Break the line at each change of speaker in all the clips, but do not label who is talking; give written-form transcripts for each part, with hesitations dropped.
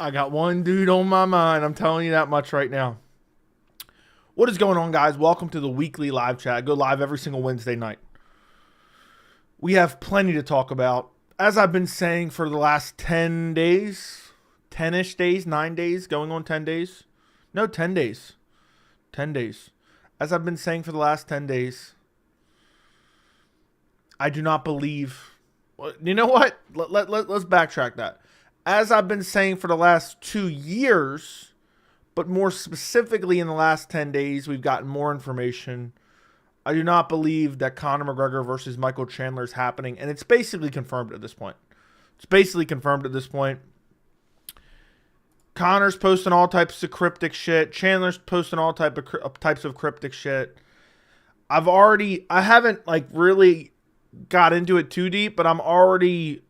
I got one dude on my mind. I'm telling you that much right now. What is going on, guys? Welcome to the weekly live chat. I go live every single Wednesday night. We have plenty to talk about. As I've been saying for the last 10 days, 10-ish days, 9 days, going on 10 days. No, 10 days. 10 days. As I've been saying for the last 10 days, I do not believe. You know what? Let's backtrack that. As I've been saying for the last 2 years, but more specifically in the last 10 days, we've gotten more information. I do not believe that Conor McGregor versus Michael Chandler is happening, and it's basically confirmed at this point. Conor's posting all types of cryptic shit. Chandler's posting all types of cryptic shit. I haven't really got into it too deep, but I'm already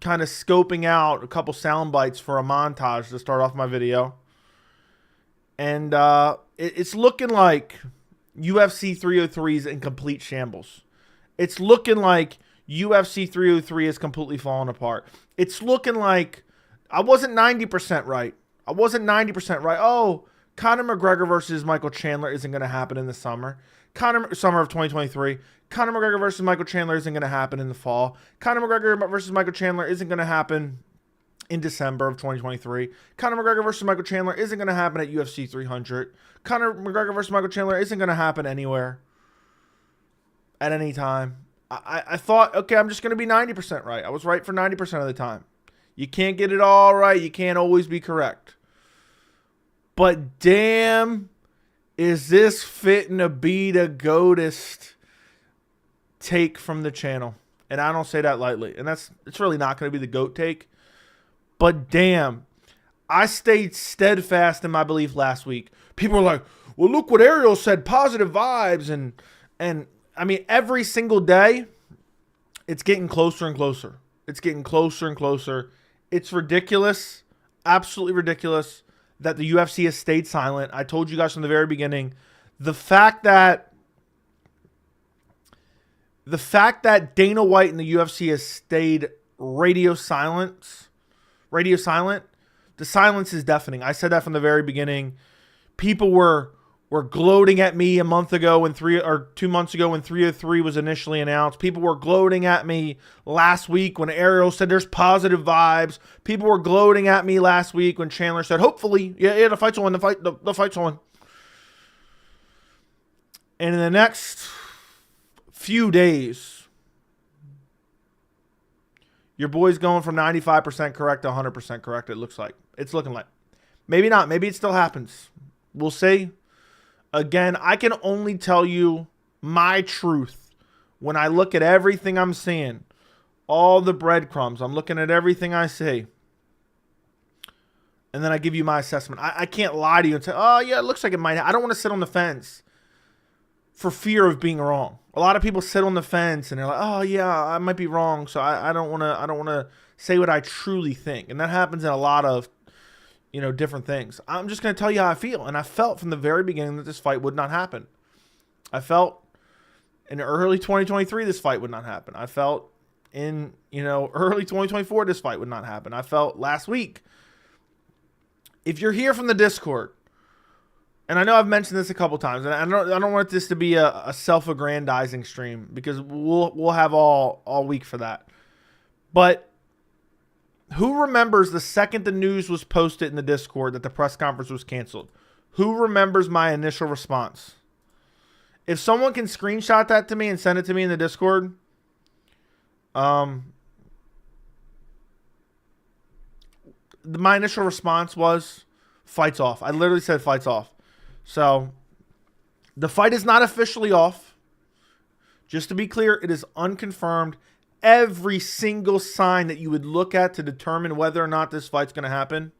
kind of scoping out a couple sound bites for a montage to start off my video. And it's looking like UFC 303 is in complete shambles. It's looking like UFC 303 is completely falling apart. It's looking like I wasn't 90% right. Oh, Conor McGregor versus Michael Chandler isn't going to happen in the summer. Summer of 2023. Conor McGregor versus Michael Chandler isn't going to happen in the fall. Conor McGregor versus Michael Chandler isn't going to happen in December of 2023. Conor McGregor versus Michael Chandler isn't going to happen at UFC 300. Conor McGregor versus Michael Chandler isn't going to happen anywhere at any time. I thought, okay, I'm just going to be 90% right. I was right for 90% of the time. You can't get it all right. You can't always be correct. But damn, is this fitting to be the GOATest take from the channel? And I don't say that lightly. And it's really not going to be the GOAT take. But damn, I stayed steadfast in my belief last week. People were like, well, look what Ariel said, positive vibes. And I mean, every single day, it's getting closer and closer. It's getting closer and closer. It's ridiculous, absolutely ridiculous that the UFC has stayed silent. I told you guys from the very beginning, the fact that Dana White and the UFC has stayed radio silent, the silence is deafening. I said that from the very beginning. People were gloating at me a month ago when 2 months ago when 303 was initially announced. People were gloating at me last week when Ariel said there's positive vibes. People were gloating at me last week when Chandler said, hopefully, yeah, the fight's on, the fight's on. And in the next few days, your boy's going from 95% correct to 100% correct, it looks like. It's looking like. Maybe not. Maybe it still happens. We'll see. Again, I can only tell you my truth when I look at everything I'm seeing. All the breadcrumbs. I'm looking at everything I see. And then I give you my assessment. I can't lie to you and say, oh, yeah, it looks like it might. I don't want to sit on the fence for fear of being wrong. A lot of people sit on the fence and they're like, oh, yeah, I might be wrong. So I don't want to say what I truly think. And that happens in a lot of different things. I'm just going to tell you how I feel. And I felt from the very beginning that this fight would not happen. I felt in early 2023, this fight would not happen. I felt in, early 2024, this fight would not happen. I felt last week. If you're here from the Discord, and I know I've mentioned this a couple times, and I don't want this to be a self-aggrandizing stream because we'll have all week for that. But who remembers the second the news was posted in the Discord that the press conference was canceled? Who remembers my initial response? If someone can screenshot that to me and send it to me in the Discord, my initial response was fights off. I literally said fights off. So the fight is not officially off. Just to be clear, it is unconfirmed. Every single sign that you would look at to determine whether or not this fight's going to happen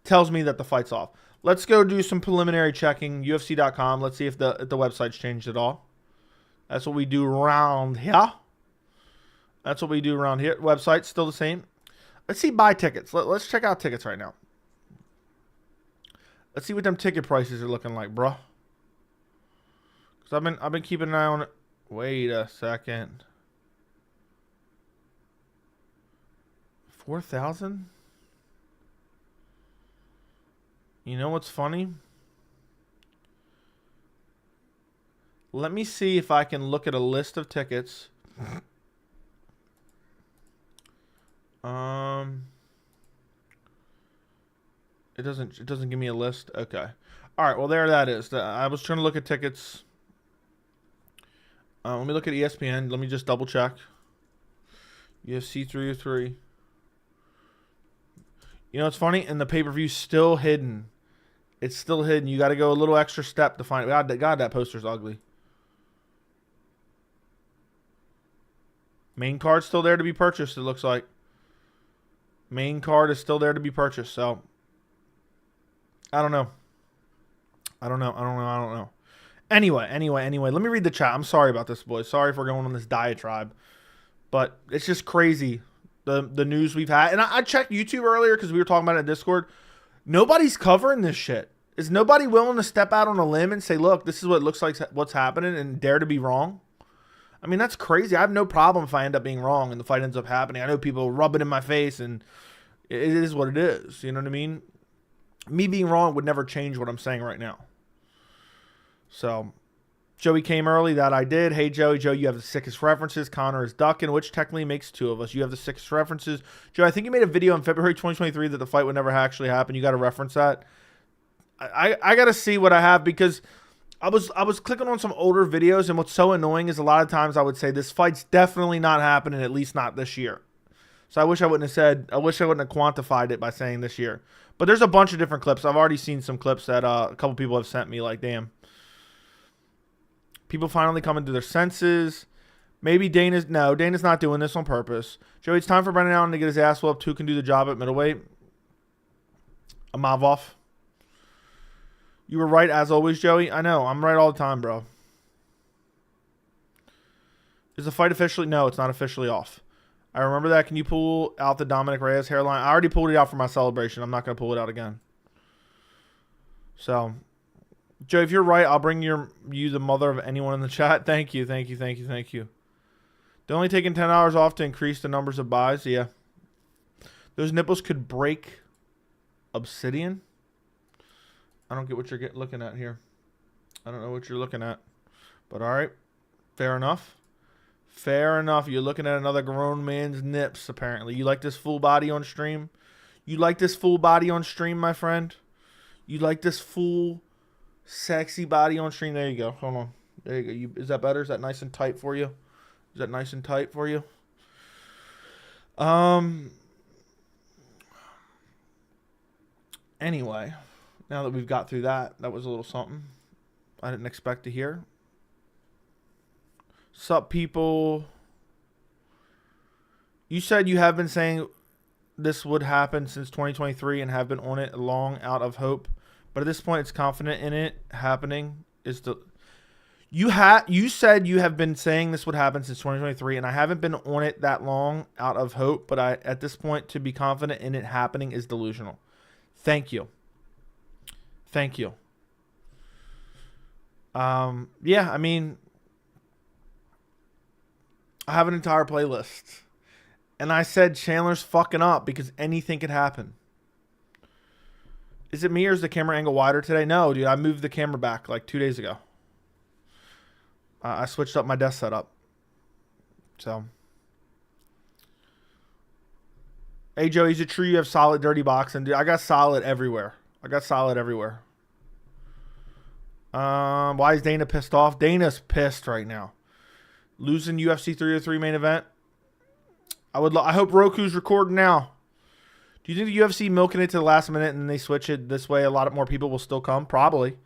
tells me that the fight's off. Let's go do some preliminary checking. UFC.com. Let's see if the website's changed at all. That's what we do around here. Website's still the same. Let's see buy tickets. Let's check out tickets right now. Let's see what them ticket prices are looking like, bro. Because I've been keeping an eye on it. Wait a second. 4,000? You know what's funny? Let me see if I can look at a list of tickets. It doesn't give me a list. Okay. All right, well there that is. I was trying to look at tickets. Let me look at ESPN. Let me just double check. UFC 303. You know what's funny? And the pay-per-view's still hidden. It's still hidden. You got to go a little extra step to find it. God, that poster's ugly. Main card's still there to be purchased, it looks like. Main card is still there to be purchased, so I don't know. I don't know. Anyway, let me read the chat. I'm sorry about this, boys. Sorry for going on this diatribe. But it's just crazy, the news we've had. And I checked YouTube earlier because we were talking about it in Discord. Nobody's covering this shit. Is nobody willing to step out on a limb and say, look, this is what it looks like what's happening, and dare to be wrong? I mean, that's crazy. I have no problem if I end up being wrong and the fight ends up happening. I know people rub it in my face, and it is what it is. You know what I mean? Me being wrong would never change what I'm saying right now. So, Joey came early. That I did. Hey, Joey, you have the sickest references. Conor is ducking, which technically makes two of us. You have the sickest references. Joe, I think you made a video in February 2023 that the fight would never actually happen. You got to reference that. I got to see what I have, because I was clicking on some older videos, and what's so annoying is a lot of times I would say this fight's definitely not happening, at least not this year. So I wish I wouldn't have quantified it by saying this year. But there's a bunch of different clips. I've already seen some clips that a couple people have sent me, like, damn. People finally coming to their senses. Maybe Dana's not doing this on purpose. Joey, it's time for Brendan Allen to get his ass whooped. Who can do the job at middleweight? Amavov. You were right as always, Joey. I know. I'm right all the time, bro. Is the fight officially? No, it's not officially off. I remember that. Can you pull out the Dominic Reyes hairline? I already pulled it out for my celebration. I'm not going to pull it out again. So, Joe, if you're right, I'll bring you the mother of anyone in the chat. Thank you. They're only taking $10 off to increase the numbers of buys. Yeah. Those nipples could break obsidian. I don't get what you're looking at here. I don't know what you're looking at. But all right. Fair enough. You're looking at another grown man's nips, apparently. You like this full body on stream? My friend? You like this full, sexy body on stream? There you go. Hold on. There you go. Is that better? Is that nice and tight for you? Anyway. Now that we've got through that was a little something I didn't expect to hear. Sup, people? You said you have been saying this would happen since 2023 and have been on it long out of hope. But at this point, it's confident in it happening. You said you have been saying this would happen since 2023, and I haven't been on it that long out of hope. But at this point, to be confident in it happening is delusional. Thank you. Yeah, I mean, I have an entire playlist. And I said Chandler's fucking up because anything could happen. Is it me or is the camera angle wider today? No, dude, I moved the camera back like 2 days ago. I switched up my desk setup. So. Hey, Joe, is it true you have solid dirty boxing? Dude, I got solid everywhere. Why is Dana pissed off? Dana's pissed right now. Losing UFC 303 main event. I hope Roku's recording now. Do you think the UFC milking it to the last minute and they switch it this way, a lot more people will still come? Probably.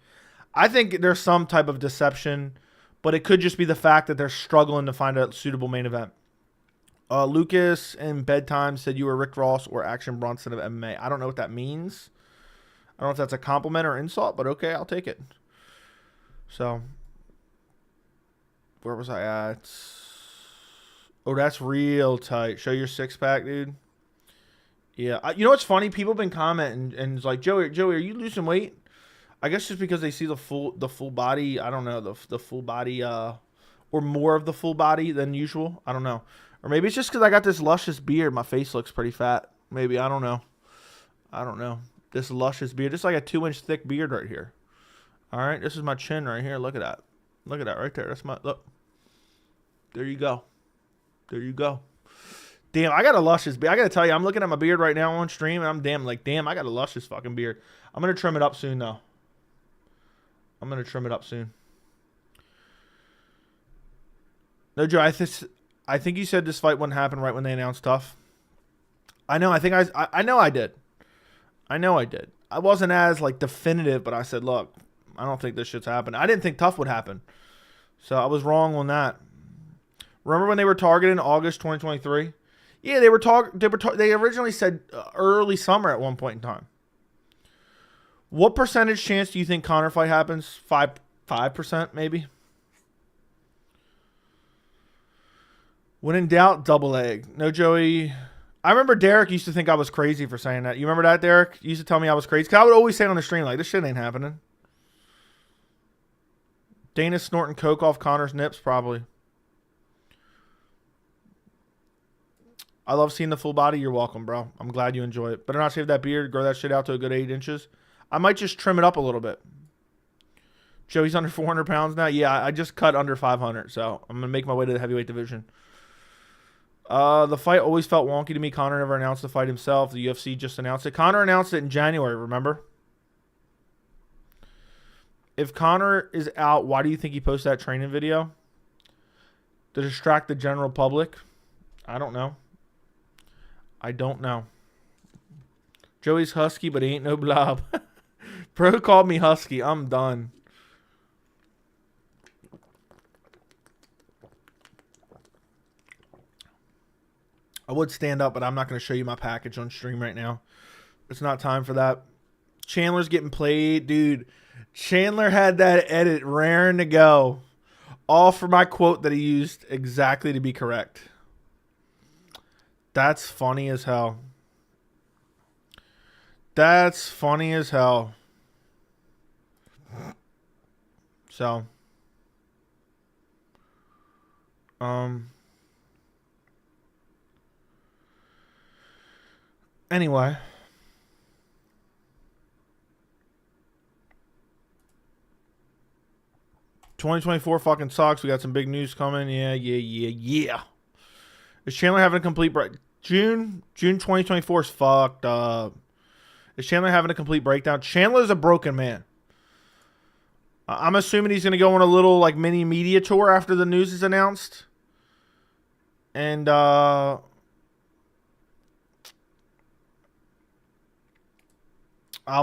I think there's some type of deception, but it could just be the fact that they're struggling to find a suitable main event. Lucas in bedtime said you were Rick Ross or Action Bronson of MMA. I don't know what that means. I don't know if that's a compliment or insult, but okay, I'll take it. So, where was I at? Oh, that's real tight. Show your six-pack, dude. Yeah. You know what's funny? People have been commenting and it's like, Joey, are you losing weight? I guess just because they see the full body, I don't know, the full body, or more of the full body than usual. I don't know. Or maybe it's just because I got this luscious beard. My face looks pretty fat. Maybe. I don't know. This luscious beard. This is like a 2-inch thick beard right here. All right, this is my chin right here. Look at that. Look at that right there. That's my look. There you go. There you go. Damn, I got a luscious beard. I got to tell you, I'm looking at my beard right now on stream, and I'm damn, I got a luscious fucking beard. I'm going to trim it up soon, though. I'm going to trim it up soon. No, Joe, I think you said this fight wouldn't happen right when they announced Tough. I know. I know I did. I know I did. I wasn't as, like, definitive, but I said, look, I don't think this shit's happening. I didn't think Tough would happen. So I was wrong on that. Remember when they were targeting August 2023? Yeah, they originally said early summer at one point in time. What percentage chance do you think Conor fight happens? 5% maybe? When in doubt, double egg. No, Joey. I remember Derek used to think I was crazy for saying that. You remember that, Derek? You used to tell me I was crazy. Because I would always say on the stream, like, this shit ain't happening. Dana snorting coke off Conor's nips, probably. I love seeing the full body. You're welcome, bro. I'm glad you enjoy it. Better not shave that beard. Grow that shit out to a good 8 inches. I might just trim it up a little bit. Joey's under 400 pounds now. Yeah, I just cut under 500, so I'm going to make my way to the heavyweight division. The fight always felt wonky to me. Conor never announced the fight himself. The UFC just announced it. Conor announced it in January, remember? If Conor is out, why do you think he posted that training video? To distract the general public? I don't know. I don't know. Joey's husky, but he ain't no blob. Bro called me husky. I'm done. I would stand up, but I'm not going to show you my package on stream right now. It's not time for that. Chandler's getting played. Dude, Chandler had that edit raring to go. All for my quote that he used exactly to be correct. That's funny as hell. That's funny as hell. So. Anyway. ...2024 fucking sucks. We got some big news coming. Yeah. Is Chandler having a complete break? June 2024 is fucked up. Is Chandler having a complete breakdown? Chandler's a broken man. I'm assuming he's going to go on a little like mini media tour after the news is announced. And I'll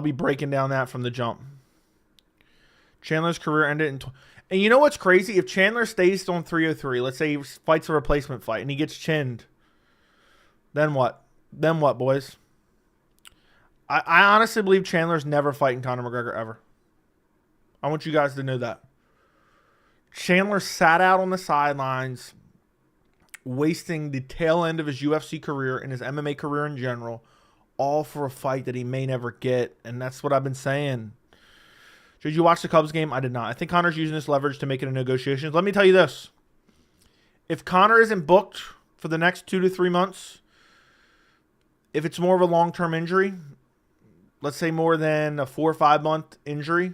be breaking down that from the jump. Chandler's career ended in... And you know what's crazy? If Chandler stays on 303, let's say he fights a replacement fight and he gets chinned, then what? Then what, boys? I honestly believe Chandler's never fighting Conor McGregor ever. I want you guys to know that. Chandler sat out on the sidelines, wasting the tail end of his UFC career and his MMA career in general, all for a fight that he may never get. And that's what I've been saying. Did you watch the Cubs game? I did not. I think Conor's using this leverage to make it a negotiation. Let me tell you this. If Conor isn't booked for the next 2 to 3 months, if it's more of a long-term injury, let's say more than a 4 or 5 month injury,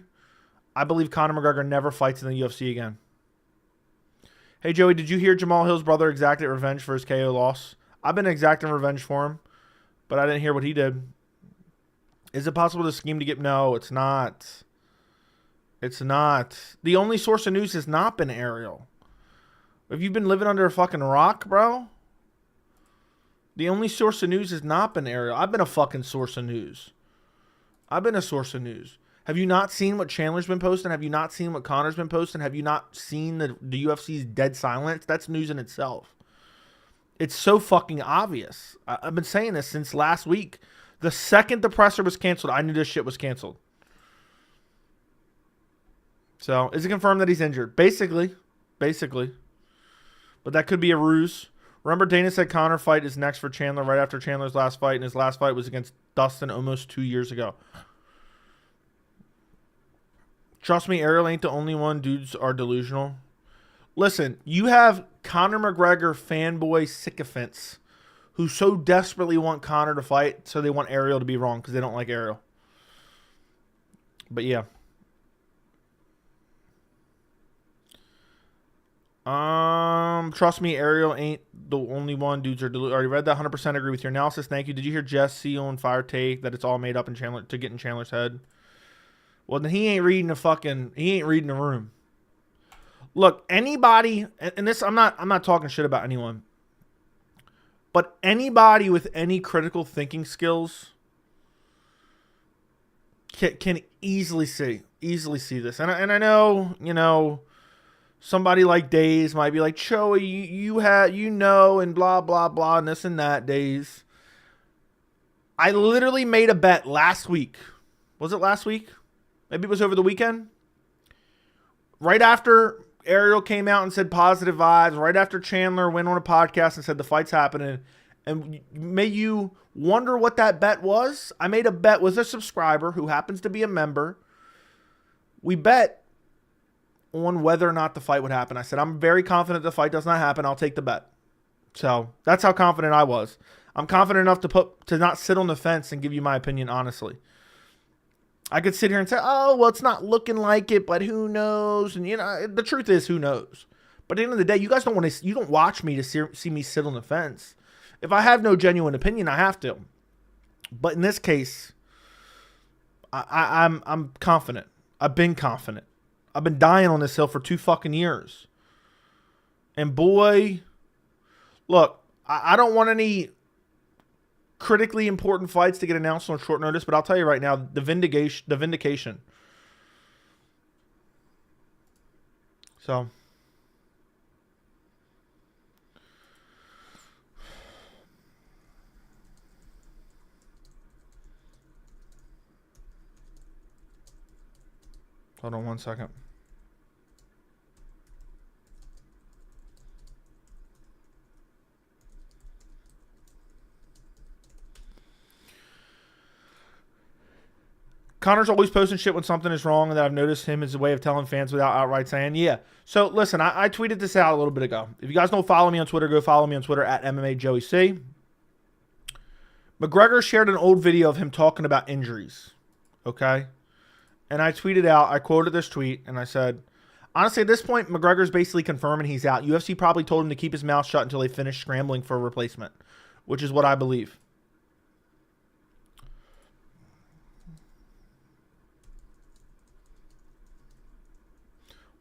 I believe Conor McGregor never fights in the UFC again. Hey, Joey, did you hear Jamal Hill's brother exacted revenge for his KO loss? I've been exacting revenge for him, but I didn't hear what he did. Is it possible to scheme to get... No, it's not. It's not. The only source of news has not been Ariel. Have you been living under a fucking rock, bro? The only source of news has not been Ariel. I've been a fucking source of news. I've been a source of news. Have you not seen what Chandler's been posting? Have you not seen what Conor's been posting? Have you not seen the UFC's dead silence? That's news in itself. It's so fucking obvious. I've been saying this since last week. The second the presser was canceled, I knew this shit was canceled. So, is it confirmed that he's injured? Basically. But that could be a ruse. Remember, Dana said Conor fight is next for Chandler right after Chandler's last fight, and his last fight was against Dustin almost 2 years ago. Trust me, Ariel ain't the only one. Dudes are delusional. Listen, you have Conor McGregor fanboy sycophants who so desperately want Conor to fight, so they want Ariel to be wrong because they don't like Ariel. But yeah. Trust me, Ariel ain't the only one. Dudes are already read that. 100% agree with your analysis. Thank you. Did you hear Jess Seal and Fire take that it's all made up in Chandler to get in Chandler's head? Well, then he ain't reading the room. Look, anybody, and this I'm not talking shit about anyone, but anybody with any critical thinking skills can easily see this. And I know, you know, somebody like Days might be like, Joey, you and blah, blah, blah, and this and that, Days. I literally made a bet last week. Was it last week? Maybe it was over the weekend. Right after Ariel came out and said positive vibes, right after Chandler went on a podcast and said the fight's happening, and may you wonder what that bet was? I made a bet with a subscriber who happens to be a member. We bet on whether or not the fight would happen. I said, I'm very confident the fight does not happen. I'll take the bet. So that's how confident I was. I'm confident enough to not sit on the fence and give you my opinion honestly. I could sit here and say, oh, well, it's not looking like it, but who knows? And, you know, the truth is, who knows? But at the end of the day, you guys you don't watch me to see me sit on the fence. If I have no genuine opinion, I have to. But in this case, I'm confident. I've been confident. I've been dying on this hill for 2 fucking years. And boy, look, I don't want any critically important fights to get announced on short notice, but I'll tell you right now, the vindication. So hold on 1 second. Conor's always posting shit when something is wrong, and that I've noticed him as a way of telling fans without outright saying, yeah. So, listen, I tweeted this out a little bit ago. If you guys don't follow me on Twitter, go follow me on Twitter at MMAJoeyC. McGregor shared an old video of him talking about injuries, okay? And I tweeted out, I quoted this tweet, and I said, honestly, at this point, McGregor's basically confirming he's out. UFC probably told him to keep his mouth shut until they finish scrambling for a replacement, which is what I believe.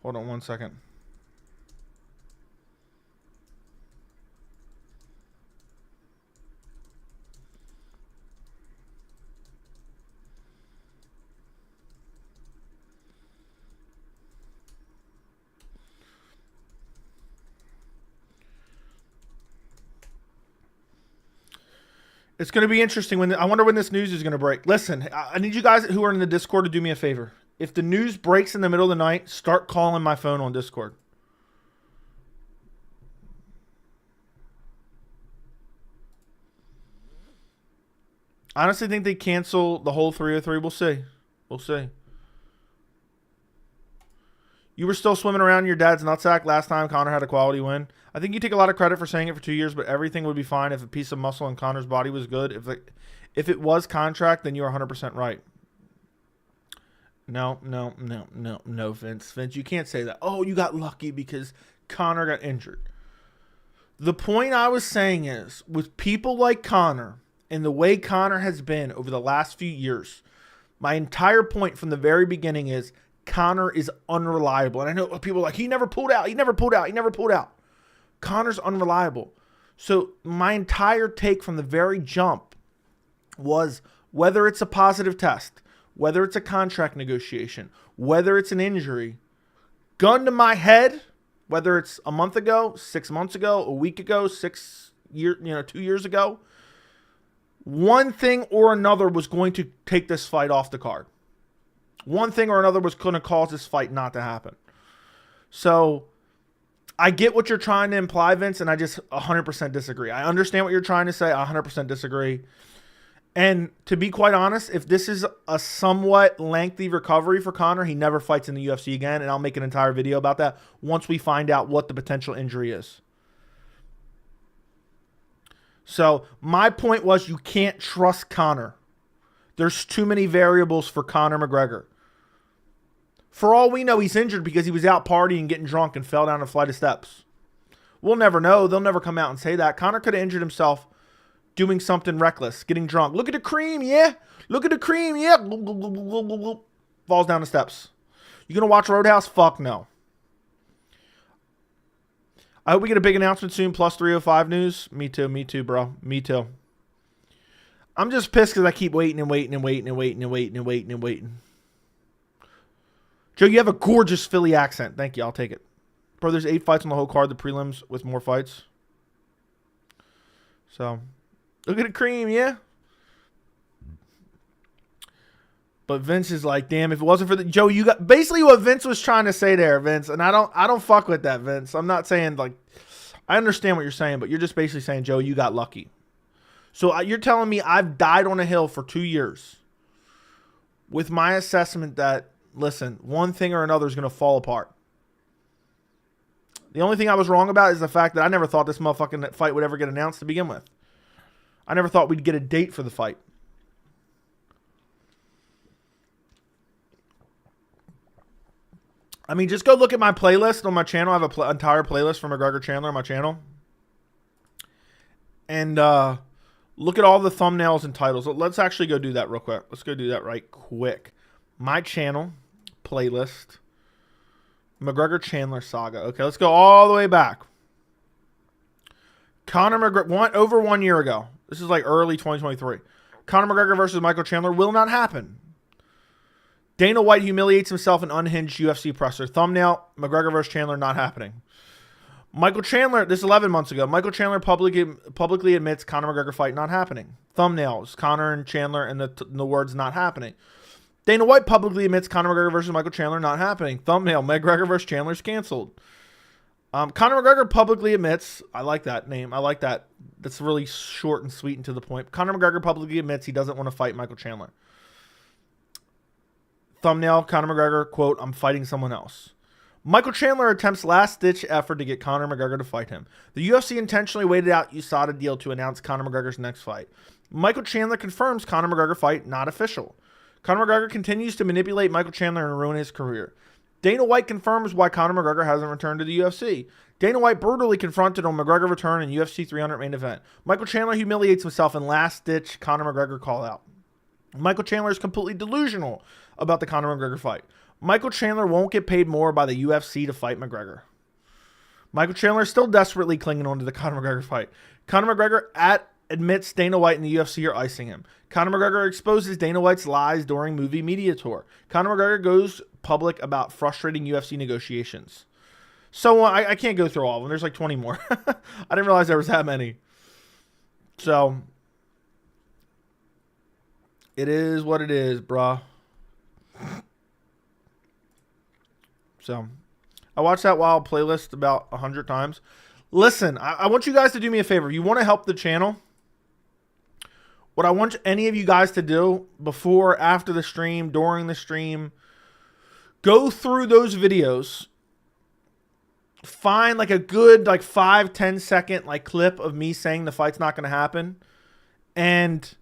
Hold on 1 second. It's going to be interesting. I wonder when this news is going to break. Listen, I need you guys who are in the Discord to do me a favor. If the news breaks in the middle of the night, start calling my phone on Discord. I honestly think they cancel the whole 303. We'll see. We'll see. You were still swimming around in your dad's nutsack last time Conor had a quality win. I think you take a lot of credit for saying it for 2 years, but everything would be fine if a piece of muscle in Conor's body was good. If it was contract, then you're 100% right. No, Vince. Vince, you can't say that. Oh, you got lucky because Conor got injured. The point I was saying is, with people like Conor and the way Conor has been over the last few years, my entire point from the very beginning is Conor is unreliable. And I know people are like, he never pulled out. Conor's unreliable. So my entire take from the very jump was, whether it's a positive test, whether it's a contract negotiation, whether it's an injury, gun to my head, whether it's a month ago, 6 months ago, a week ago, 2 years ago, one thing or another was going to take this fight off the card. One thing or another was going to cause this fight not to happen. So I get what you're trying to imply, Vince, and I just 100% disagree. I understand what you're trying to say. I 100% disagree. And to be quite honest, if this is a somewhat lengthy recovery for Conor, he never fights in the UFC again, and I'll make an entire video about that once we find out what the potential injury is. So my point was, you can't trust Conor. There's too many variables for Conor McGregor. For all we know, he's injured because he was out partying, getting drunk, and fell down a flight of steps. We'll never know. They'll never come out and say that. Conor could have injured himself doing something reckless, getting drunk. Look at the cream, yeah. Look at the cream, yeah. Falls down the steps. You gonna watch Roadhouse? Fuck no. I hope we get a big announcement soon. Plus 305 news. Me too, bro. Me too. I'm just pissed because I keep waiting and waiting and waiting and waiting and waiting and waiting and waiting. Joe, you have a gorgeous Philly accent. Thank you. I'll take it. Bro, there's 8 fights on the whole card. The prelims with more fights. So, look at the cream, yeah. But Vince is like, damn, if it wasn't for the Joe, you got basically what Vince was trying to say there, Vince. And I don't fuck with that, Vince. I'm not saying like, I understand what you're saying, but you're just basically saying, Joe, you got lucky. So you're telling me I've died on a hill for 2 years with my assessment that, listen, one thing or another is going to fall apart. The only thing I was wrong about is the fact that I never thought this motherfucking fight would ever get announced to begin with. I never thought we'd get a date for the fight. I mean, just go look at my playlist on my channel. I have an entire playlist for McGregor Chandler on my channel. And look at all the thumbnails and titles. Let's actually go do that real quick. Let's go do that right quick. My channel, playlist, McGregor Chandler saga. Okay, let's go all the way back. Conor McGregor, over 1 year ago. This is like early 2023. Conor McGregor versus Michael Chandler will not happen. Dana White humiliates himself in unhinged UFC presser. Thumbnail, McGregor versus Chandler not happening. Michael Chandler, this is 11 months ago. Michael Chandler publicly admits Conor McGregor fight not happening. Thumbnails, Conor and Chandler and the words not happening. Dana White publicly admits Conor McGregor versus Michael Chandler not happening. Thumbnail, McGregor versus Chandler's canceled. Conor McGregor publicly admits, I like that name. I like that. That's really short and sweet and to the point. Conor McGregor publicly admits he doesn't want to fight Michael Chandler. Thumbnail, Conor McGregor, quote, I'm fighting someone else. Michael Chandler attempts last-ditch effort to get Conor McGregor to fight him. The UFC intentionally waited out USADA deal to announce Conor McGregor's next fight. Michael Chandler confirms Conor McGregor fight not official. Conor McGregor continues to manipulate Michael Chandler and ruin his career. Dana White confirms why Conor McGregor hasn't returned to the UFC. Dana White brutally confronted on McGregor return in UFC 300 main event. Michael Chandler humiliates himself in last-ditch Conor McGregor call-out. Michael Chandler is completely delusional about the Conor McGregor fight. Michael Chandler won't get paid more by the UFC to fight McGregor. Michael Chandler is still desperately clinging on to the Conor McGregor fight. Conor McGregor admits Dana White and the UFC are icing him. Conor McGregor exposes Dana White's lies during movie media tour. Conor McGregor goes public about frustrating UFC negotiations. So I can't go through all of them. There's like 20 more. I didn't realize there was that many. So it is what it is, bruh. So I watched that wild playlist about 100 times. Listen, I want you guys to do me a favor. If you want to help the channel, what I want any of you guys to do before, after the stream, during the stream, go through those videos, find like a good like 5-10 second like clip of me saying the fight's not going to happen, and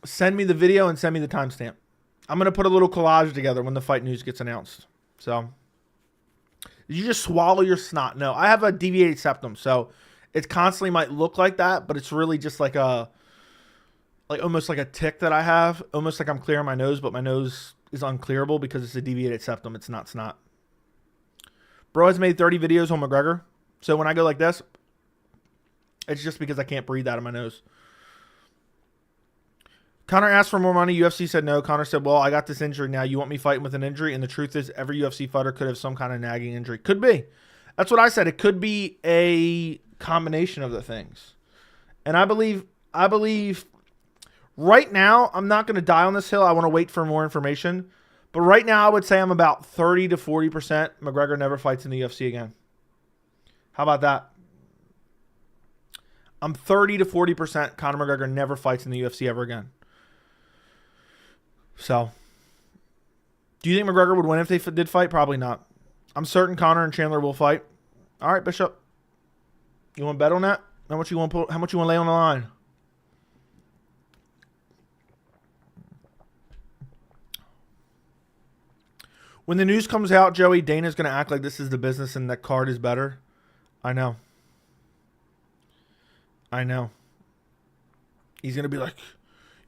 send me the video and send me the timestamp. I'm going to put a little collage together when the fight news gets announced. So, did you just swallow your snot? No, I have a deviated septum, so it constantly might look like that, but it's really just like almost like a tick that I have. Almost like I'm clearing my nose, but my nose is unclearable because it's a deviated septum. It's not snot. Bro has made 30 videos on McGregor, so when I go like this, it's just because I can't breathe out of my nose. Conor asked for more money. UFC said no. Conor said, well, I got this injury now. You want me fighting with an injury? And the truth is every UFC fighter could have some kind of nagging injury. Could be. That's what I said. It could be a combination of the things. And I believe right now, I'm not going to die on this hill. I want to wait for more information. But right now, I would say I'm about 30 to 40% McGregor never fights in the UFC again. How about that? I'm 30 to 40% Conor McGregor never fights in the UFC ever again. So, do you think McGregor would win if they did fight? Probably not. I'm certain Conor and Chandler will fight. All right, Bishop. You want to bet on that? How much you want to lay on the line? When the news comes out, Joey, Dana's going to act like this is the business and that card is better. I know. He's going to be like,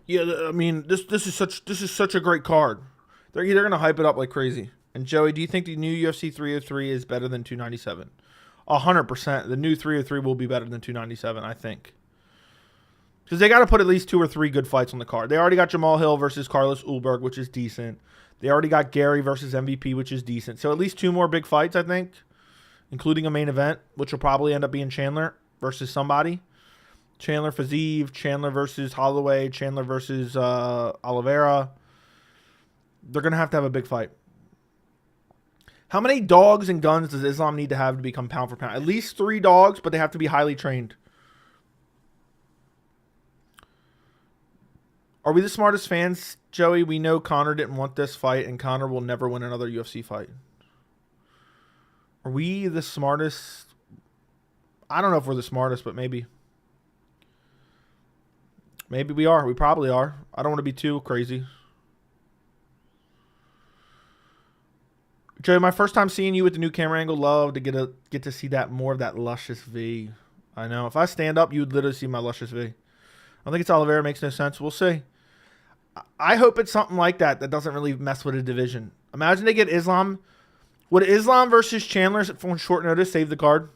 yeah, I mean, this is such a great card. They're going to hype it up like crazy. And Joey, do you think the new UFC 303 is better than 297? 100%. The new 303 will be better than 297, I think. Because they got to put at least 2 or 3 good fights on the card. They already got Jamal Hill versus Carlos Ulberg, which is decent. They already got Gary versus MVP, which is decent. So at least 2 more big fights, I think, including a main event, which will probably end up being Chandler versus somebody. Chandler Fiziev, Chandler versus Holloway, Chandler versus Oliveira. They're going to have a big fight. How many dogs and guns does Islam need to have to become pound for pound? At least 3 dogs, but they have to be highly trained. Are we the smartest fans, Joey? We know Conor didn't want this fight, and Conor will never win another UFC fight. Are we the smartest? I don't know if we're the smartest, but maybe. Maybe we are. We probably are. I don't want to be too crazy. Joey, my first time seeing you with the new camera angle. Love to get to see that more of that luscious V. I know. If I stand up, you would literally see my luscious V. I don't think it's Oliveira. Makes no sense. We'll see. I hope it's something like that doesn't really mess with a division. Imagine they get Islam. Would Islam versus Chandler on short notice save the card?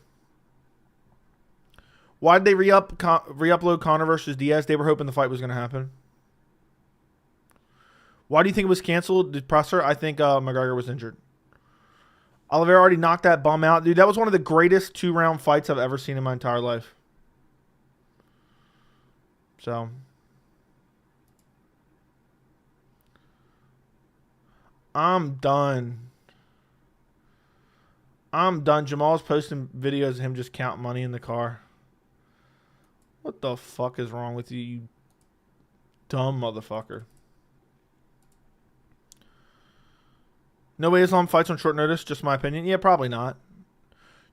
Why did they re-upload Conor versus Diaz? They were hoping the fight was going to happen. Why do you think it was canceled? The presser? I think McGregor was injured. Oliveira already knocked that bum out. Dude, that was one of the greatest 2-round fights I've ever seen in my entire life. So... I'm done. Jamal's posting videos of him just counting money in the car. What the fuck is wrong with you, you dumb motherfucker? No way Islam fights on short notice, just my opinion. Yeah, probably not.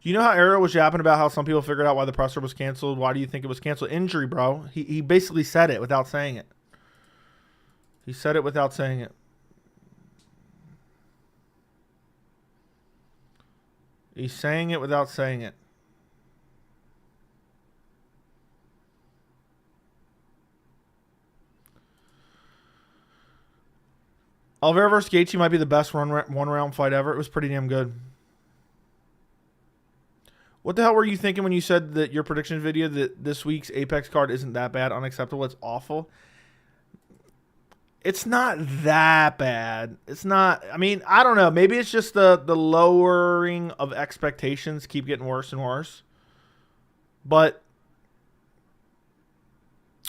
You know how Ariel was yapping about how some people figured out why the presser was canceled? Why do you think it was canceled? Injury, bro. He basically said it without saying it. He said it without saying it. He's saying it without saying it. Oliveira vs. Gaethje might be the best one-round fight ever. It was pretty damn good. What the hell were you thinking when you said that your prediction video that this week's Apex card isn't that bad, unacceptable, it's awful? It's not that bad. It's not, I mean, I don't know. Maybe it's just the lowering of expectations keep getting worse and worse. But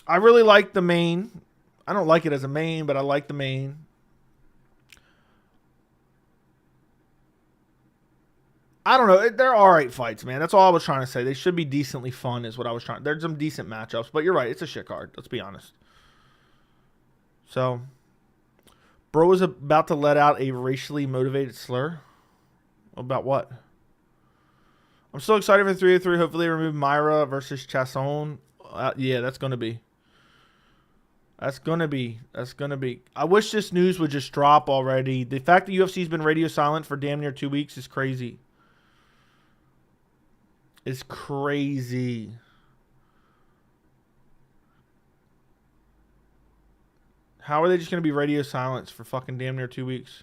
I really like the main. I don't like it as a main, but I like the main. I don't know. They're all right fights, man. That's all I was trying to say. They should be decently fun is what I was trying. There's some decent matchups, but you're right. It's a shit card. Let's be honest. So, bro is about to let out a racially motivated slur. About what? I'm so excited for 303. Hopefully they remove Myra versus Chasson. Yeah, that's going to be. That's going to be. I wish this news would just drop already. The fact that UFC's been radio silent for damn near 2 weeks is crazy. It's crazy. How are they just going to be radio silence for fucking damn near 2 weeks?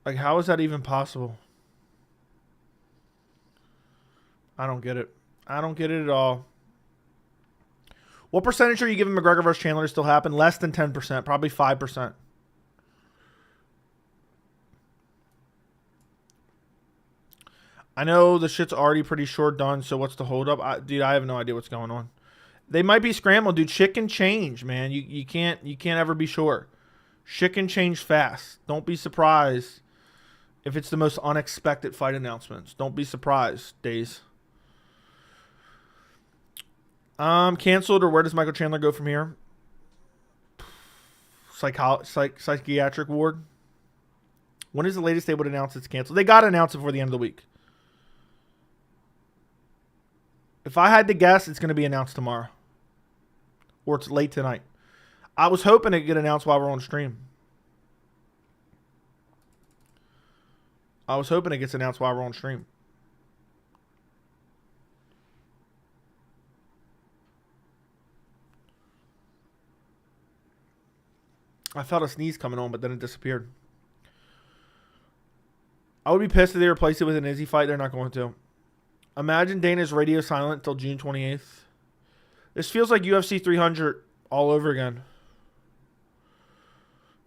Like, how is that even possible? I don't get it. I don't get it at all. What percentage are you giving McGregor versus Chandler to still happen? Less than 10%. Probably 5%. I know the shit's already pretty short done, so what's the holdup? Dude, I have no idea what's going on. They might be scrambled, dude. Shit can change, man. You can't ever be sure. Shit can change fast. Don't be surprised if it's the most unexpected fight announcements. Don't be surprised, Days. Canceled, or where does Michael Chandler go from here? Psychiatric ward. When is the latest they would announce it's canceled? They got to announce it before the end of the week. If I had to guess, it's going to be announced tomorrow. Or it's late tonight. I was hoping it would get announced while we're on stream. I was hoping it gets announced while we're on stream. I felt a sneeze coming on, but then it disappeared. I would be pissed if they replace it with an Izzy fight. They're not going to. Imagine Dana's radio silent until June 28th. This feels like UFC 300 all over again.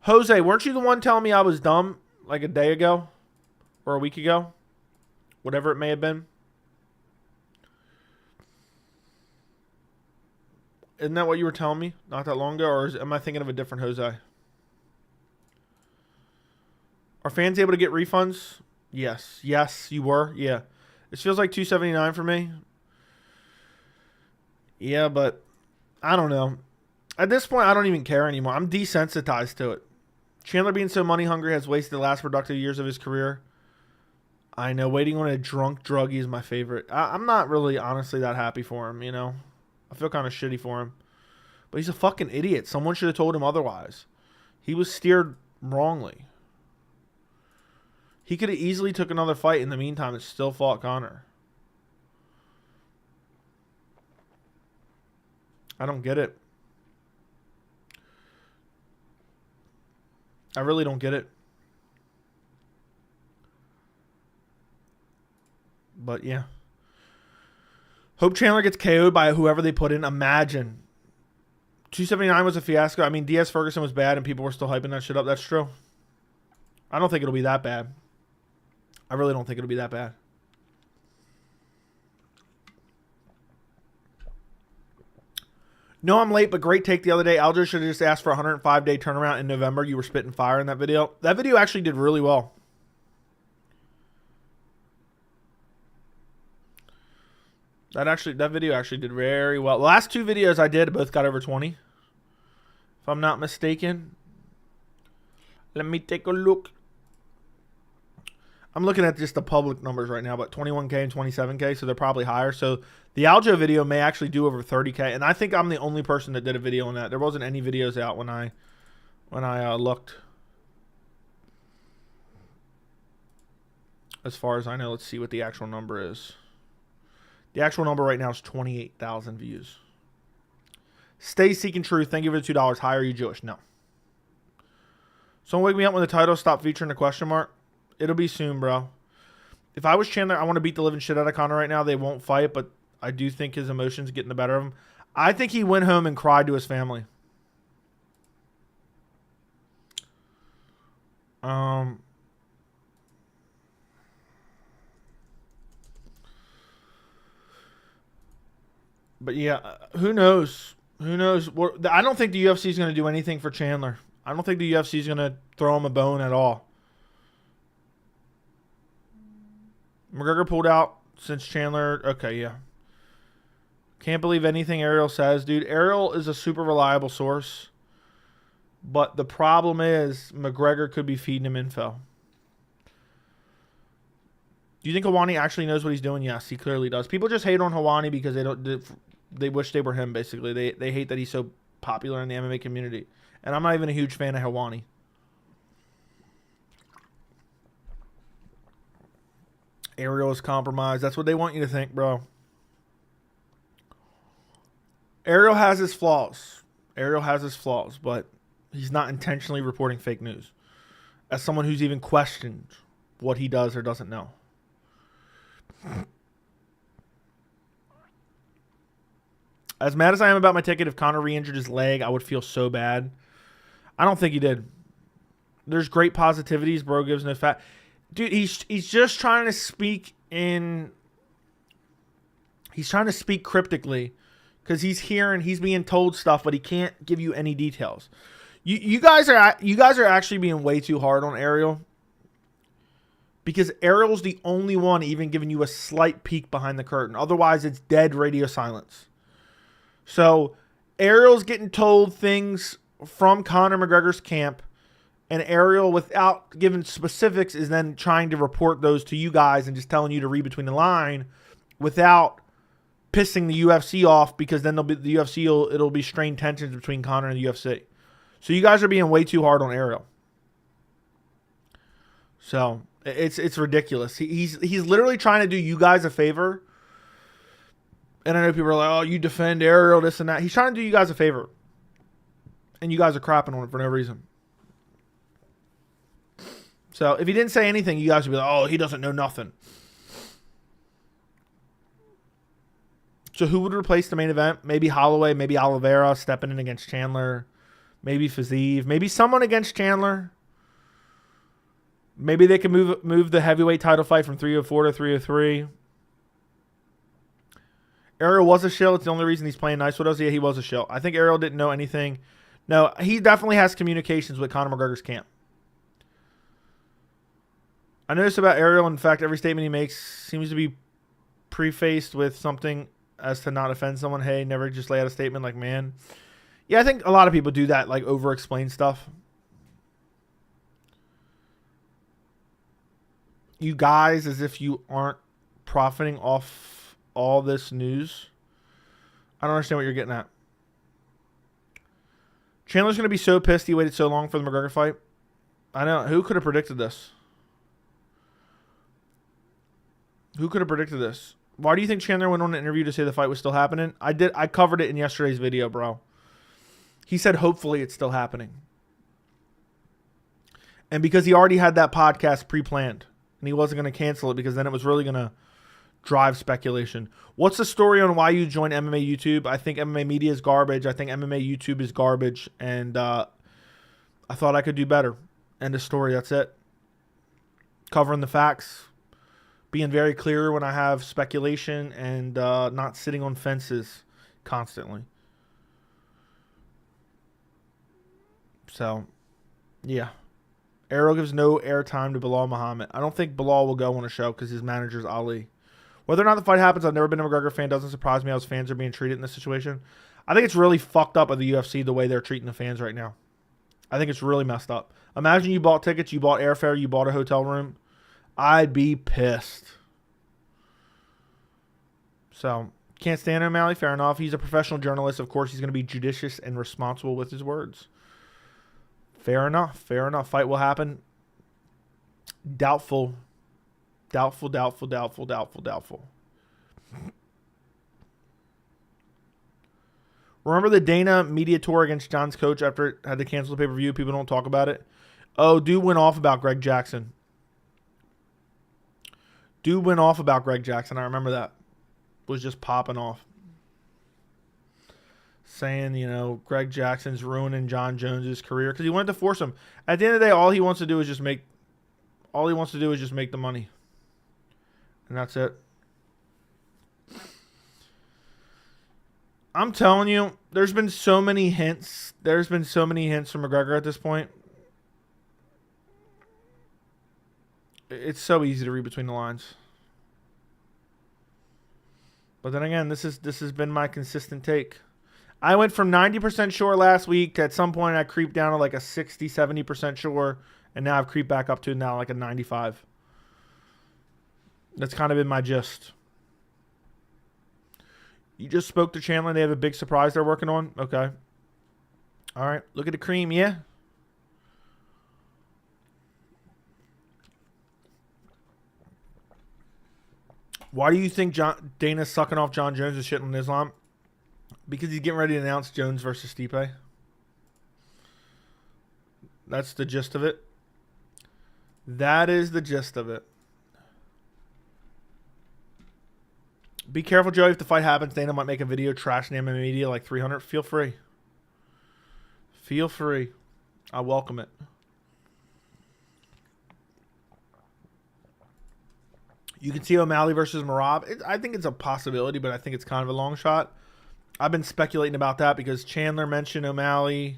Jose, weren't you the one telling me I was dumb like a day ago? Or a week ago? Whatever it may have been. Isn't that what you were telling me not that long ago? Or am I thinking of a different Jose? Are fans able to get refunds? Yes. Yes, you were. Yeah. This feels like $279 for me. Yeah, but I don't know. At this point, I don't even care anymore. I'm desensitized to it. Chandler being so money hungry has wasted the last productive years of his career. I know. Waiting on a drunk druggie is my favorite. I'm not really honestly that happy for him, you know. I feel kind of shitty for him. But he's a fucking idiot. Someone should have told him otherwise. He was steered wrongly. He could have easily took another fight in the meantime and still fought Conor. I don't get it. I really don't get it. But yeah. Hope Chandler gets KO'd by whoever they put in. Imagine. 279 was a fiasco. I mean, Diaz Ferguson was bad and people were still hyping that shit up. That's true. I don't think it'll be that bad. I really don't think it'll be that bad. No, I'm late, but great take the other day. Aljo should have just asked for a 105-day turnaround in November. You were spitting fire in that video. That video actually did really well. That video actually did very well. The last two videos I did both got over 20. If I'm not mistaken. Let me take a look. I'm looking at just the public numbers right now, but 21K and 27K, so they're probably higher. So the Aljo video may actually do over 30K, and I think I'm the only person that did a video on that. There wasn't any videos out when I looked. As far as I know, let's see what the actual number is. The actual number right now is 28,000 views. Stay seeking truth. Thank you for the $2. Hi, are you Jewish? No. Someone wake me up when the title stop featuring a question mark. It'll be soon, bro. If I was Chandler, I want to beat the living shit out of Conor right now. They won't fight, but I do think his emotions getting the better of him. I think he went home and cried to his family. But yeah, who knows? Who knows? I don't think the UFC is going to do anything for Chandler. I don't think the UFC is going to throw him a bone at all. McGregor pulled out since Chandler. Okay, yeah. Can't believe anything Ariel says, dude. Ariel is a super reliable source. But the problem is McGregor could be feeding him info. Do you think Hawani actually knows what he's doing? Yes, he clearly does. People just hate on Hawani because they wish they were him, basically. They hate that he's so popular in the MMA community. And I'm not even a huge fan of Hawani. Ariel is compromised. That's what they want you to think, bro. Ariel has his flaws. But he's not intentionally reporting fake news. As someone who's even questioned what he does or doesn't know. As mad as I am about my ticket, if Conor re-injured his leg, I would feel so bad. I don't think he did. There's great positivities. Bro gives no fat. Dude, he's just trying to speak in... He's trying to speak cryptically. Because he's being told stuff, but he can't give you any details. You guys are actually being way too hard on Ariel. Because Ariel's the only one even giving you a slight peek behind the curtain. Otherwise, it's dead radio silence. So, Ariel's getting told things from Conor McGregor's camp. And Ariel, without giving specifics, is then trying to report those to you guys and just telling you to read between the line without pissing the UFC off, because then it'll be strained tensions between Conor and the UFC. So you guys are being way too hard on Ariel. So it's ridiculous. He's literally trying to do you guys a favor. And I know people are like, oh, you defend Ariel, this and that. He's trying to do you guys a favor. And you guys are crapping on it for no reason. So if he didn't say anything, you guys would be like, oh, he doesn't know nothing. So who would replace the main event? Maybe Holloway, maybe Oliveira stepping in against Chandler. Maybe Fiziev. Maybe someone against Chandler. Maybe they can move the heavyweight title fight from 304 to 303. Ariel was a shill. It's the only reason he's playing nice with us. Yeah, he was a shill. I think Ariel didn't know anything. No, he definitely has communications with Conor McGregor's camp. I noticed about Ariel, in fact, every statement he makes seems to be prefaced with something as to not offend someone. Hey, never just lay out a statement like, man. Yeah, I think a lot of people do that, like over-explain stuff. You guys, as if you aren't profiting off all this news. I don't understand what you're getting at. Chandler's going to be so pissed he waited so long for the McGregor fight. I know. Who could have predicted this? Who could have predicted this? Why do you think Chandler went on an interview to say the fight was still happening? I covered it in yesterday's video, bro. He said hopefully it's still happening. And because he already had that podcast pre-planned. And he wasn't going to cancel it because then it was really going to drive speculation. What's the story on why you joined MMA YouTube? I think MMA media is garbage. I think MMA YouTube is garbage. And I thought I could do better. End of story. That's it. Covering the facts. Being very clear when I have speculation. And not sitting on fences constantly. So, yeah. Ariel gives no airtime to Bilal Muhammad. I don't think Bilal will go on a show because his manager's Ali. Whether or not the fight happens, I've never been a McGregor fan. Doesn't surprise me how his fans are being treated in this situation. I think it's really fucked up of the UFC the way they're treating the fans right now. I think it's really messed up. Imagine you bought tickets, you bought airfare, you bought a hotel room. I'd be pissed. So, can't stand O'Malley. Fair enough. He's a professional journalist. Of course, he's going to be judicious and responsible with his words. Fair enough. Fair enough. Fight will happen. Doubtful. Doubtful, doubtful, doubtful, doubtful, doubtful. Remember the Dana media tour against John's coach after it had to cancel the pay-per-view? People don't talk about it. Oh, dude went off about Greg Jackson. I remember that. Was just popping off. Saying, you know, Greg Jackson's ruining John Jones's career because he wanted to force him. At the end of the day, all he wants to do is just make the money. And that's it. I'm telling you, there's been so many hints. There's been so many hints from McGregor at this point. It's so easy to read between the lines. But then again, this has been my consistent take. I went from 90% sure last week to at some point I creeped down to like a 60, 70% sure. And now I've creeped back up to now like a 95. That's kind of been my gist. You just spoke to Chandler and they have a big surprise they're working on? Okay. All right. Look at the cream. Yeah. Why do you think Dana's sucking off John Jones and shit on Islam? Because he's getting ready to announce Jones versus Stipe. That's the gist of it. That is the gist of it. Be careful, Joey. If the fight happens, Dana might make a video trashing MMA media like 300. Feel free. Feel free. I welcome it. You can see O'Malley versus Merab. I think it's a possibility, but I think it's kind of a long shot. I've been speculating about that because Chandler mentioned O'Malley.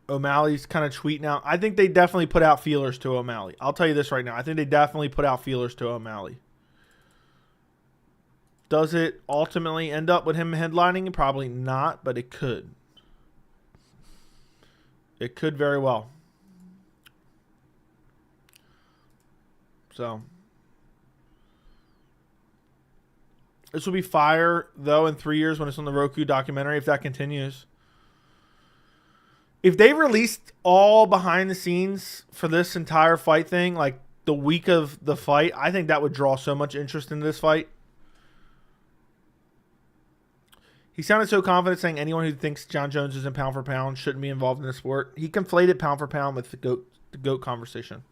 O'Malley's kind of tweeting out. I think they definitely put out feelers to O'Malley. I'll tell you this right now. I think they definitely put out feelers to O'Malley. Does it ultimately end up with him headlining? Probably not, but it could. It could very well. So this will be fire, though, in 3 years when it's on the Roku documentary, if that continues. If they released all behind the scenes for this entire fight thing, like the week of the fight, I think that would draw so much interest into this fight. He sounded so confident saying anyone who thinks John Jones isn't pound for pound shouldn't be involved in the sport. He conflated pound for pound with the GOAT conversation.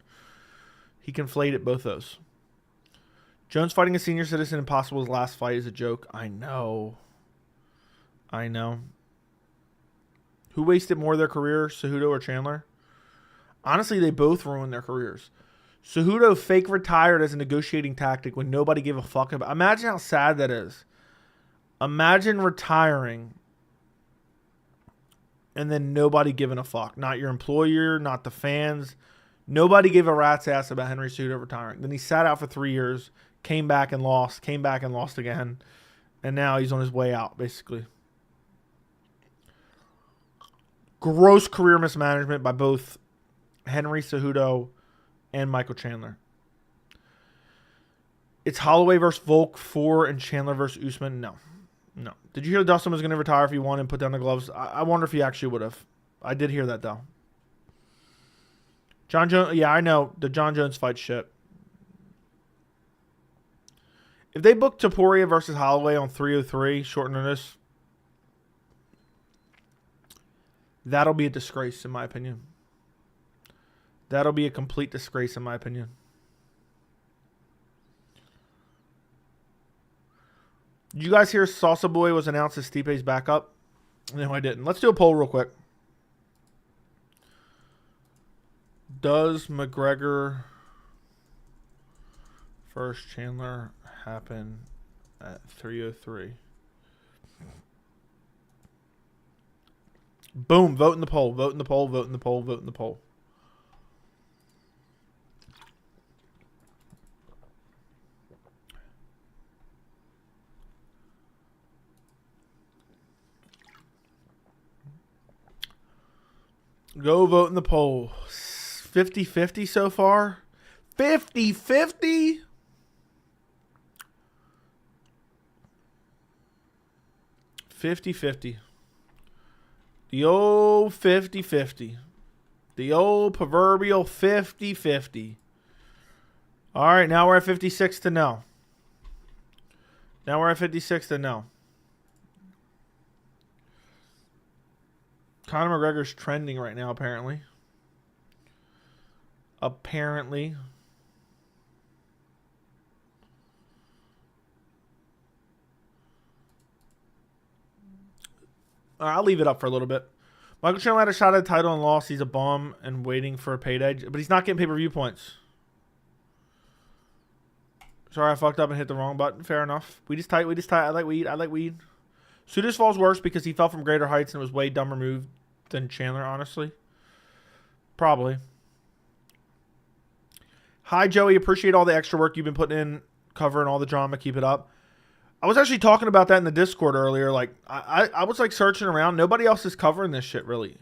He conflated both those. Jones fighting a senior citizen Impossible's last fight is a joke. I know. Who wasted more of their career, Cejudo or Chandler? Honestly, they both ruined their careers. Cejudo fake retired as a negotiating tactic when nobody gave a fuck about. Imagine how sad that is. Imagine retiring and then nobody giving a fuck. Not your employer, not the fans. Nobody gave a rat's ass about Henry Cejudo retiring. Then he sat out for 3 years, came back and lost again, and now he's on his way out, basically. Gross career mismanagement by both Henry Cejudo and Michael Chandler. It's Holloway versus Volk 4 and Chandler versus Usman. No. Did you hear Dustin was going to retire if he won and put down the gloves? I wonder if he actually would have. I did hear that, though. John Jones. Yeah, I know. The John Jones fight shit. If they book Topuria versus Holloway on 303, short notice, that'll be a disgrace, in my opinion. That'll be a complete disgrace, in my opinion. Did you guys hear Salsa Boy was announced as Stipe's backup? No, I didn't. Let's do a poll real quick. Does McGregor versus Chandler happen at 303? Boom. Vote in the poll. Vote in the poll. Vote in the poll. Vote in the poll. Go vote in the poll. 50-50 so far. 50-50? The old 50-50. The old proverbial 50-50. All right, now we're at 56 to no. Conor McGregor's trending right now, apparently. All right, I'll leave it up for a little bit. Michael Chandler had a shot at the title and lost. He's a bum and waiting for a payday. But he's not getting pay-per-view points. Sorry, I fucked up and hit the wrong button. Fair enough. We just tight. I like weed. Sudas falls worse because he fell from greater heights and was way dumber move than Chandler, honestly. Probably. Hi, Joey. Appreciate all the extra work you've been putting in, covering all the drama. Keep it up. I was actually talking about that in the Discord earlier. Like, I was like searching around. Nobody else is covering this shit, really.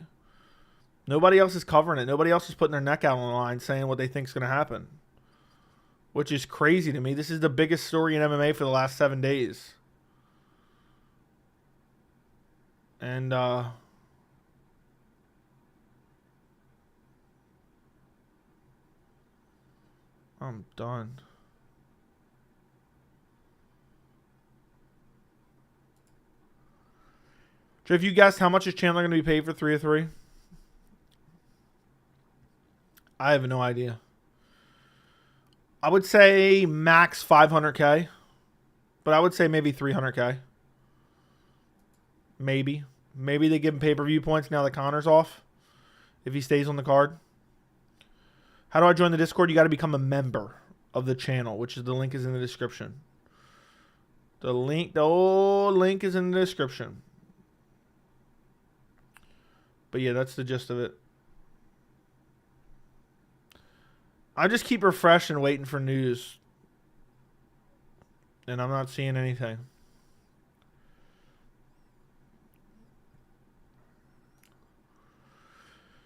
Nobody else is covering it. Nobody else is putting their neck out on the line saying what they think is going to happen. Which is crazy to me. This is the biggest story in MMA for the last 7 days. And, I'm done. So if you guessed how much is Chandler going to be paid for 303? I have no idea. I would say max 500K. But I would say maybe 300K. Maybe. Maybe they give him pay-per-view points now that Conor's off. If he stays on the card. How do I join the Discord? You got to become a member of the channel, which is the link is in the description. The old link is in the description. But yeah, that's the gist of it. I just keep refreshing and waiting for news. And I'm not seeing anything.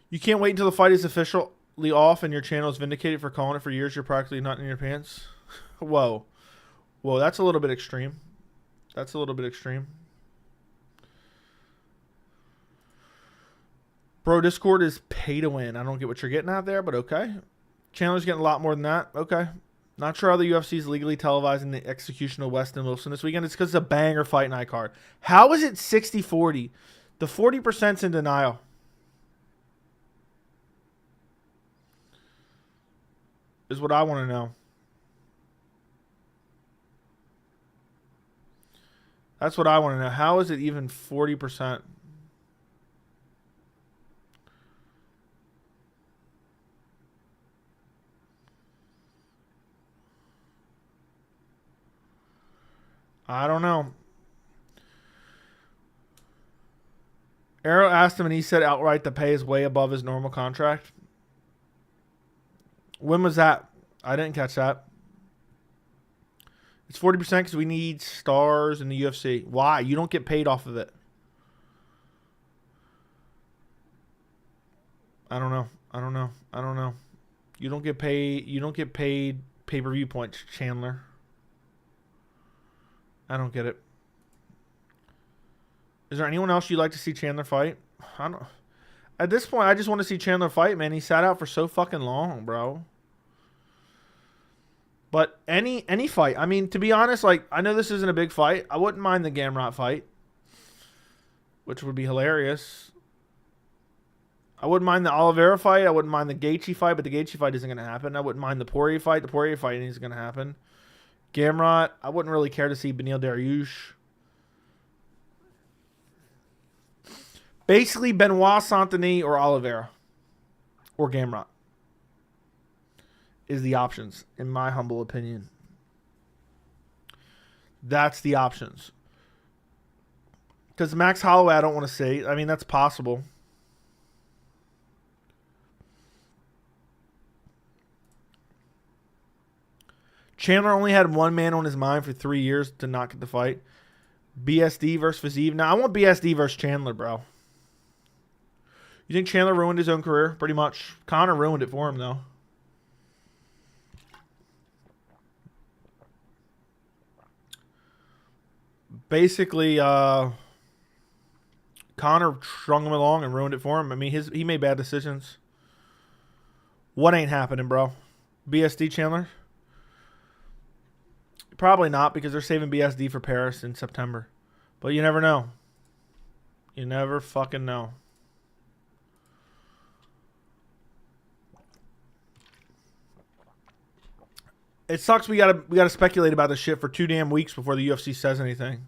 You can't wait until the fight is officially off and your channel is vindicated for calling it for years. You're practically not in your pants. Whoa. Whoa, that's a little bit extreme. Bro, Discord is pay to win. I don't get what you're getting at there, but okay. Chandler's getting a lot more than that. Okay. Not sure how the UFC is legally televising the execution of Weston Wilson this weekend. It's because it's a banger fight night card. How is it 60-40? The 40%'s in denial. Is what I want to know. That's what I want to know. How is it even 40%? I don't know. Arrow asked him and he said outright the pay is way above his normal contract. When was that? I didn't catch that. It's 40% because we need stars in the UFC. Why? You don't get paid off of it. I don't know. I don't know. I don't know. You don't get paid. You don't get paid pay-per-view points, Chandler. I don't get it. Is there anyone else you'd like to see Chandler fight? I don't. At this point, I just want to see Chandler fight, man. He sat out for so fucking long, bro. But any fight. I mean, to be honest, like, I know this isn't a big fight. I wouldn't mind the Gamrot fight, which would be hilarious. I wouldn't mind the Oliveira fight. I wouldn't mind the Gaethje fight, but the Gaethje fight isn't going to happen. I wouldn't mind the Poirier fight. The Poirier fight isn't going to happen. Gamrot, I wouldn't really care to see Beneil Dariush. Basically, Benoit Saint-Denis or Oliveira or Gamrot is the options, in my humble opinion. That's the options. Because Max Holloway, I don't want to see. I mean, that's possible. Chandler only had one man on his mind for 3 years to not get the fight. BSD versus Fiziev. Now, I want BSD versus Chandler, bro. You think Chandler ruined his own career? Pretty much. Conor ruined it for him, though. Basically, Conor strung him along and ruined it for him. I mean, he made bad decisions. What ain't happening, bro? BSD Chandler? Probably not, because they're saving BSD for Paris in September. But you never know. You never fucking know. It sucks we gotta speculate about this shit for 2 damn weeks before the UFC says anything.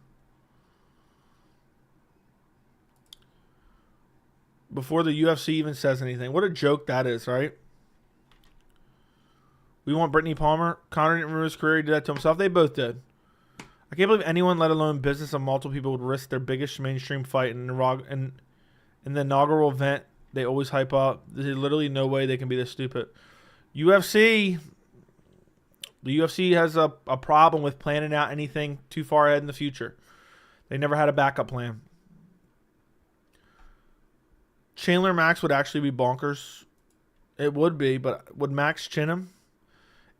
Before the UFC even says anything. What a joke that is, right? We want Brittany Palmer. Conor didn't ruin his career. He did that to himself. They both did. I can't believe anyone, let alone business of multiple people, would risk their biggest mainstream fight in the inaugural event they always hype up. There's literally no way they can be this stupid. UFC... The UFC has a problem with planning out anything too far ahead in the future. They never had a backup plan. Chandler Max would actually be bonkers. It would be, but would Max chin him?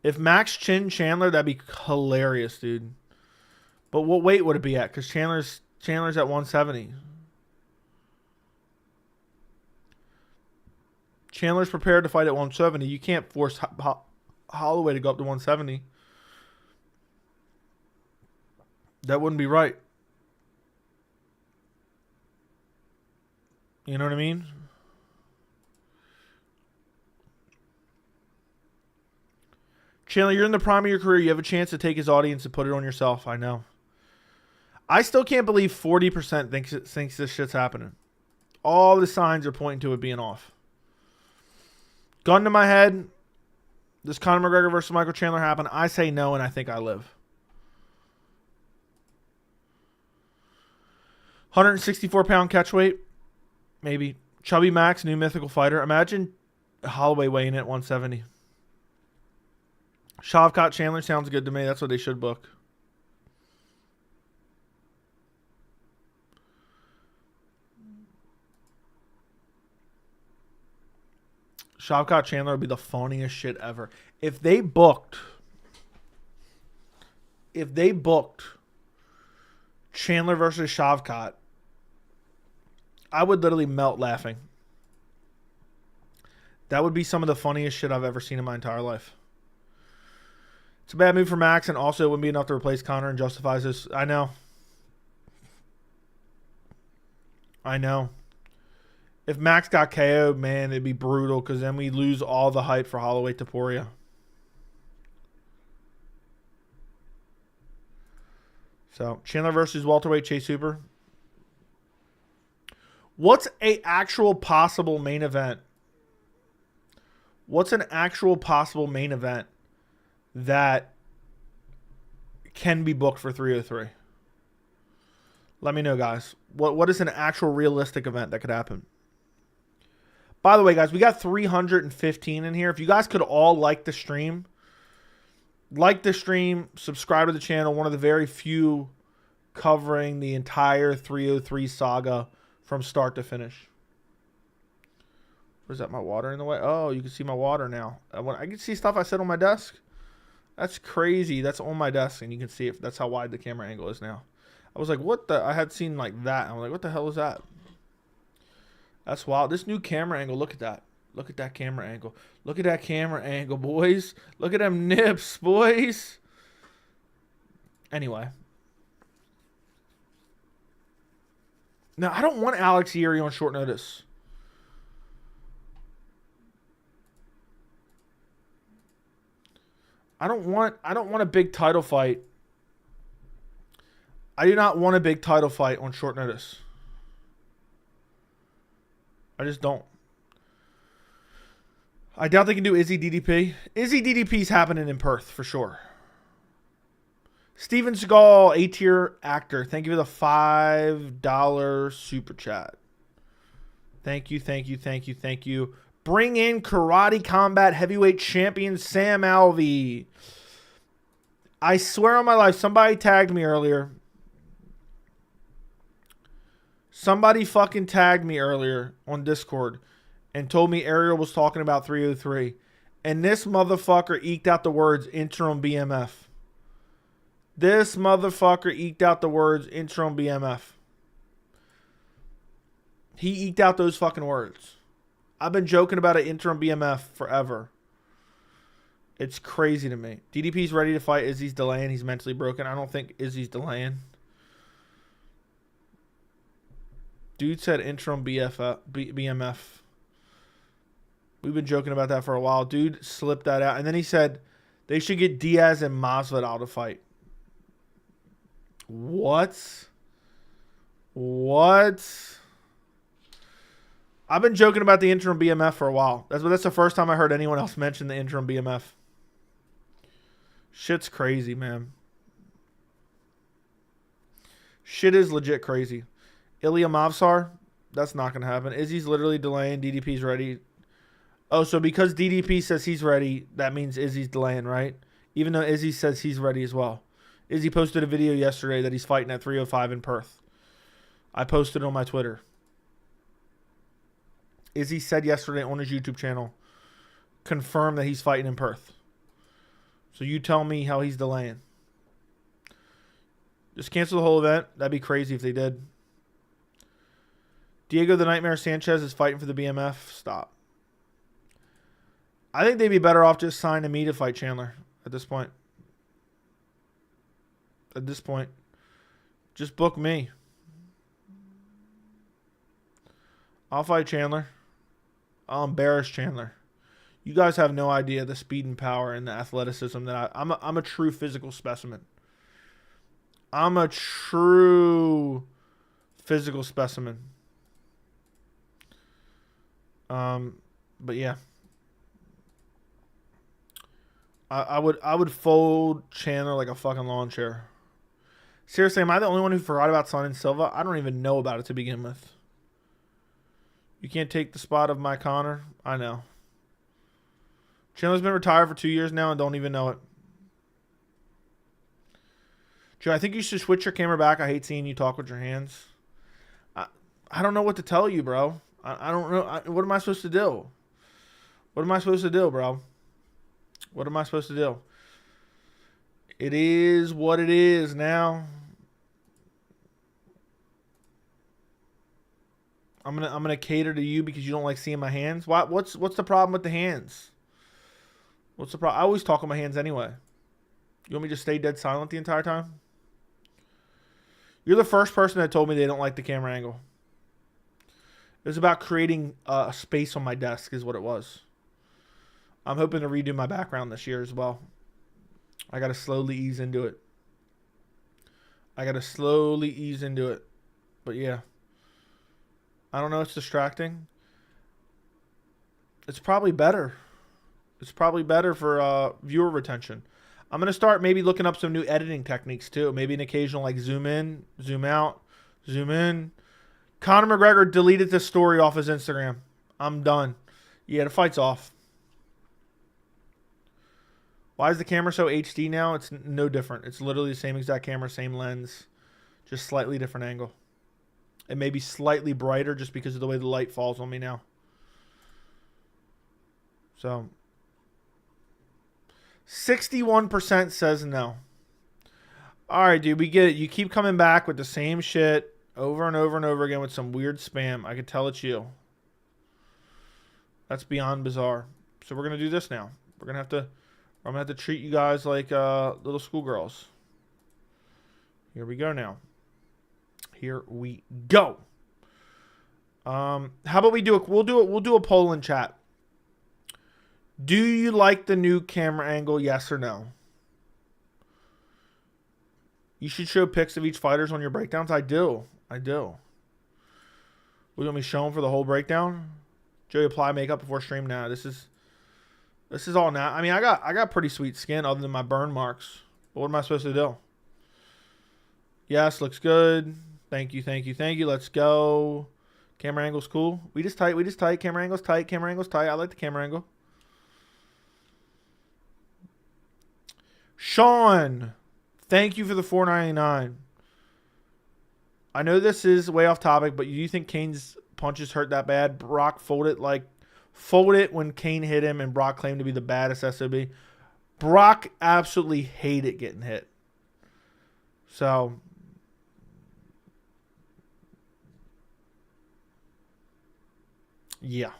If Max chin Chandler, that'd be hilarious, dude. But what weight would it be at? Because Chandler's at 170. Chandler's prepared to fight at 170. You can't force Holloway to go up to 170. That wouldn't be right. You know what I mean? Chandler, you're in the prime of your career. You have a chance to take his audience and put it on yourself. I know. I still can't believe 40% thinks this shit's happening. All the signs are pointing to it being off. Gun to my head. Does Conor McGregor versus Michael Chandler happen? I say no, and I think I live. 164-pound catch weight. Maybe. Chubby Max, new mythical fighter. Imagine Holloway weighing in at 170. Shavkat Chandler sounds good to me. That's what they should book. Shavkat Chandler would be the funniest shit ever. If they booked Chandler versus Shavkat, I would literally melt laughing. That would be some of the funniest shit I've ever seen in my entire life. It's a bad move for Max, and also it wouldn't be enough to replace Conor and justifies this. I know. I know. If Max got KO'd, man, it'd be brutal because then we lose all the hype for Holloway Topuria. So, Chandler versus welterweight Chase Hooper. What's a actual possible main event? What's an actual possible main event that can be booked for 303? Let me know, guys. What is an actual realistic event that could happen? By the way, guys, we got 315 in here. If you guys could all like the stream, subscribe to the channel. One of the very few covering the entire 303 saga from start to finish. Was that my water in the way? Oh, you can see my water now. I can see stuff I said on my desk. That's crazy. That's on my desk, and you can see it. That's how wide the camera angle is now. I was like, what the? I had seen like that. I'm like, what the hell is that? That's wild. This new camera angle, look at that. Look at that camera angle. Look at that camera angle, boys. Look at them nips, boys. Anyway. Now, I don't want Alex Erie on short notice. I don't want a big title fight. I do not want a big title fight on short notice. I just don't. I doubt they can do Izzy DDP. Izzy DDP's happening in Perth for sure. Steven Seagal, A-tier actor. Thank you for the $5 super chat. Thank you, thank you, thank you, thank you. Bring in Karate Combat Heavyweight Champion Sam Alvey. I swear on my life, somebody tagged me earlier. Somebody fucking tagged me earlier on Discord and told me Ariel was talking about 303. And this motherfucker eked out the words interim BMF. This motherfucker eked out the words interim BMF. He eked out those fucking words. I've been joking about an interim BMF forever. It's crazy to me. DDP's ready to fight. Izzy's delaying. He's mentally broken. I don't think Izzy's delaying. Dude said interim BMF. We've been joking about that for a while. Dude slipped that out. And then he said they should get Diaz and Masvidal to fight. What? I've been joking about the interim BMF for a while. That's the first time I heard anyone else mention the interim BMF. Shit's crazy, man. Shit is legit crazy. Ilya Mavsar, that's not going to happen. Izzy's literally delaying. DDP's ready. Oh, so because DDP says he's ready, that means Izzy's delaying, right? Even though Izzy says he's ready as well. Izzy posted a video yesterday that he's fighting at 305 in Perth. I posted it on my Twitter. Izzy said yesterday on his YouTube channel, confirmed that he's fighting in Perth. So you tell me how he's delaying. Just cancel the whole event. That'd be crazy if they did. Diego the Nightmare Sanchez is fighting for the BMF. Stop. I think they'd be better off just signing me to fight Chandler at this point. Just book me. I'll fight Chandler. I'll embarrass Chandler. You guys have no idea the speed and power and the athleticism that I'm a true physical specimen. I'm a true physical specimen. But yeah. I would fold Chandler like a fucking lawn chair. Seriously, am I the only one who forgot about Son and Silva? I don't even know about it to begin with. You can't take the spot of my Conor. I know. Chandler's been retired for 2 years now and don't even know it. Joe, I think you should switch your camera back. I hate seeing you talk with your hands. I don't know what to tell you, bro. I don't know. What am I supposed to do? What am I supposed to do, bro? What am I supposed to do? It is what it is now. I'm gonna cater to you because you don't like seeing my hands. What's the problem with the hands? What's the problem? I always talk with my hands anyway. You want me to just stay dead silent the entire time? You're the first person that told me they don't like the camera angle. It was about creating a space on my desk is what it was. I'm hoping to redo my background this year as well. I got to slowly ease into it. But yeah. I don't know. It's distracting. It's probably better. It's probably better for viewer retention. I'm going to start maybe looking up some new editing techniques too. Maybe an occasional like zoom in, zoom out, zoom in. Conor McGregor deleted this story off his Instagram. I'm done. Yeah, the fight's off. Why is the camera so HD now? It's no different. It's literally the same exact camera, same lens, just slightly different angle. It may be slightly brighter just because of the way the light falls on me now. So 61% says no. All right, dude, we get it. You keep coming back with the same shit over and over and over again with some weird spam. I could tell it's you. That's beyond bizarre. So we're gonna do this now. I'm gonna have to treat you guys like little schoolgirls. Here we go now. Here we go. How about we'll do a poll in chat. Do you like the new camera angle? Yes or no? You should show pics of each fighters on your breakdowns. I do. We want me to show them for the whole breakdown? Joey, apply makeup before stream. Now this is all now. I mean, I got pretty sweet skin other than my burn marks. But what am I supposed to do? Yes, looks good. Thank you. Let's go. Camera angle's cool. We just tight. Camera angle's tight. I like the camera angle. Sean, thank you for the $4.99. I know this is way off topic, but do you think Kane's punches hurt that bad? Brock folded when Kane hit him, and Brock claimed to be the baddest SOB. Brock absolutely hated getting hit. So yeah.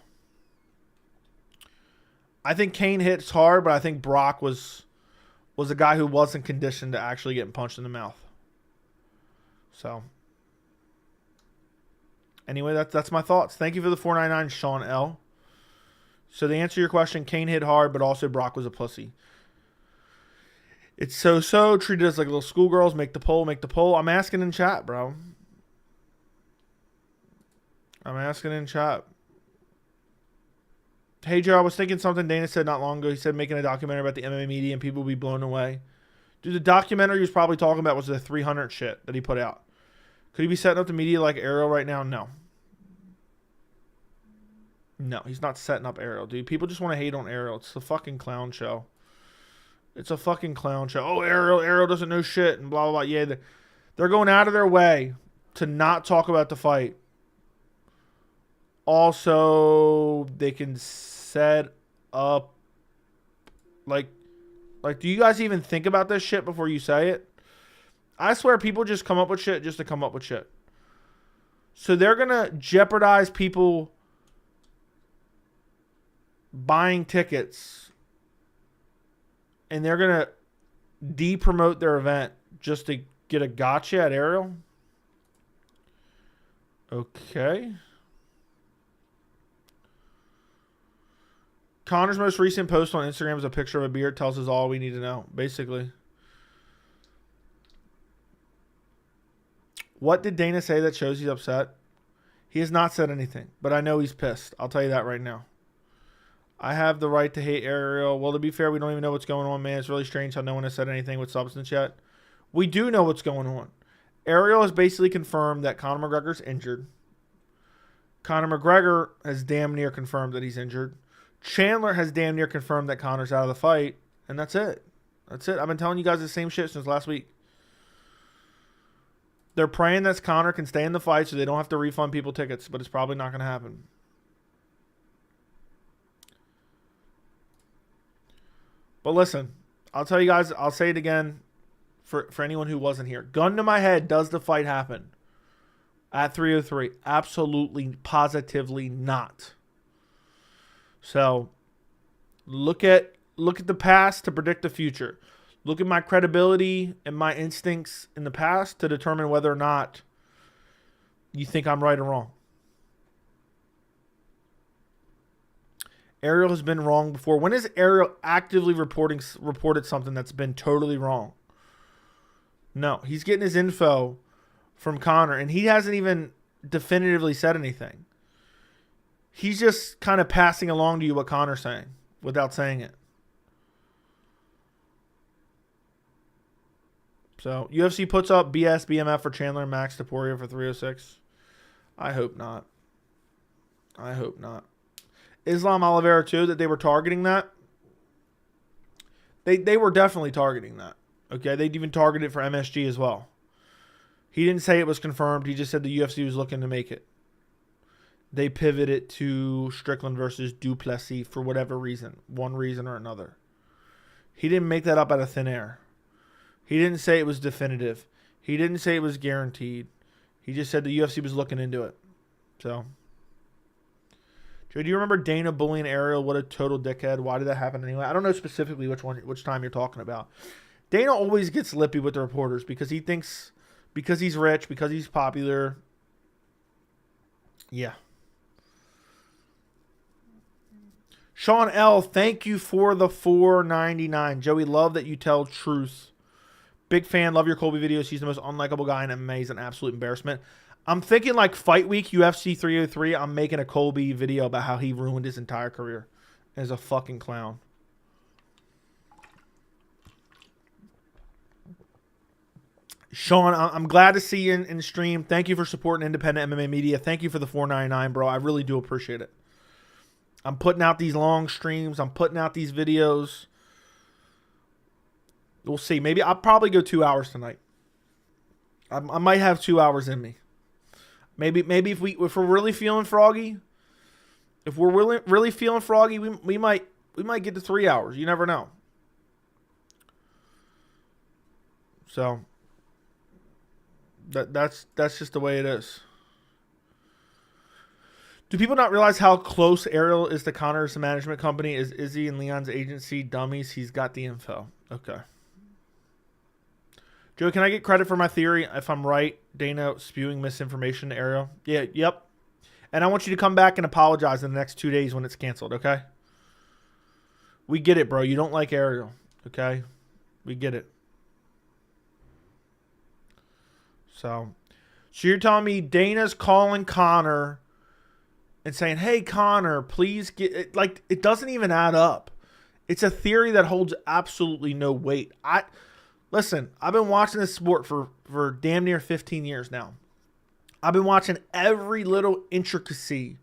I think Kane hits hard, but I think Brock was a guy who wasn't conditioned to actually getting punched in the mouth. So anyway, that's my thoughts. Thank you for the $4.99, Sean L. So to answer your question, Kane hit hard, but also Brock was a pussy. It's so treated us like little schoolgirls. Make the poll. I'm asking in chat, bro. Hey, Joe, I was thinking something Dana said not long ago. He said making a documentary about the MMA media and people will be blown away. Dude, the documentary he was probably talking about was the 300 shit that he put out. Could he be setting up the media like Ariel right now? No. No, he's not setting up Ariel, dude. People just want to hate on Ariel. It's a fucking clown show. Oh, Ariel doesn't know shit and blah, blah, blah. Yeah, they're going out of their way to not talk about the fight. Also, they can set up, like, do you guys even think about this shit before you say it? I swear people just come up with shit just to come up with shit. So they're going to jeopardize people buying tickets, and they're going to de-promote their event just to get a gotcha at Ariel? Okay. Conor's most recent post on Instagram is a picture of a beard. Tells us all we need to know, basically. What did Dana say that shows he's upset? He has not said anything, but I know he's pissed. I'll tell you that right now. I have the right to hate Ariel. Well, to be fair, we don't even know what's going on, man. It's really strange how no one has said anything with substance yet. We do know what's going on. Ariel has basically confirmed that Conor McGregor's injured. Conor McGregor has damn near confirmed that he's injured. Chandler has damn near confirmed that Conor's out of the fight. And that's it. I've been telling you guys the same shit since last week. They're praying that Conor can stay in the fight so they don't have to refund people tickets, but it's probably not going to happen. But listen, I'll tell you guys, I'll say it again for anyone who wasn't here. Gun to my head, does the fight happen? at 303. Absolutely, positively not. So look at the past to predict the future. Look at my credibility and my instincts in the past to determine whether or not you think I'm right or wrong. Ariel has been wrong before. When has Ariel actively reported something that's been totally wrong? No, he's getting his info from Conor, and he hasn't even definitively said anything. He's just kind of passing along to you what Conor's saying without saying it. So, UFC puts up BS BMF for Chandler and Max Taporia for 306. I hope not. I hope not. Islam Oliveira too, that they were targeting that. They were definitely targeting that. Okay, they'd even targeted it for MSG as well. He didn't say it was confirmed. He just said the UFC was looking to make it. They pivoted to Strickland versus Duplessis for whatever reason. One reason or another. He didn't make that up out of thin air. He didn't say it was definitive. He didn't say it was guaranteed. He just said the UFC was looking into it. So, Joe, do you remember Dana bullying Ariel? What a total dickhead. Why did that happen anyway? I don't know specifically which time you're talking about. Dana always gets lippy with the reporters because he thinks because he's rich, because he's popular. Yeah. Sean L., thank you for the $4.99. Joey, love that you tell truth. Big fan, love your Colby videos. He's the most unlikable guy in MMA. He's an absolute embarrassment. I'm thinking like Fight Week, UFC 303, I'm making a Colby video about how he ruined his entire career as a fucking clown. Sean, I'm glad to see you in stream. Thank you for supporting independent MMA media. Thank you for the $4.99, bro. I really do appreciate it. I'm putting out these long streams. I'm putting out these videos. We'll see. Maybe I'll probably go 2 hours tonight. I might have 2 hours in me. Maybe if we're really feeling froggy, if we're really feeling froggy, we might get to 3 hours. You never know. So that's just the way it is. Do people not realize how close Ariel is to Conor's management company? Is Izzy and Leon's agency dummies? He's got the info. Okay. Joe, can I get credit for my theory if I'm right? Dana spewing misinformation to Ariel? Yeah, yep. And I want you to come back and apologize in the next 2 days when it's canceled, okay? We get it, bro. You don't like Ariel, okay? We get it. So you're telling me Dana's calling Conor and saying, hey, Conor, please get it. Like, it doesn't even add up. It's a theory that holds absolutely no weight. Listen, I've been watching this sport for damn near 15 years now. I've been watching every little intricacy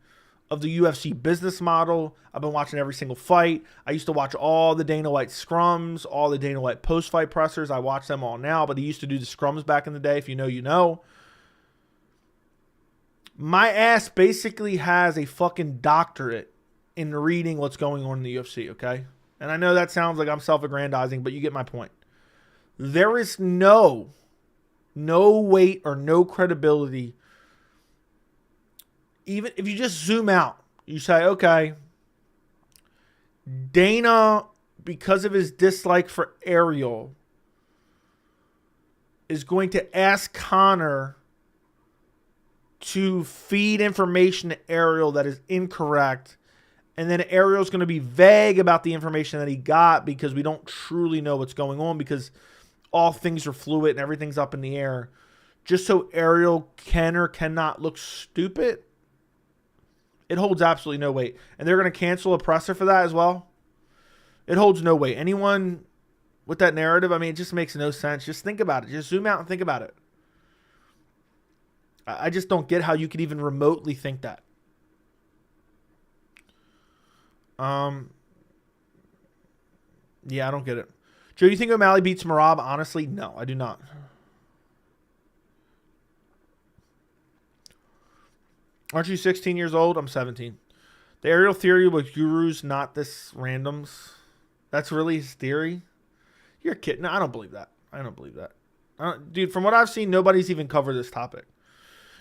of the UFC business model. I've been watching every single fight. I used to watch all the Dana White scrums, all the Dana White post-fight pressers. I watch them all now, but he used to do the scrums back in the day. If you know, you know. My ass basically has a fucking doctorate in reading what's going on in the UFC, okay? And I know that sounds like I'm self-aggrandizing, but you get my point. There is no weight or no credibility. Even if you just zoom out, you say, okay, Dana, because of his dislike for Ariel, is going to ask Conor to feed information to Ariel that is incorrect. And then Ariel's going to be vague about the information that he got because we don't truly know what's going on because all things are fluid and everything's up in the air. Just so Ariel can or cannot look stupid. It holds absolutely no weight. And they're going to cancel a presser for that as well. It holds no weight. Anyone with that narrative, I mean, it just makes no sense. Just think about it. Just zoom out and think about it. I just don't get how you could even remotely think that. Yeah, I don't get it. Joe, you think O'Malley beats Merab? Honestly, no, I do not. Aren't you 16 years old? I'm 17. The Ariel theory with gurus, not this randoms. That's really his theory? You're kidding. No, I don't believe that. I don't believe that. Dude, from what I've seen, nobody's even covered this topic.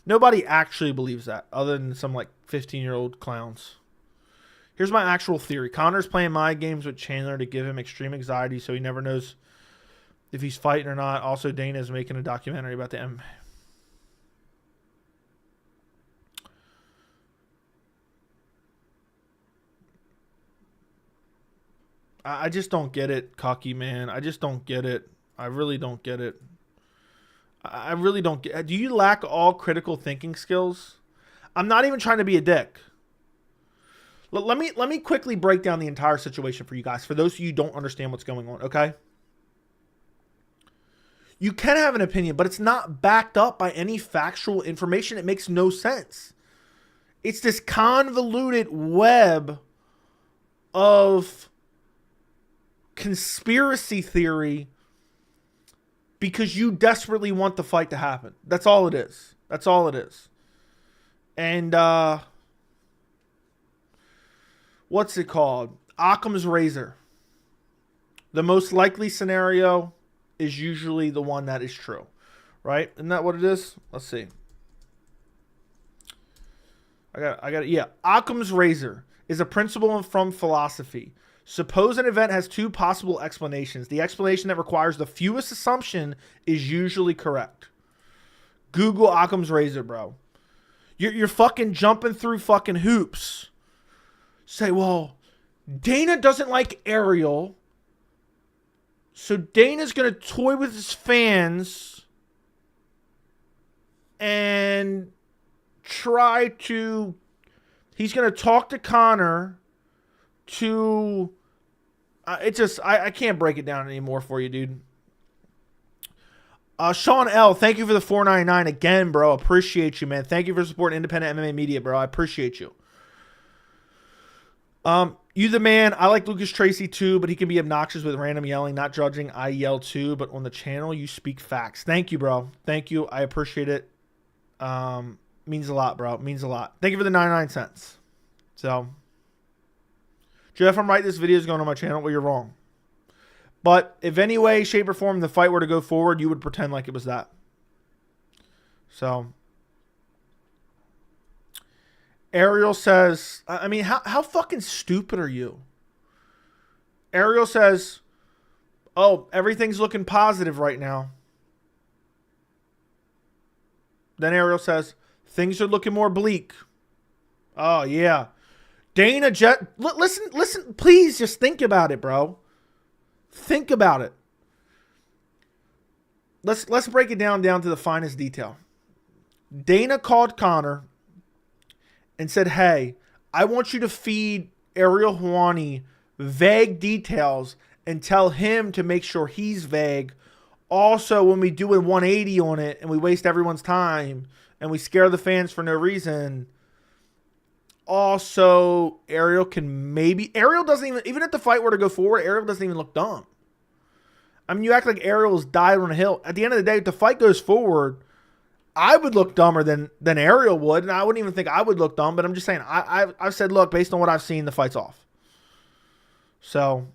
Nobody actually believes that other than some like 15-year-old clowns. Here's my actual theory. Conor's playing mind games with Chandler to give him extreme anxiety so he never knows if he's fighting or not. Also, Dana is making a documentary about the MMA. I just don't get it, Cocky, man. I just don't get it. I really don't get it. I really don't get it. Do you lack all critical thinking skills? I'm not even trying to be a dick. Let me quickly break down the entire situation for you guys, for those of you who don't understand what's going on, okay? You can have an opinion, but it's not backed up by any factual information. It makes no sense. It's this convoluted web of conspiracy theory because you desperately want the fight to happen. That's all it is. That's all it is. And what's it called? Occam's razor. The most likely scenario is usually the one that is true, right? Isn't that what it is? Let's see. I got it. Yeah. Occam's razor is a principle from philosophy. Suppose an event has two possible explanations. The explanation that requires the fewest assumption is usually correct. Google Occam's razor, bro. You're fucking jumping through fucking hoops. Say, well, Dana doesn't like Ariel, so Dana's going to toy with his fans and try to... He's going to talk to Conor to... I can't break it down anymore for you, dude. Sean L., thank you for the $4.99 again, bro. Appreciate you, man. Thank you for supporting independent MMA media, bro. I appreciate you. You the man. I like Lucas Tracy too, but he can be obnoxious with random yelling. Not judging. I yell too, but on the channel you speak facts. Thank you, bro. Thank you. I appreciate it. Means a lot, bro. Means a lot. Thank you for the 99 cents. So, Jeff, I'm right. This video is going on my channel. Well, you're wrong. But if any way, shape, or form the fight were to go forward, you would pretend like it was that. So, Ariel says, I mean, how fucking stupid are you? Ariel says, oh, everything's looking positive right now. Then Ariel says, things are looking more bleak. Oh, yeah. Dana listen, please just think about it, bro. Think about it. Let's break it down to the finest detail. Dana called Conor and said, hey, I want you to feed Ariel Helwani vague details and tell him to make sure he's vague. Also, when we do a 180 on it and we waste everyone's time and we scare the fans for no reason, also, Ariel doesn't even if the fight were to go forward, Ariel doesn't even look dumb. I mean, you act like Ariel's died on a hill. At the end of the day, if the fight goes forward, I would look dumber than Ariel would, and I wouldn't even think I would look dumb, but I'm just saying, I've said, look, based on what I've seen, the fight's off. So,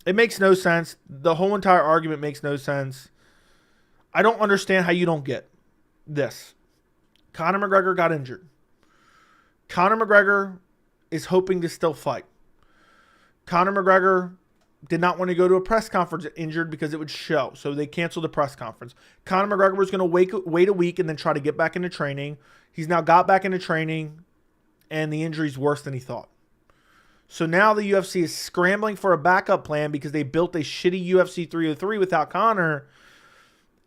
it makes no sense. The whole entire argument makes no sense. I don't understand how you don't get this. Conor McGregor got injured. Conor McGregor is hoping to still fight. Conor McGregor did not want to go to a press conference injured because it would show. So they canceled the press conference. Conor McGregor was going to wait a week and then try to get back into training. He's now got back into training and the injury's worse than he thought. So now the UFC is scrambling for a backup plan because they built a shitty UFC 303 without Conor.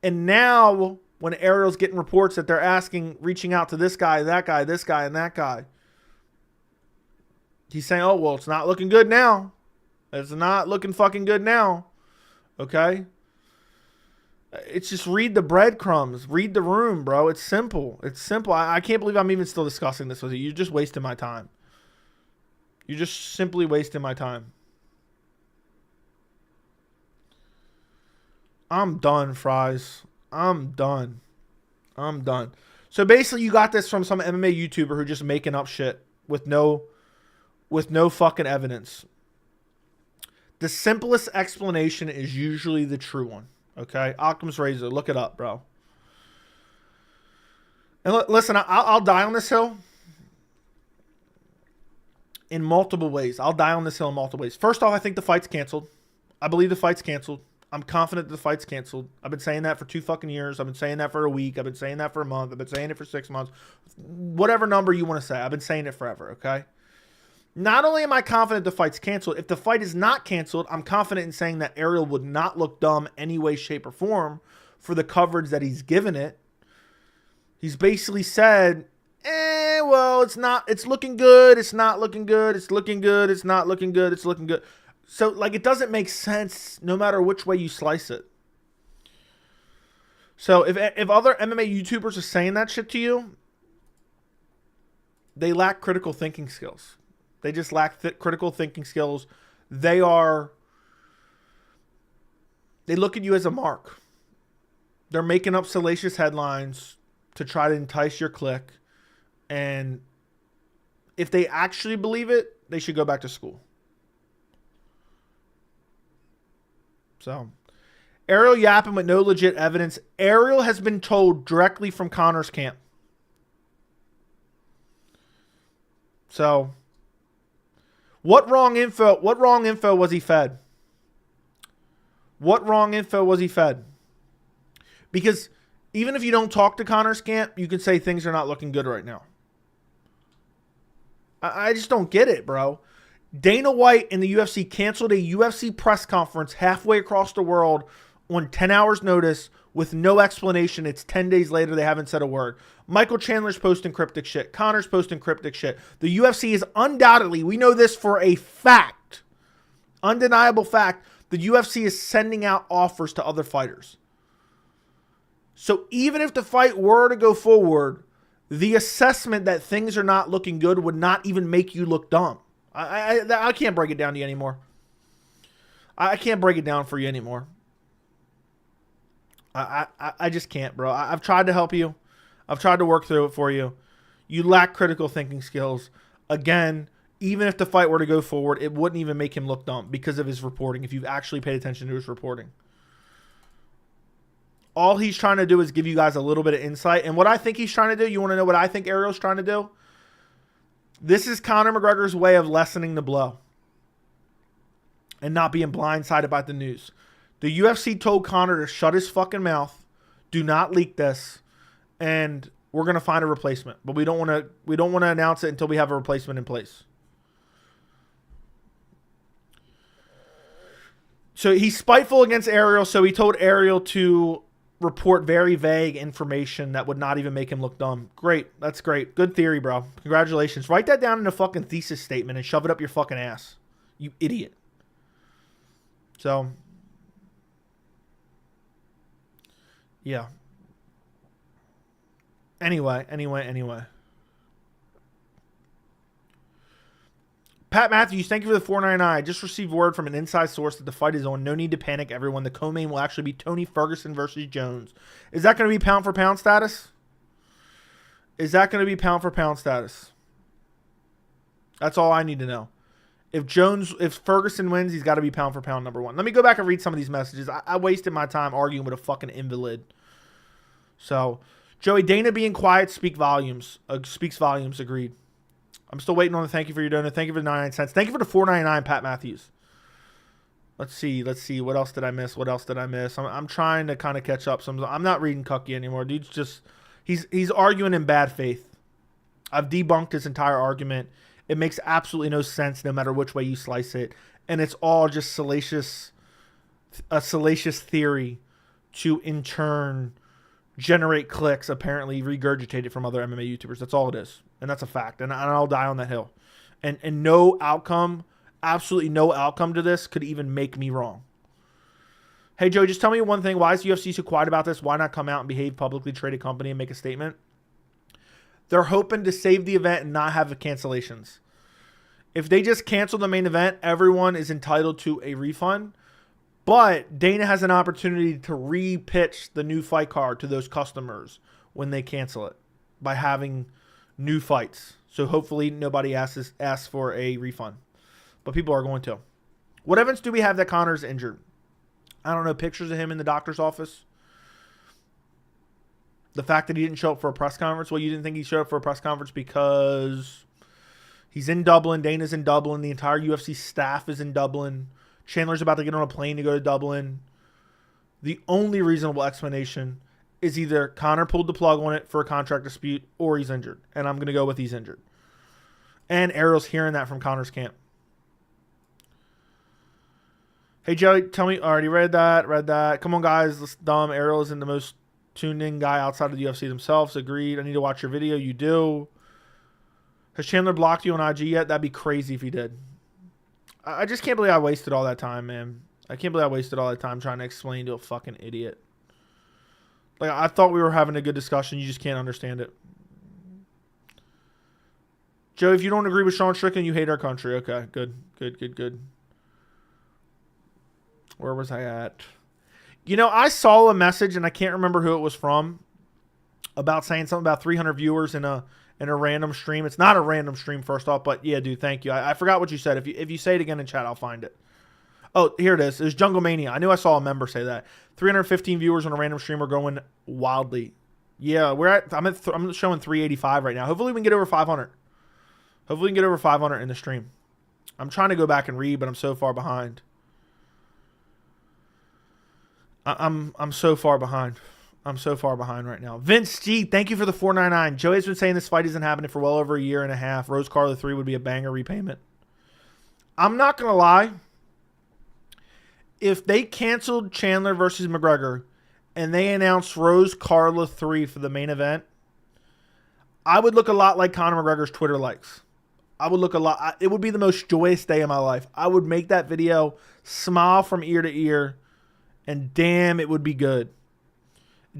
And now when Ariel's getting reports that they're reaching out to this guy, that guy, this guy, and that guy, he's saying, oh, well, it's not looking good now. It's not looking fucking good now. Okay? It's just read the breadcrumbs. Read the room, bro. It's simple. It's simple. I can't believe I'm even still discussing this with you. You're just wasting my time. You're just simply wasting my time. I'm done, Fries. I'm done. So basically, you got this from some MMA YouTuber who just making up shit with no fucking evidence. The simplest explanation is usually the true one. Okay? Occam's razor. Look it up, bro. And listen, I'll die on this hill in multiple ways. I'll die on this hill in multiple ways. First off, I think the fight's canceled. I believe the fight's canceled. I'm confident the fight's canceled. I've been saying that for 2 fucking years. I've been saying that for a week. I've been saying that for a month. I've been saying it for 6 months. Whatever number you want to say. I've been saying it forever, okay? Not only am I confident the fight's canceled, if the fight is not canceled, I'm confident in saying that Ariel would not look dumb any way, shape, or form for the coverage that he's given it. He's basically said, well, it's looking good, it's not looking good, it's looking good, it's not looking good, it's looking good. So, like, it doesn't make sense no matter which way you slice it. So, if other MMA YouTubers are saying that shit to you, they lack critical thinking skills. They just lack critical thinking skills. They look at you as a mark. They're making up salacious headlines to try to entice your click. And if they actually believe it, they should go back to school. So, Ariel yapping with no legit evidence. Ariel has been told directly from Conor's camp. So, what wrong info was he fed? What wrong info was he fed? Because even if you don't talk to Conor's camp, you can say things are not looking good right now. I just don't get it, bro. Dana White and the UFC canceled a UFC press conference halfway across the world on 10 hours notice with no explanation. It's 10 days later. They haven't said a word. Michael Chandler's posting cryptic shit. Conor's posting cryptic shit. The UFC is undoubtedly, we know this for a fact, undeniable fact, the UFC is sending out offers to other fighters. So even if the fight were to go forward, the assessment that things are not looking good would not even make you look dumb. I can't break it down to you anymore. I can't break it down for you anymore. I just can't, bro. I've tried to help you. I've tried to work through it for you. You lack critical thinking skills. Again, even if the fight were to go forward, it wouldn't even make him look dumb because of his reporting, if you've actually paid attention to his reporting. All he's trying to do is give you guys a little bit of insight. And what I think he's trying to do, you want to know what I think Ariel's trying to do? This is Conor McGregor's way of lessening the blow and not being blindsided by the news. The UFC told Conor to shut his fucking mouth, do not leak this, and we're gonna find a replacement. But we don't want to announce it until we have a replacement in place. So he's spiteful against Ariel, so he told Ariel to report very vague information that would not even make him look dumb. Great. That's great. Good theory, bro. Congratulations. Write that down in a fucking thesis statement and shove it up your fucking ass. You idiot. So, yeah. Anyway. Pat Matthews, thank you for the $4.99. I just received word from an inside source that the fight is on. No need to panic, everyone. The co-main will actually be Tony Ferguson versus Jones. Is that going to be pound for pound status? That's all I need to know. If Ferguson wins, he's got to be pound for pound number one. Let me go back and read some of these messages. I wasted my time arguing with a fucking invalid. So, Joey, Dana being quiet speaks volumes. Agreed. I'm still waiting on the thank you for your donor. Thank you for the 99 cents. Thank you for the $4.99, Pat Matthews. Let's see. What else did I miss? I'm trying to kind of catch up. I'm not reading Cucky anymore. Dude's just, he's arguing in bad faith. I've debunked his entire argument. It makes absolutely no sense no matter which way you slice it. And it's all just a salacious theory to in turn generate clicks, apparently regurgitated from other MMA YouTubers. That's all it is. And that's a fact. And I'll die on that hill. And no outcome, absolutely no outcome to this could even make me wrong. Hey, Joe, just tell me one thing. Why is UFC so quiet about this? Why not come out and behave publicly, trade a company, and make a statement? They're hoping to save the event and not have the cancellations. If they just cancel the main event, everyone is entitled to a refund. But Dana has an opportunity to re-pitch the new fight card to those customers when they cancel it by having new fights. So hopefully nobody asks for a refund. But people are going to. What evidence do we have that Conor's injured? I don't know. Pictures of him in the doctor's office. The fact that he didn't show up for a press conference, well, you didn't think he showed up for a press conference because he's in Dublin, Dana's in Dublin, the entire UFC staff is in Dublin, Chandler's about to get on a plane to go to Dublin. The only reasonable explanation is either Conor pulled the plug on it for a contract dispute or he's injured. And I'm going to go with he's injured. And Ariel's hearing that from Conor's camp. Hey, Joey, tell me. Already read that. Come on, guys. This dumb. Ariel isn't the most tuned in guy outside of the UFC themselves. Agreed. I need to watch your video. You do. Has Chandler blocked you on IG yet? That'd be crazy if he did. I just can't believe I wasted all that time, man. I can't believe I wasted all that time trying to explain to a fucking idiot. Like, I thought we were having a good discussion. You just can't understand it. Joe, if you don't agree with Sean Strickland, you hate our country. Okay, good. Where was I at? You know, I saw a message, and I can't remember who it was from, about saying something about 300 viewers in a random stream. It's not a random stream, first off, but yeah, dude, thank you. I forgot what you said. If you say it again in chat, I'll find it. Oh, here it is. It was Jungle Mania. I knew I saw a member say that. 315 viewers on a random stream are going wildly. Yeah, I'm showing 385 right now. Hopefully we can get over 500. Hopefully we can get over 500 in the stream. I'm trying to go back and read, but I'm so far behind. I'm so far behind. I'm so far behind right now. Vince G, thank you for the $4.99. Joey's been saying this fight isn't happening for well over a year and a half. Rose Carla 3 would be a banger repayment. I'm not going to lie. If they canceled Chandler versus McGregor and they announced Rose Carla 3 for the main event, I would look a lot like Conor McGregor's Twitter likes. I would look a lot. It would be the most joyous day of my life. I would make that video, smile from ear to ear, and damn, it would be good.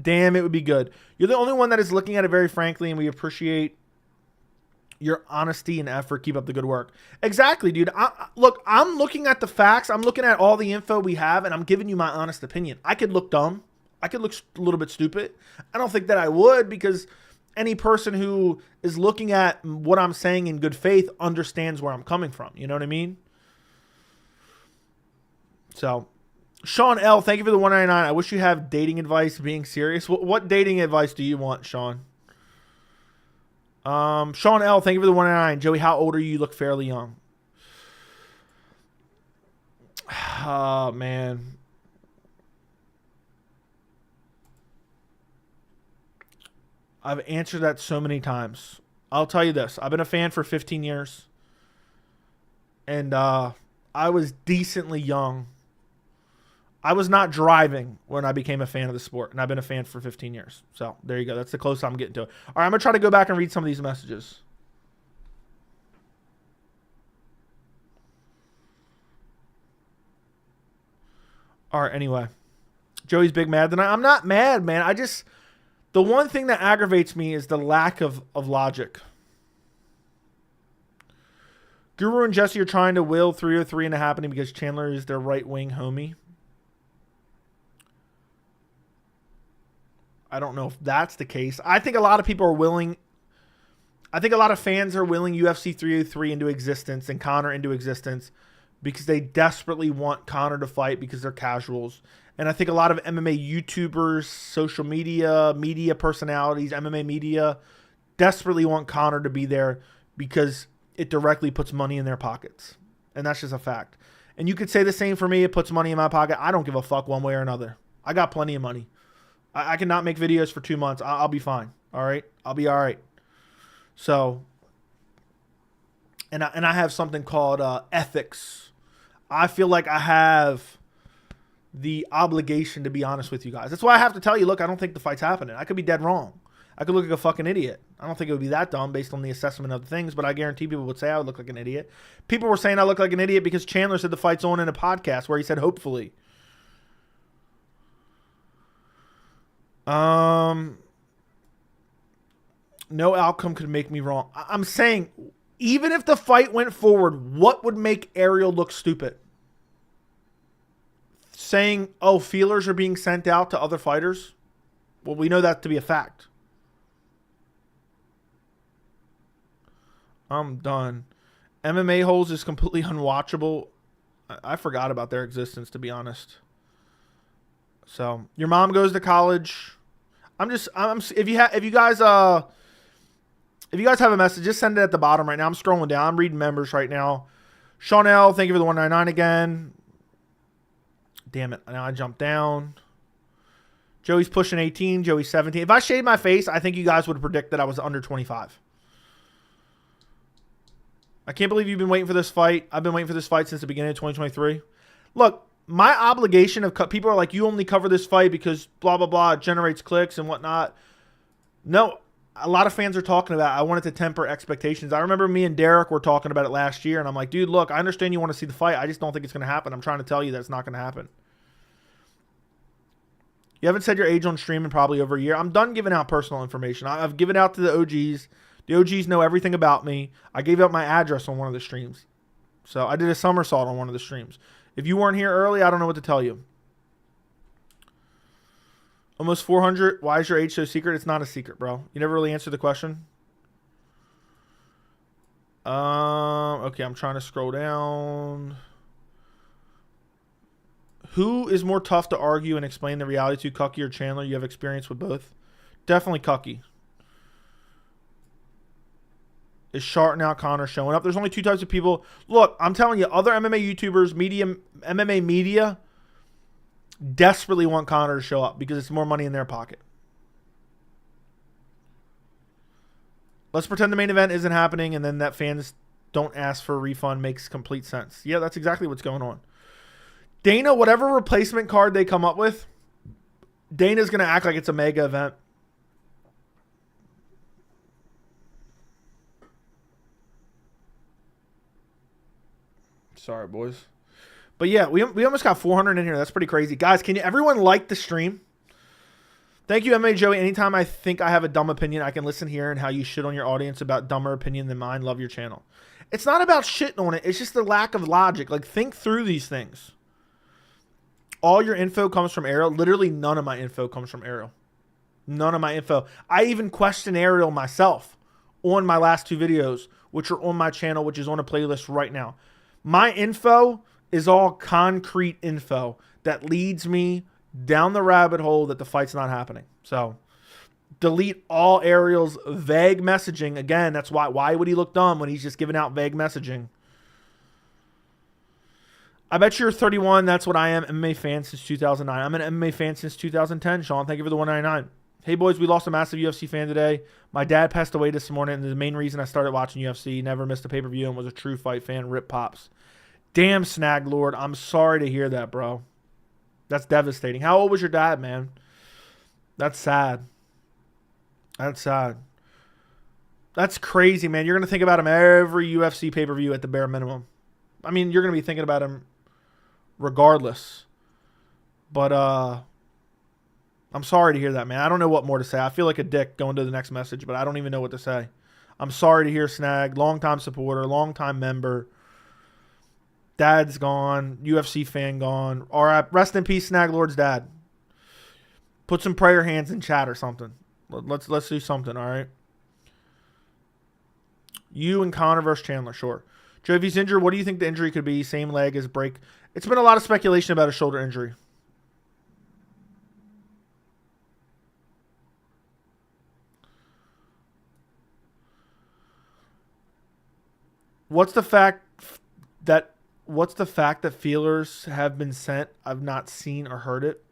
Damn, it would be good. You're the only one that is looking at it very frankly, and we appreciate your honesty and effort. Keep up the good work. Exactly, dude. Look, I'm looking at the facts. I'm looking at all the info we have, and I'm giving you my honest opinion. I could look dumb. I could look a little bit stupid. I don't think that I would, because any person who is looking at what I'm saying in good faith understands where I'm coming from. You know what I mean? So, Sean L, thank you for the $1.99. I wish you have dating advice, being serious. What dating advice do you want, Sean? Sean L, thank you for the $1.99. Joey, how old are you? You look fairly young. Oh, man. I've answered that so many times. I'll tell you this. I've been a fan for 15 years. And I was decently young. I was not driving when I became a fan of the sport, and I've been a fan for 15 years. So there you go. That's the closest I'm getting to it. All right, I'm going to try to go back and read some of these messages. All right, anyway. Joey's big mad tonight. I'm not mad, man. The one thing that aggravates me is the lack of logic. Guru and Jesse are trying to will 303 into happening because Chandler is their right-wing homie. I don't know if that's the case. I think a lot of people are willing. I think a lot of fans are willing UFC 303 into existence and Conor into existence because they desperately want Conor to fight because they're casuals. And I think a lot of MMA YouTubers, social media personalities, MMA media desperately want Conor to be there because it directly puts money in their pockets. And that's just a fact. And you could say the same for me. It puts money in my pocket. I don't give a fuck one way or another. I got plenty of money. I cannot make videos for 2 months. I'll be fine. All right? I'll be all right. So, and I have something called ethics. I feel like I have the obligation to be honest with you guys. That's why I have to tell you, look, I don't think the fight's happening. I could be dead wrong. I could look like a fucking idiot. I don't think it would be that dumb based on the assessment of the things, but I guarantee people would say I would look like an idiot. People were saying I look like an idiot because Chandler said the fight's on in a podcast where he said hopefully. No outcome could make me wrong. I'm saying, even if the fight went forward, what would make Ariel look stupid? Saying, oh, feelers are being sent out to other fighters? Well, we know that to be a fact. I'm done. MMA holes is completely unwatchable. I forgot about their existence, to be honest. So, your mom goes to college. If you guys have a message, just send it at the bottom right now. I'm scrolling down. I'm reading members right now. Sean L, thank you for the 199 again. Damn it. Now I jumped down. Joey's pushing 18. Joey's 17. If I shaved my face, I think you guys would predict that I was under 25. I can't believe you've been waiting for this fight. I've been waiting for this fight since the beginning of 2023. Look, my obligation of people are like, you only cover this fight because blah, blah, blah, it generates clicks and whatnot. No, a lot of fans are talking about it. I wanted to temper expectations. I remember me and Derek were talking about it last year, and I'm like, dude, look, I understand you want to see the fight. I just don't think it's going to happen. I'm trying to tell you that it's not going to happen. You haven't said your age on stream in probably over a year. I'm done giving out personal information. I've given out to the OGs. The OGs know everything about me. I gave out my address on one of the streams. So I did a somersault on one of the streams. If you weren't here early, I don't know what to tell you. Almost 400. Why is your age so secret? It's not a secret, bro. You never really answered the question. Okay, I'm trying to scroll down. Who is more tough to argue and explain the reality to, Cucky or Chandler? You have experience with both. Definitely Cucky. Is Shart now Conor showing up? There's only two types of people. Look, I'm telling you, other MMA YouTubers, MMA media, desperately want Conor to show up because it's more money in their pocket. Let's pretend the main event isn't happening and then that fans don't ask for a refund makes complete sense. Yeah, that's exactly what's going on. Dana, whatever replacement card they come up with, Dana's going to act like it's a mega event. Sorry, boys. But yeah, we almost got 400 in here. That's pretty crazy. Guys, can you everyone like the stream? Thank you, MMA Joey. Anytime I think I have a dumb opinion, I can listen here and how you shit on your audience about dumber opinion than mine. Love your channel. It's not about shitting on it. It's just the lack of logic. Like, think through these things. All your info comes from Ariel. Literally none of my info comes from Ariel. None of my info. I even question Ariel myself on my last two videos, which are on my channel, which is on a playlist right now. My info is all concrete info that leads me down the rabbit hole that the fight's not happening. So delete all Ariel's vague messaging. Again, that's why would he look dumb when he's just giving out vague messaging? I bet you're 31. That's what I am. MMA fan since 2009. I'm an MMA fan since 2010. Sean, thank you for the 199. Hey, boys, we lost a massive UFC fan today. My dad passed away this morning, and the main reason I started watching UFC, never missed a pay-per-view, and was a true fight fan. Rip Pops. Damn, Snag Lord. I'm sorry to hear that, bro. That's devastating. How old was your dad, man? That's sad. That's sad. That's crazy, man. You're going to think about him every UFC pay-per-view at the bare minimum. I mean, you're going to be thinking about him regardless. But I'm sorry to hear that, man. I don't know what more to say. I feel like a dick going to the next message, but I don't even know what to say. I'm sorry to hear Snag. Long-time supporter, long-time member. Dad's gone. UFC fan gone. All right, rest in peace, Snag Lord's dad. Put some prayer hands in chat or something. Let's do something, all right? You and Conor versus Chandler, sure. Joe, if he's injured, what do you think the injury could be? Same leg as break. It's been a lot of speculation about a shoulder injury. What's the fact that feelers have been sent? I've not seen or heard it.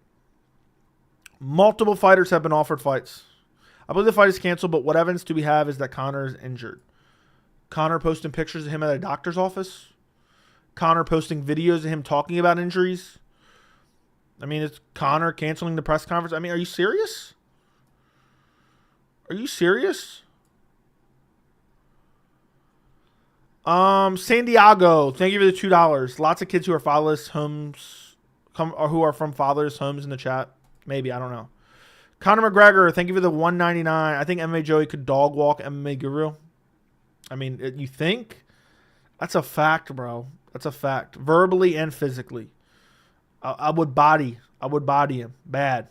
Multiple fighters have been offered fights. I believe the fight is canceled, but what evidence do we have is that Conor is injured? Conor posting pictures of him at a doctor's office? Conor posting videos of him talking about injuries? I mean, it's Conor canceling the press conference. I mean, are you serious? Are you serious? San Diego, thank you for the $2. Lots of kids who are fatherless homes who are from fatherless homes in the chat. Maybe, I don't know. Conor McGregor, thank you for the $199. I think MMA Joey could dog walk MMA Guru. I mean, you think? That's a fact, bro. That's a fact. Verbally and physically. I would body him. Bad.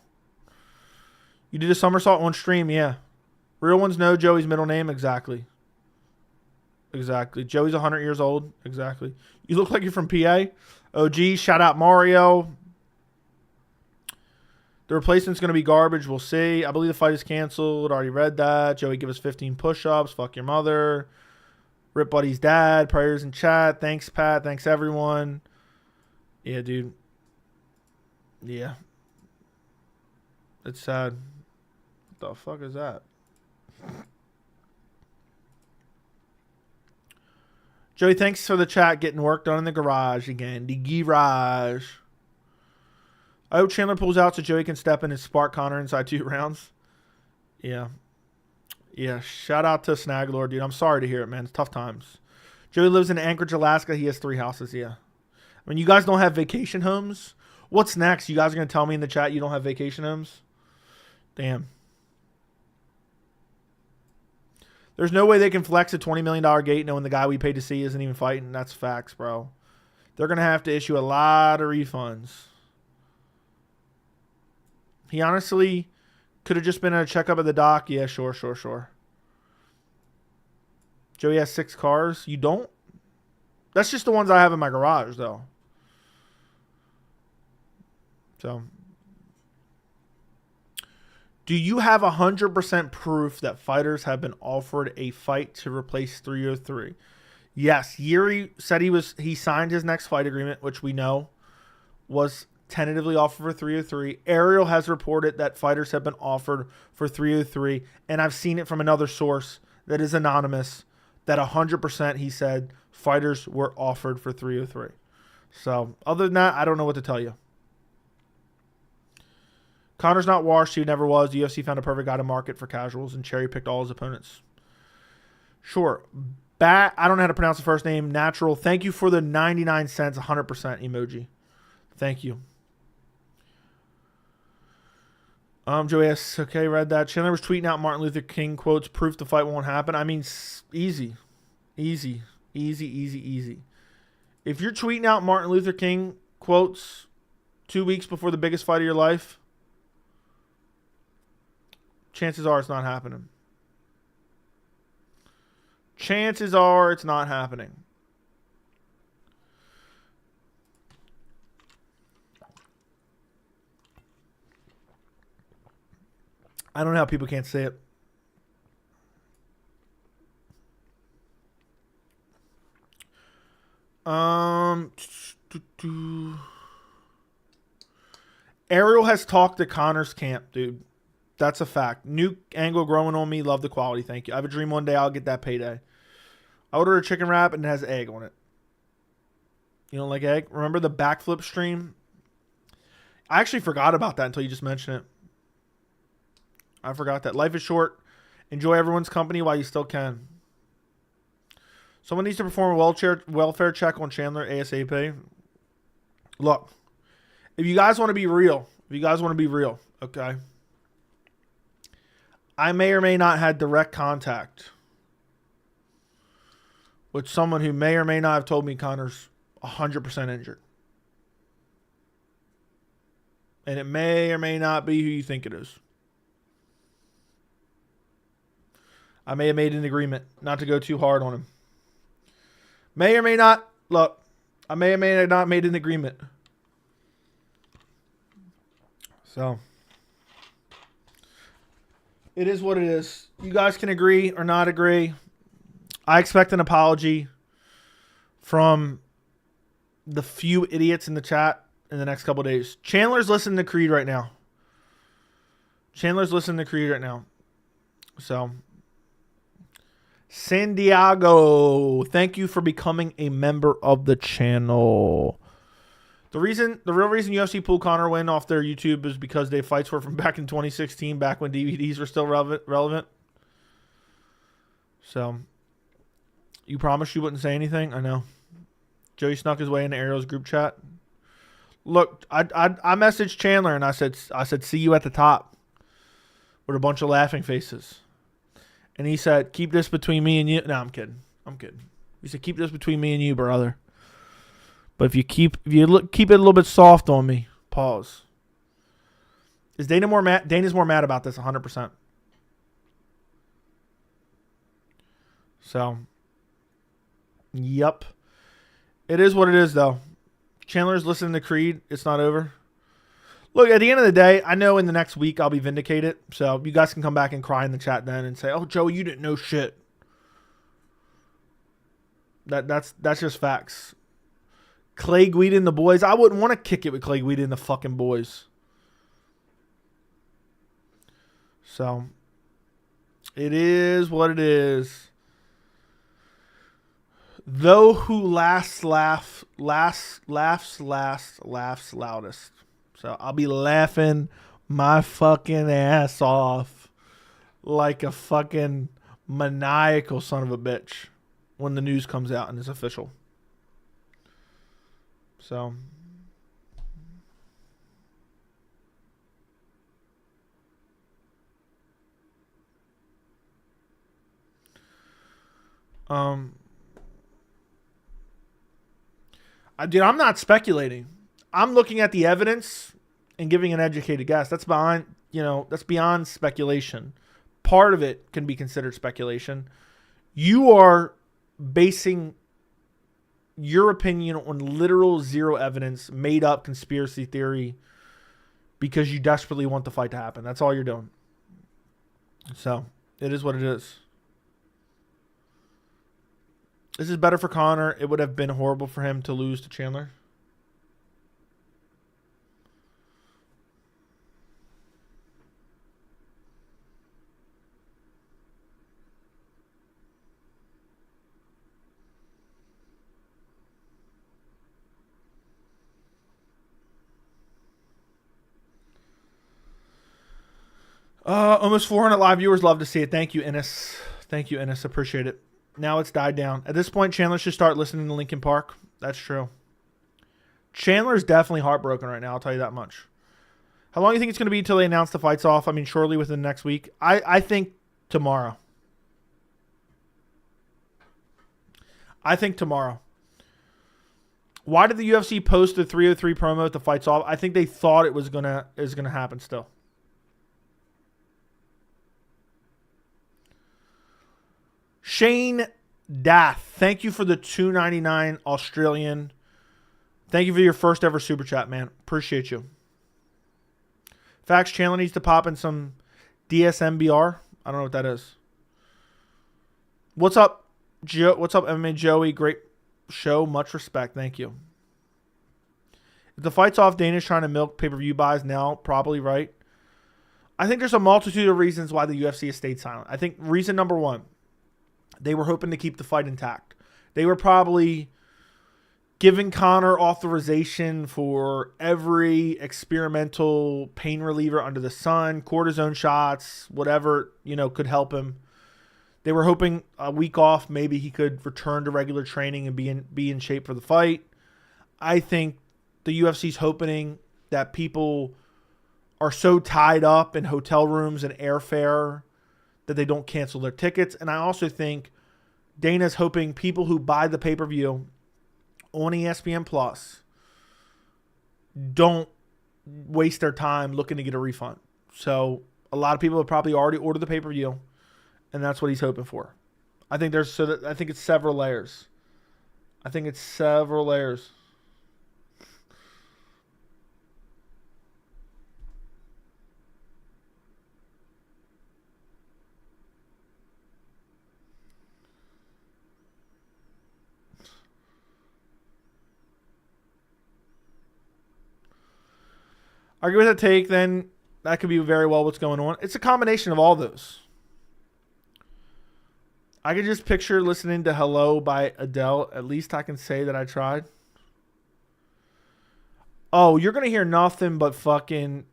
You did a somersault on stream, yeah. Real ones know Joey's middle name, exactly. Exactly. Joey's 100 years old. Exactly. You look like you're from PA. OG, shout out Mario. The replacement's going to be garbage. We'll see. I believe the fight is canceled. Already read that. Joey, give us 15 push-ups. Fuck your mother. Rip Buddy's dad. Prayers in chat. Thanks, Pat. Thanks, everyone. Yeah, dude. Yeah. It's sad. What the fuck is that? Joey, thanks for the chat. Getting work done in the garage again. The garage. I hope Chandler pulls out so Joey can step in and spark Conor inside 2 rounds. Yeah. Yeah. Shout out to Snaglord, dude. I'm sorry to hear it, man. It's tough times. Joey lives in Anchorage, Alaska. He has 3 houses. Yeah. I mean, you guys don't have vacation homes? What's next? You guys are going to tell me in the chat you don't have vacation homes? Damn. There's no way they can flex a $20 million gate knowing the guy we paid to see isn't even fighting. That's facts, bro. They're going to have to issue a lot of refunds. He honestly could have just been at a checkup at the dock. Yeah, sure. Joey has 6 cars. You don't? That's just the ones I have in my garage, though. So, do you have 100% proof that fighters have been offered a fight to replace 303? Yes, Yuri said he signed his next fight agreement, which we know was tentatively offered for 303. Ariel has reported that fighters have been offered for 303, and I've seen it from another source that is anonymous that 100% he said fighters were offered for 303. So, other than that, I don't know what to tell you. Conor's not washed. He never was. The UFC found a perfect guy to market for casuals and cherry-picked all his opponents. Sure. I don't know how to pronounce the first name. Natural. Thank you for the 99 cents, 100% emoji. Thank you. Joey asks, okay, read that. Chandler was tweeting out Martin Luther King quotes, proof the fight won't happen. I mean, easy. If you're tweeting out Martin Luther King quotes 2 weeks before the biggest fight of your life, chances are it's not happening. Chances are it's not happening. I don't know how people can't say it. Ariel has talked to Conor's camp, dude. That's a fact. New angle growing on me. Love the quality. Thank you. I have a dream one day I'll get that payday. I ordered a chicken wrap and it has egg on it. You don't like egg? Remember the backflip stream? I actually forgot about that until you just mentioned it. I forgot that. Life is short. Enjoy everyone's company while you still can. Someone needs to perform a welfare check on Chandler ASAP. Look, if you guys want to be real, okay? I may or may not have direct contact with someone who may or may not have told me Conor's 100% injured. And it may or may not be who you think it is. I may have made an agreement not to go too hard on him. May or may not. Look, I may or may have not made an agreement. So, it is what it is. You guys can agree or not agree. I expect an apology from the few idiots in the chat in the next couple of days. Chandler's listening to Creed right now. So, San Diego, thank you for becoming a member of the channel. The real reason UFC pulled Conor win off their YouTube is because their fights were from back in 2016, back when DVDs were still relevant. So, you promised you wouldn't say anything? I know. Joey snuck his way into Ariel's group chat. Look, I messaged Chandler and I said, see you at the top with a bunch of laughing faces. And he said, keep this between me and you. No, I'm kidding. He said, keep this between me and you, brother. But if you keep it a little bit soft on me, pause. Is Dana more mad? Dana's more mad about this, 100%. So, yep. It is what it is, though. Chandler's listening to Creed. It's not over. Look, at the end of the day, I know in the next week I'll be vindicated. So you guys can come back and cry in the chat then and say, "Oh, Joey, you didn't know shit." That's just facts. Clay Guida and the boys. I wouldn't want to kick it with Clay Guida and the fucking boys. So it is what it is. Though who laughs loudest. So I'll be laughing my fucking ass off like a fucking maniacal son of a bitch when the news comes out and it's official. So dude, I'm not speculating. I'm looking at the evidence and giving an educated guess. That's beyond speculation. Part of it can be considered speculation. You are basing your opinion on literal zero evidence, made up conspiracy theory because you desperately want the fight to happen. That's all you're doing. So it is what it is. This is better for Conor. It would have been horrible for him to lose to Chandler. Almost 400 live viewers. Love to see it. Thank you, Ennis. Thank you, Ennis. Appreciate it. Now it's died down. At this point, Chandler should start listening to Linkin Park. That's true. Chandler's definitely heartbroken right now. I'll tell you that much. How long do you think it's going to be until they announce the fights off? I mean, surely within the next week. I think tomorrow. I think tomorrow. Why did the UFC post the 303 promo at the fights off? I think they thought it was gonna happen still. Shane Dath, thank you for the $2.99 Australian. Thank you for your first ever super chat, man. Appreciate you. Facts, Chandler needs to pop in some DSMBR. I don't know what that is. What's up, What's up, MMA Joey? Great show. Much respect. Thank you. If the fight's off, Dana's trying to milk pay-per-view buys now. Probably right. I think there's a multitude of reasons why the UFC has stayed silent. I think reason number one, they were hoping to keep the fight intact. They were probably giving Conor authorization for every experimental pain reliever under the sun, cortisone shots, whatever, could help him. They were hoping a week off, maybe he could return to regular training and be in shape for the fight. I think the UFC's hoping that people are so tied up in hotel rooms and airfare that they don't cancel their tickets. And I also think Dana's hoping people who buy the pay-per-view on ESPN Plus don't waste their time looking to get a refund. So a lot of people have probably already ordered the pay-per-view, and that's what he's hoping for. I think it's several layers. I agree with that take, then that could be very well what's going on. It's a combination of all those. I could just picture listening to Hello by Adele. At least I can say that I tried. Oh, you're going to hear nothing but fucking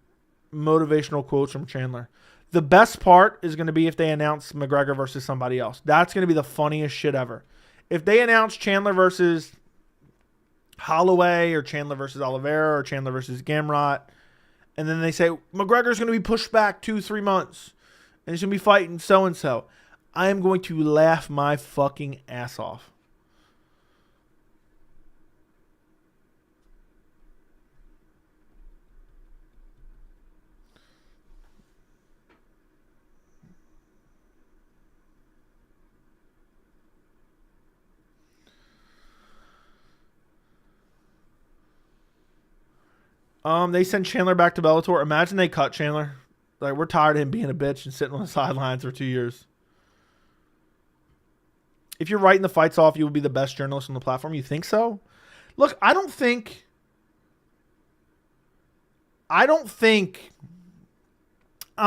motivational quotes from Chandler. The best part is going to be if they announce McGregor versus somebody else. That's going to be the funniest shit ever. If they announce Chandler versus Holloway or Chandler versus Oliveira or Chandler versus Gamrot, and then they say, McGregor's going to be pushed back 2-3 months, and he's going to be fighting so-and-so, I am going to laugh my fucking ass off. They send Chandler back to Bellator. Imagine they cut Chandler. Like, we're tired of him being a bitch and sitting on the sidelines for 2 years. If you're writing the fights off, you will be the best journalist on the platform. You think so? Look, I don't think. I'm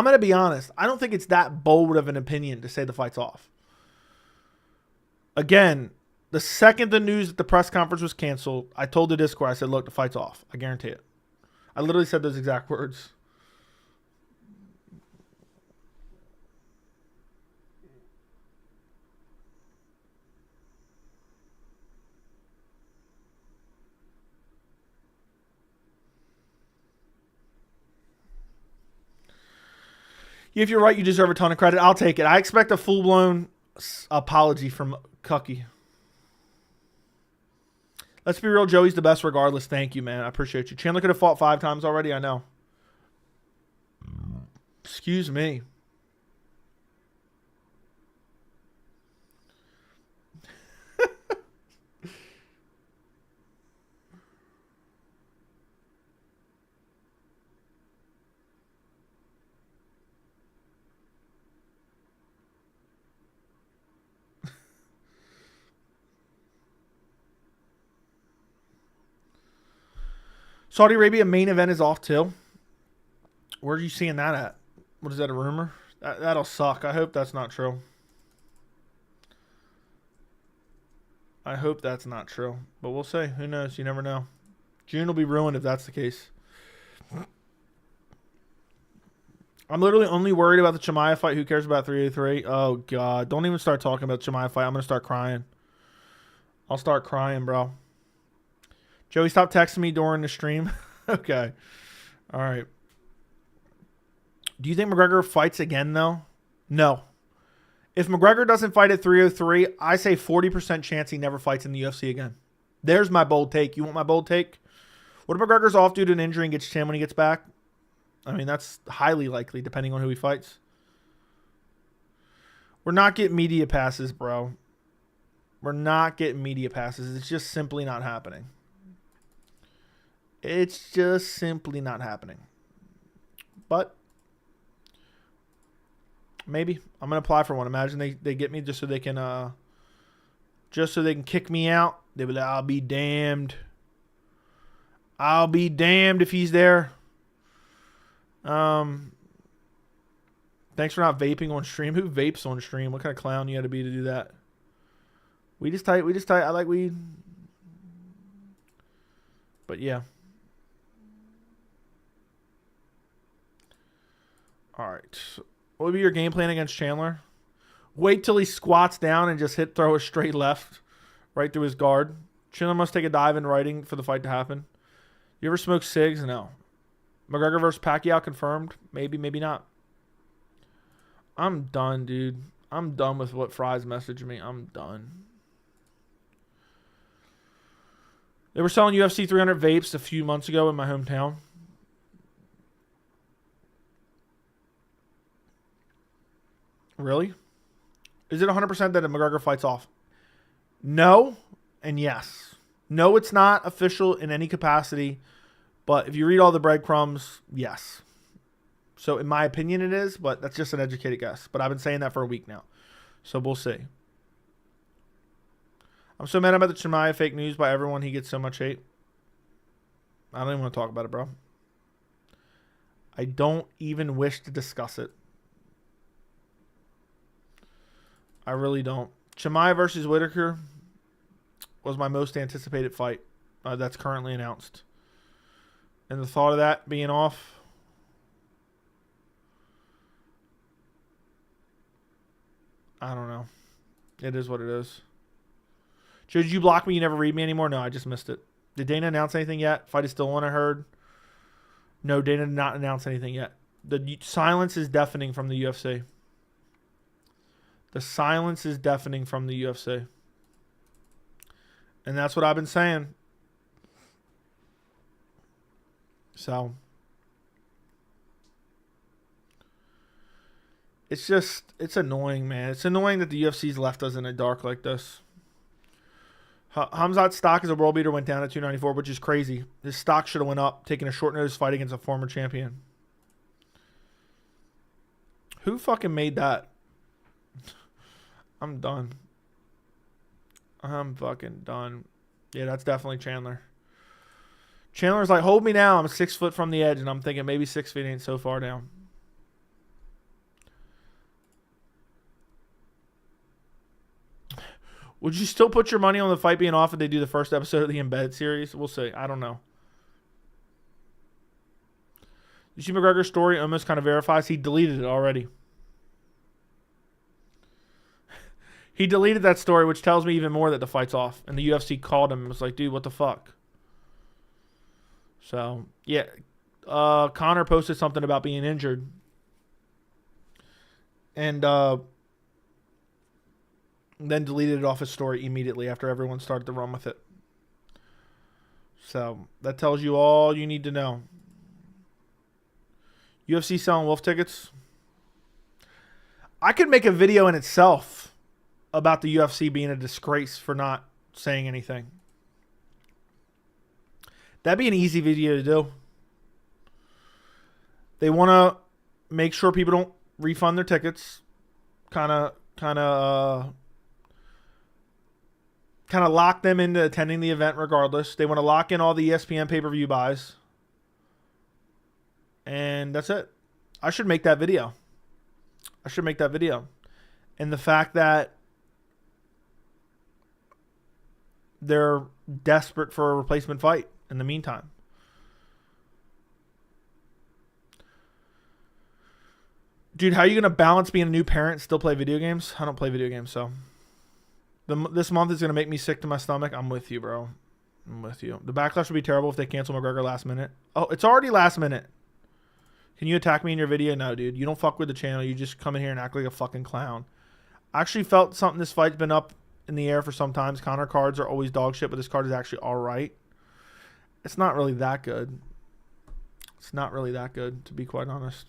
going to be honest. I don't think it's that bold of an opinion to say the fight's off. Again, the second the news that the press conference was canceled, I told the Discord, I said, look, the fight's off. I guarantee it. I literally said those exact words. If you're right, you deserve a ton of credit. I'll take it. I expect a full-blown apology from Cucky. Let's be real. Joey's the best regardless. Thank you, man. I appreciate you. Chandler could have fought 5 times already. I know. Excuse me. Saudi Arabia main event is off too. Where are you seeing that at? What is that, a rumor? That'll suck. I hope that's not true. I hope that's not true. But we'll see. Who knows? You never know. June will be ruined if that's the case. I'm literally only worried about the Chimaev fight. Who cares about 383? Oh, God. Don't even start talking about the Chimaev fight. I'm going to start crying. I'll start crying, bro. Joey, stop texting me during the stream. Okay. All right. Do you think McGregor fights again, though? No. If McGregor doesn't fight at 303, I say 40% chance he never fights in the UFC again. There's my bold take. You want my bold take? What if McGregor's off due to an injury and gets chin when he gets back? I mean, that's highly likely, depending on who he fights. We're not getting media passes, bro. We're not getting media passes. It's just simply not happening. It's just simply not happening. But maybe I'm gonna apply for one. Imagine they get me just so they can kick me out. They be like, I'll be damned. I'll be damned if he's there. Thanks for not vaping on stream. Who vapes on stream? What kind of clown you got to be to do that? We just tight. I like weed. But yeah. All right. What would be your game plan against Chandler? Wait till he squats down and just throw a straight left right through his guard. Chandler must take a dive in writing for the fight to happen. You ever smoke cigs? No. McGregor versus Pacquiao confirmed? Maybe, maybe not. I'm done, dude. I'm done with what Fry's messaged me. I'm done. They were selling UFC 300 vapes a few months ago in my hometown. Really? Is it 100% that a McGregor fights off? No and yes. No, it's not official in any capacity. But if you read all the breadcrumbs, yes. So in my opinion it is, but that's just an educated guess. But I've been saying that for a week now. So we'll see. I'm so mad about the Chimaev fake news by everyone. He gets so much hate. I don't even want to talk about it, bro. I don't even wish to discuss it. I really don't. Chimaev versus Whitaker was my most anticipated fight that's currently announced. And the thought of that being off, I don't know. It is what it is. Should you block me? You never read me anymore? No, I just missed it. Did Dana announce anything yet? Fight is still on, I heard. No, Dana did not announce anything yet. The silence is deafening from the UFC. The silence is deafening from the UFC. And that's what I've been saying. So it's annoying, man. It's annoying that the UFC's left us in the dark like this. Hamzat's stock as a world beater went down at 294, which is crazy. His stock should have went up, taking a short notice fight against a former champion. Who fucking made that? I'm done. I'm fucking done. Yeah, that's definitely Chandler. Chandler's like, hold me now. I'm 6 foot from the edge, and I'm thinking maybe 6 feet ain't so far down. Would you still put your money on the fight being off if they do the first episode of the Embedded series? We'll see. I don't know. You see McGregor's story almost kind of verifies he deleted it already. He deleted that story, which tells me even more that the fight's off. And the UFC called him and was like, dude, what the fuck? So, yeah. Conor posted something about being injured. And then deleted it off his story immediately after everyone started to run with it. So, that tells you all you need to know. UFC selling wolf tickets. I could make a video in itself about the UFC being a disgrace for not saying anything. That'd be an easy video to do. They want to make sure people don't refund their tickets. Kind of lock them into attending the event regardless. They want to lock in all the ESPN pay-per-view buys. And that's it. I should make that video. And the fact that they're desperate for a replacement fight in the meantime. Dude, how are you going to balance being a new parent and still play video games? I don't play video games, so. This month is going to make me sick to my stomach. I'm with you, bro. I'm with you. The backlash would be terrible if they cancel McGregor last minute. Oh, it's already last minute. Can you attack me in your video? No, dude. You don't fuck with the channel. You just come in here and act like a fucking clown. I actually felt something. This fight's been up in the air for some times. Conor cards are always dog shit, but this card is actually all right. It's not really that good. It's not really that good, to be quite honest.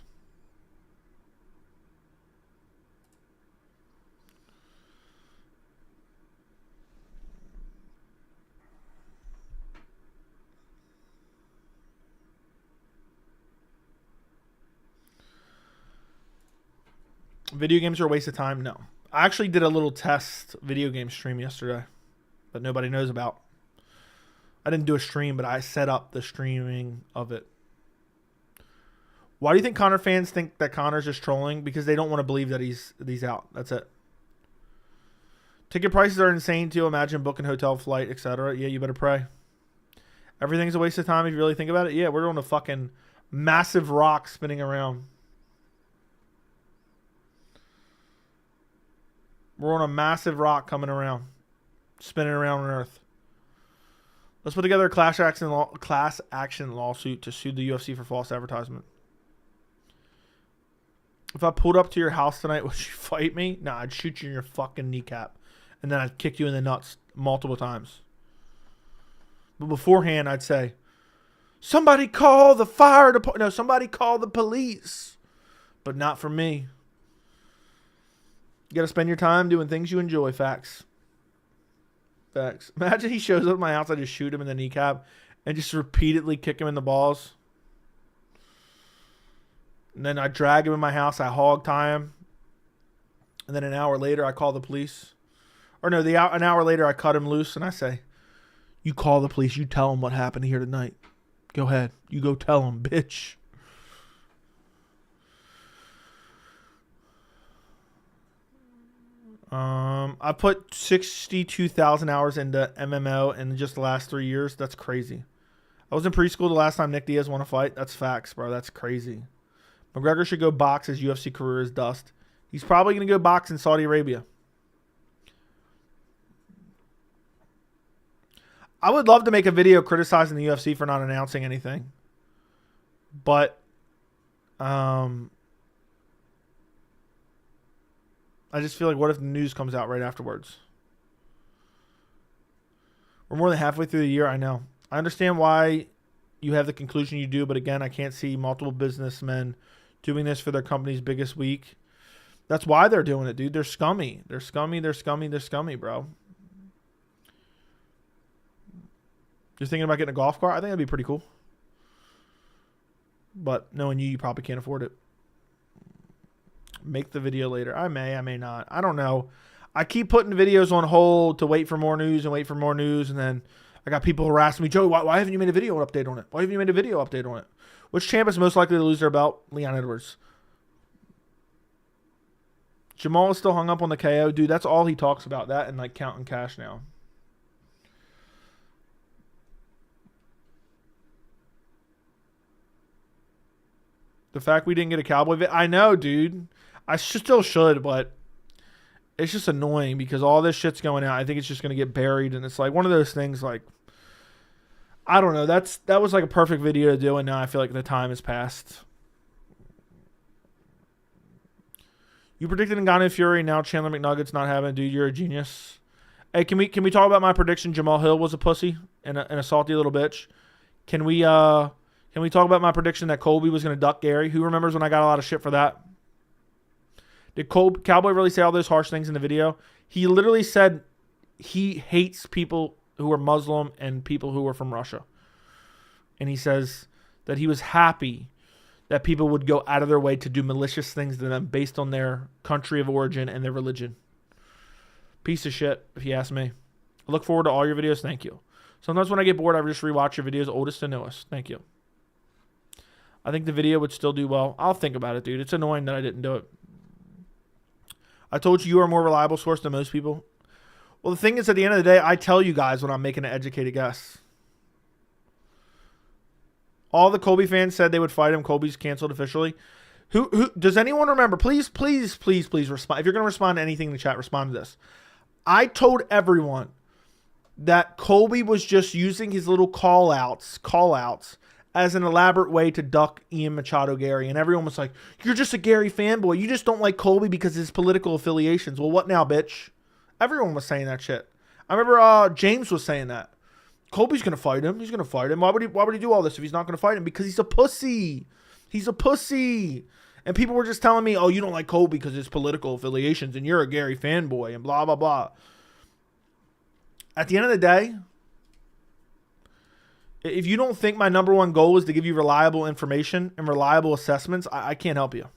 Video games are a waste of time? No. I actually did a little test video game stream yesterday that nobody knows about. I didn't do a stream, but I set up the streaming of it. Why do you think Conor fans think that Conor's just trolling? Because they don't want to believe that he's out. That's it. Ticket prices are insane too. Imagine booking hotel, flight, etc. Yeah, you better pray. Everything's a waste of time if you really think about it. Yeah, we're on a fucking massive rock spinning around. We're on a massive rock coming around. Spinning around on Earth. Let's put together a class action lawsuit to sue the UFC for false advertisement. If I pulled up to your house tonight, would you fight me? Nah, I'd shoot you in your fucking kneecap. And then I'd kick you in the nuts multiple times. But beforehand, I'd say, somebody call the fire department. No, somebody call the police. But not for me. You got to spend your time doing things you enjoy. Facts. Facts. Imagine he shows up at my house, I just shoot him in the kneecap and just repeatedly kick him in the balls. And then I drag him in my house, I hog tie him. And then an hour later, I call the police. Or no, an hour later, I cut him loose and I say, you call the police, you tell them what happened here tonight. Go ahead. You go tell them, bitch. I put 62,000 hours into MMO in just the last 3 years. That's crazy. I was in preschool the last time Nick Diaz won a fight. That's facts, bro. That's crazy. McGregor should go box. His UFC career is dust. He's probably going to go box in Saudi Arabia. I would love to make a video criticizing the UFC for not announcing anything. But I just feel like, what if the news comes out right afterwards? We're more than halfway through the year. I know. I understand why you have the conclusion you do, but again, I can't see multiple businessmen doing this for their company's biggest week. That's why they're doing it, dude. They're scummy. They're scummy, bro. You're thinking about getting a golf cart? I think that'd be pretty cool. But knowing you probably can't afford it. Make the video later. I may not. I don't know. I keep putting videos on hold to wait for more news. And then I got people harassing me. Joey, why haven't you made a video update on it? Why haven't you made a video update on it? Which champ is most likely to lose their belt? Leon Edwards. Jamal is still hung up on the KO. Dude, that's all he talks about. That and like counting cash now. The fact we didn't get a Cowboy vid. I know, dude. I still should, but it's just annoying because all this shit's going out. I think it's just going to get buried. And it's like one of those things like, I don't know. That was like a perfect video to do. And now I feel like the time has passed. You predicted Ngannou Fury. Now Chandler McNugget's not having it. Dude, you're a genius. Hey, can we talk about my prediction? Jamal Hill was a pussy and a salty little bitch. Can we talk about my prediction that Colby was going to duck Gary? Who remembers when I got a lot of shit for that? Did Cowboy really say all those harsh things in the video? He literally said he hates people who are Muslim and people who are from Russia. And he says that he was happy that people would go out of their way to do malicious things to them based on their country of origin and their religion. Piece of shit, if you ask me. I look forward to all your videos. Thank you. Sometimes when I get bored, I just rewatch your videos, oldest to newest. Thank you. I think the video would still do well. I'll think about it, dude. It's annoying that I didn't do it. I told you are a more reliable source than most people. Well, the thing is, at the end of the day, I tell you guys when I'm making an educated guess. All the Colby fans said they would fight him. Colby's canceled officially. Who does anyone remember? Please respond. If you're going to respond to anything in the chat, respond to this. I told everyone that Colby was just using his little call outs as an elaborate way to duck Ian Machado Gary. And everyone was like, you're just a Gary fanboy. You just don't like Colby because of his political affiliations. Well, what now, bitch? Everyone was saying that shit. I remember James was saying that. Colby's going to fight him. He's going to fight him. Why would he do all this if he's not going to fight him? Because he's a pussy. He's a pussy. And people were just telling me, oh, you don't like Colby because of his political affiliations and you're a Gary fanboy and blah, blah, blah. At the end of the day, if you don't think my number one goal is to give you reliable information and reliable assessments, I can't help you.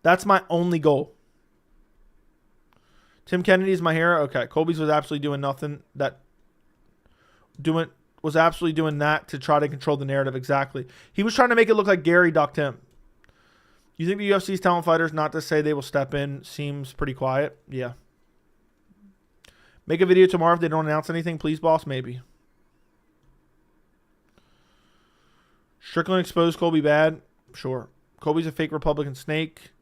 That's my only goal. Tim Kennedy is my hero. Okay, Colby's was absolutely doing nothing. Was absolutely doing that to try to control the narrative. Exactly. He was trying to make it look like Gary ducked him. You think the UFC is telling fighters not to say they will step in? Seems pretty quiet. Yeah. Make a video tomorrow if they don't announce anything, please, boss. Maybe. Strickland exposed Colby bad. Sure. Colby's a fake Republican snake.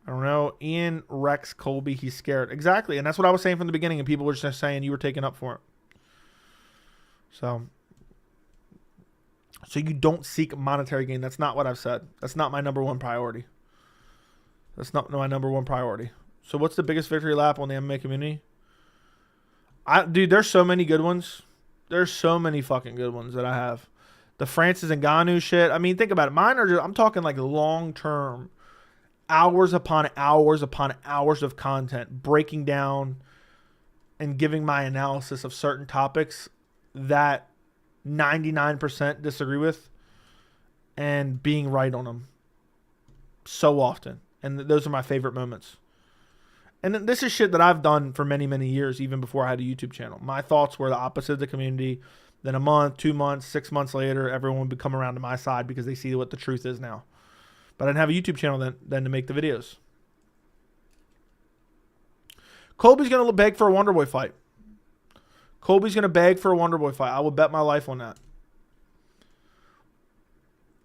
I don't know. Ian wrecks Colby. He's scared. Exactly. And that's what I was saying from the beginning. And people were just saying you were taking up for it. So you don't seek monetary gain. That's not what I've said. That's not my number one priority. That's not my number one priority. So what's the biggest victory lap on the MMA community? Dude, there's so many good ones. There's so many fucking good ones that I have. The Francis Ngannou shit. I mean, think about it. Mine are just, I'm talking like long-term, hours upon hours upon hours of content, breaking down and giving my analysis of certain topics that 99% disagree with and being right on them so often. And those are my favorite moments. And this is shit that I've done for many, many years, even before I had a YouTube channel. My thoughts were the opposite of the community. Then a month, 2 months, 6 months later, everyone would come around to my side because they see what the truth is now. But I didn't have a YouTube channel then to make the videos. Colby's going to beg for a Wonderboy fight. Colby's going to beg for a Wonderboy fight. I will bet my life on that.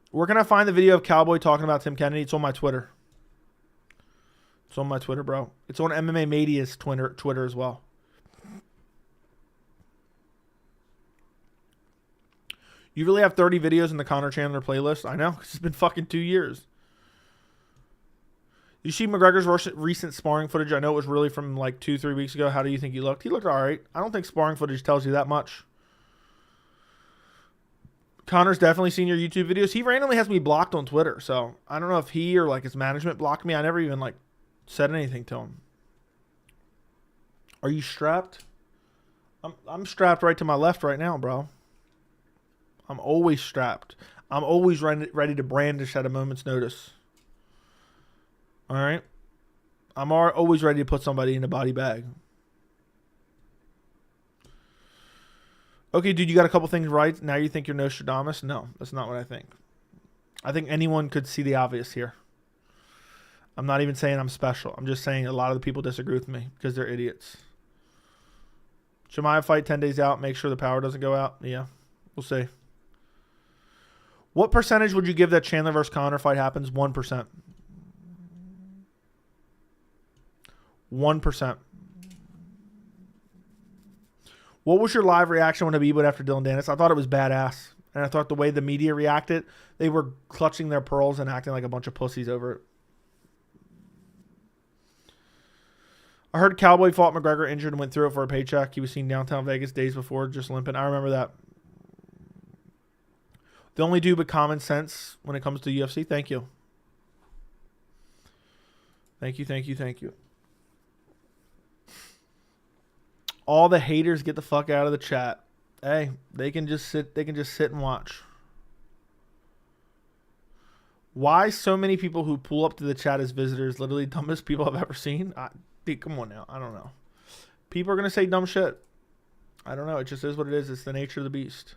Where can I find the video of Cowboy talking about Tim Kennedy? It's on my Twitter. It's on my Twitter, bro. It's on MMA Media's Twitter as well. You really have 30 videos in the Conor Chandler playlist? I know. It's been fucking 2 years. You see McGregor's recent sparring footage? I know it was really from like 2-3 weeks ago. How do you think he looked? He looked all right. I don't think sparring footage tells you that much. Conor's definitely seen your YouTube videos. He randomly has me blocked on Twitter. So I don't know if he or like his management blocked me. I never even like said anything to him. Are you strapped? I'm strapped right to my left right now, bro. I'm always strapped. I'm always ready to brandish at a moment's notice. All right? I'm always ready to put somebody in a body bag. Okay, dude, you got a couple things right. Now you think you're Nostradamus? No, that's not what I think. I think anyone could see the obvious here. I'm not even saying I'm special. I'm just saying a lot of the people disagree with me because they're idiots. Shemaya fight 10 days out. Make sure the power doesn't go out. Yeah, we'll see. What percentage would you give that Chandler versus Conor fight happens? 1%. 1%. What was your live reaction when Habib went after Dylan Dennis? I thought it was badass. And I thought the way the media reacted, they were clutching their pearls and acting like a bunch of pussies over it. I heard Cowboy fought McGregor injured and went through it for a paycheck. He was seen downtown Vegas days before, just limping. I remember that. The only dude with common sense when it comes to UFC. Thank you. Thank you, thank you, thank you. All the haters get the fuck out of the chat. Hey, they can just sit and watch. Why so many people who pull up to the chat as visitors, literally dumbest people I've ever seen? Dude, come on now. I don't know. People are going to say dumb shit. I don't know. It just is what it is. It's the nature of the beast.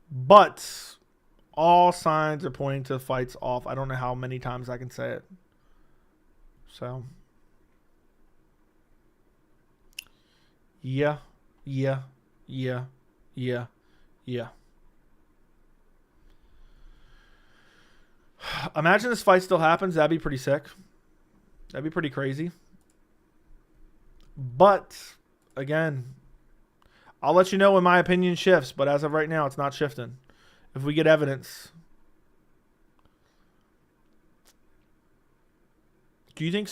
But all signs are pointing to fights off. I don't know how many times I can say it. So, yeah. Imagine this fight still happens. That'd be pretty sick. That'd be pretty crazy. But, again, I'll let you know when my opinion shifts. But as of right now, it's not shifting. If we get evidence. Do you think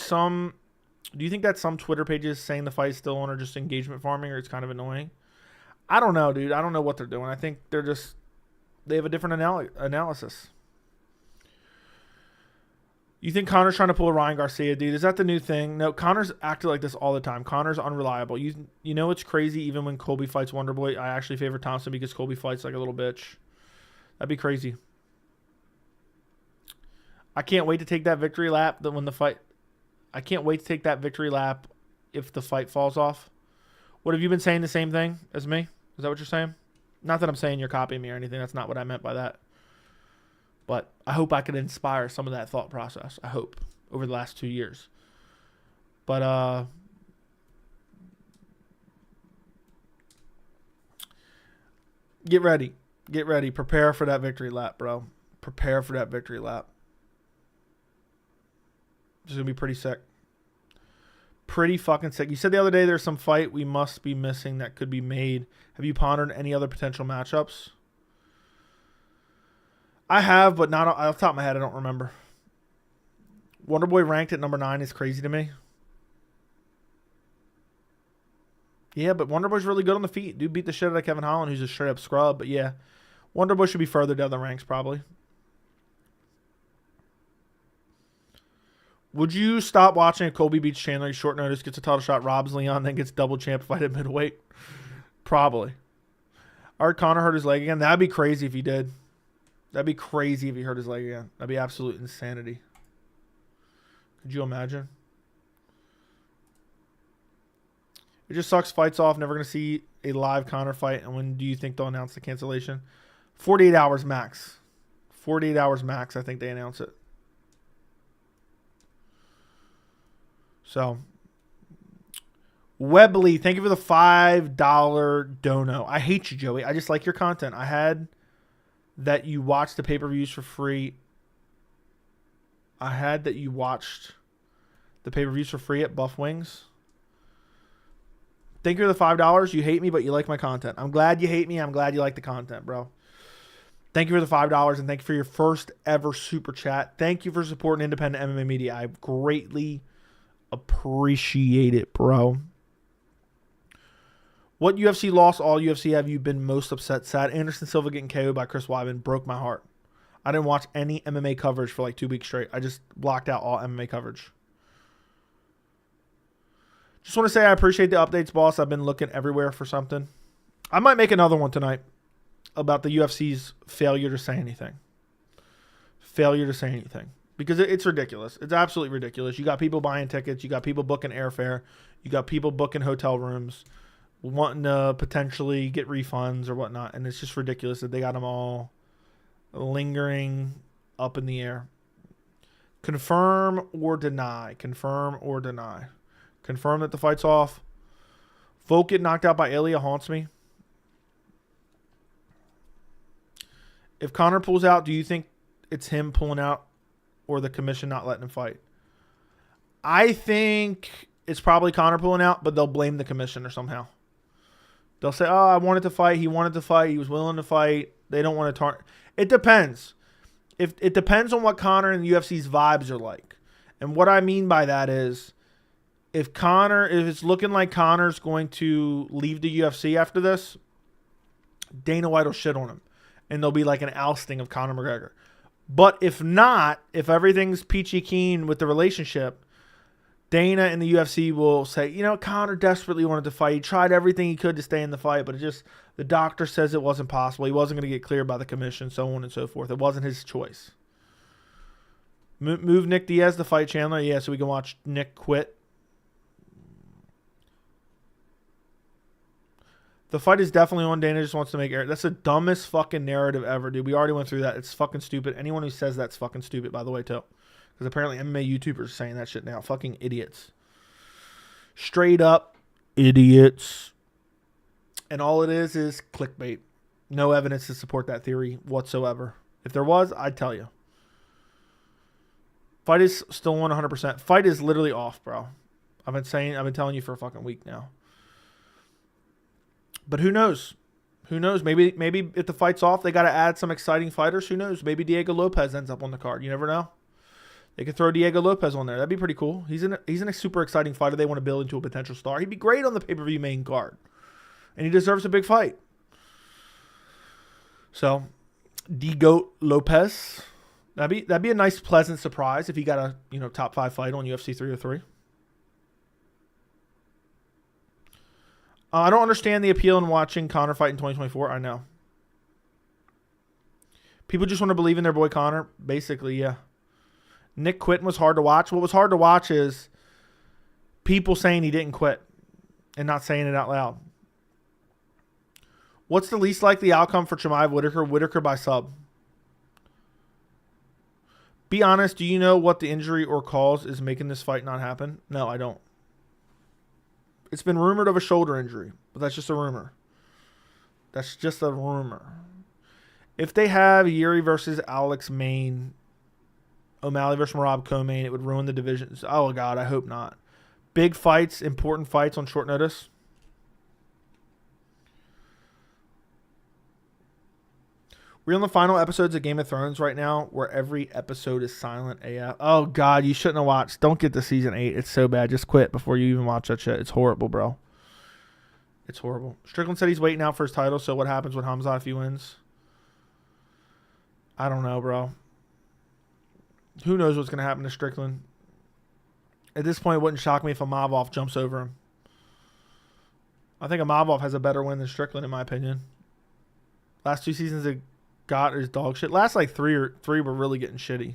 that some Twitter pages saying the fight's still on are just engagement farming, or it's kind of annoying? I don't know, dude. I don't know what they're doing. I think they have a different analysis. You think Conor's trying to pull a Ryan Garcia, dude? Is that the new thing? No, Conor's acted like this all the time. Conor's unreliable. You know it's crazy. Even when Colby fights Wonderboy, I actually favor Thompson because Colby fights like a little bitch. That'd be crazy. I can't wait to take that victory lap. I can't wait to take that victory lap if the fight falls off. What, have you been saying the same thing as me? Is that what you're saying? Not that I'm saying you're copying me or anything. That's not what I meant by that. But I hope I could inspire some of that thought process. I hope over the last 2 years. But get ready. Get ready. Prepare for that victory lap, bro. Prepare for that victory lap. It's going to be pretty sick. Pretty fucking sick. You said the other day there's some fight we must be missing that could be made. Have you pondered any other potential matchups? I have, but not off the top of my head. I don't remember. Wonderboy ranked at number 9 is crazy to me. Yeah, but Wonderboy's really good on the feet. Dude beat the shit out of Kevin Holland, who's a straight up scrub. But yeah, Wonderboy should be further down the ranks probably. Would you stop watching if Colby beats Chandler, short notice, gets a title shot, robs Leon, then gets double champ fight at middleweight? Probably. I heard Conor hurt his leg again. That'd be crazy if he did. That'd be crazy if he hurt his leg again. That'd be absolute insanity. Could you imagine? It just sucks. Fights off. Never going to see a live Conor fight. And when do you think they'll announce the cancellation? 48 hours max. 48 hours max, I think they announce it. So, Webley, thank you for the $5 dono. I hate you, Joey. I just like your content. I had that you watched the pay-per-views for free. I had that you watched the pay-per-views for free at Buff Wings. Thank you for the $5. You hate me, but you like my content. I'm glad you hate me. I'm glad you like the content, bro. Thank you for the $5, and thank you for your first ever super chat. Thank you for supporting independent MMA media. I greatly appreciate it, bro. What UFC loss, all UFC, have you been most upset? Sad. Anderson Silva getting KO'd by Chris Weidman broke my heart. I didn't watch any MMA coverage for like 2 weeks straight. I just blocked out all MMA coverage. Just want to say I appreciate the updates, boss. I've been looking everywhere for something. I might make another one tonight. about the UFC's failure to say anything. Failure to say anything. Because it's ridiculous. It's absolutely ridiculous. You got people buying tickets. You got people booking airfare. You got people booking hotel rooms, wanting to potentially get refunds or whatnot. And it's just ridiculous that they got them all lingering up in the air. Confirm or deny. Confirm or deny. Confirm that the fight's off. Volk get knocked out by Ilya haunts me. If Conor pulls out, do you think it's him pulling out or the commission not letting him fight? I think it's probably Conor pulling out, but they'll blame the commissioner somehow. They'll say, oh, I wanted to fight. He wanted to fight. He was willing to fight. They don't want to target. It depends. If it depends on what Conor and the UFC's vibes are like. And what I mean by that is if it's looking like Conor's going to leave the UFC after this, Dana White will shit on him. And there'll be like an ousting of Conor McGregor. But if not, if everything's peachy keen with the relationship, Dana and the UFC will say, Conor desperately wanted to fight. He tried everything he could to stay in the fight, but the doctor says it wasn't possible. He wasn't going to get cleared by the commission, so on and so forth. It wasn't his choice. Move Nick Diaz to fight Chandler. Yeah, so we can watch Nick quit. The fight is definitely on. Dana just wants to make air. That's the dumbest fucking narrative ever, dude. We already went through that. It's fucking stupid. Anyone who says that's fucking stupid, by the way, too. Because apparently MMA YouTubers are saying that shit now. Fucking idiots. Straight up idiots. And all it is clickbait. No evidence to support that theory whatsoever. If there was, I'd tell you. Fight is still on 100%. Fight is literally off, bro. I've been telling you for a fucking week now. But who knows? Who knows? Maybe if the fight's off, they got to add some exciting fighters. Who knows? Maybe Diego Lopez ends up on the card. You never know. They could throw Diego Lopez on there. That'd be pretty cool. He's in a super exciting fighter. They want to build into a potential star. He'd be great on the pay-per-view main card. And he deserves a big fight. So, Diego Lopez. That'd be a nice, pleasant surprise if he got a top 5 fight on UFC 303. I don't understand the appeal in watching Conor fight in 2024. I know. People just want to believe in their boy Conor. Basically, yeah. Nick quitting was hard to watch. What was hard to watch is people saying he didn't quit and not saying it out loud. What's the least likely outcome for Chimaev Whitaker? Whitaker by sub. Be honest, do you know what the injury or cause is making this fight not happen? No, I don't. It's been rumored of a shoulder injury, but that's just a rumor. That's just a rumor. If they have Yuri versus Alex Main, O'Malley versus Merab Co-Main, it would ruin the divisions. Oh, God, I hope not. Big fights, important fights on short notice. We're on the final episodes of Game of Thrones right now where every episode is silent AF. Oh, God, you shouldn't have watched. Don't get to season 8. It's so bad. Just quit before you even watch that shit. It's horrible, bro. It's horrible. Strickland said he's waiting out for his title, so what happens with Hamzat if he wins? I don't know, bro. Who knows what's going to happen to Strickland? At this point, it wouldn't shock me if Imavov jumps over him. I think Imavov has a better win than Strickland, in my opinion. Last 2 seasons it got his dog shit. Last like three were really getting shitty.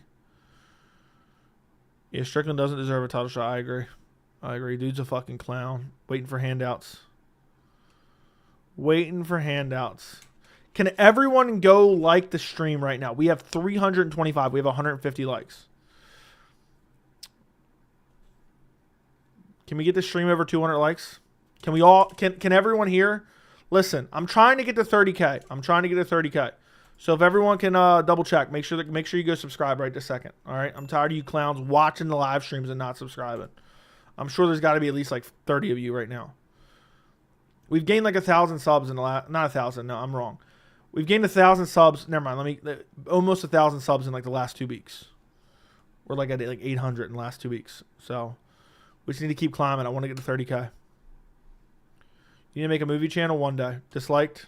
Yeah, Strickland doesn't deserve a title shot. I agree. Dude's a fucking clown. Waiting for handouts. Can everyone go like the stream right now? We have 325. We have 150 likes. Can we get the stream over 200 likes? Can everyone here? Listen, I'm trying to get to 30K. So if everyone can double check, make sure you go subscribe right this second. All right. I'm tired of you clowns watching the live streams and not subscribing. I'm sure there's got to be at least like 30 of you right now. We've gained like 1,000 subs in the last, not 1,000. No, I'm wrong. We've gained 1,000 subs. Never mind. Almost 1,000 subs in like the last 2 weeks. We're like at like 800 in the last 2 weeks. So we just need to keep climbing. I want to get to 30K. You need to make a movie channel one day. Disliked.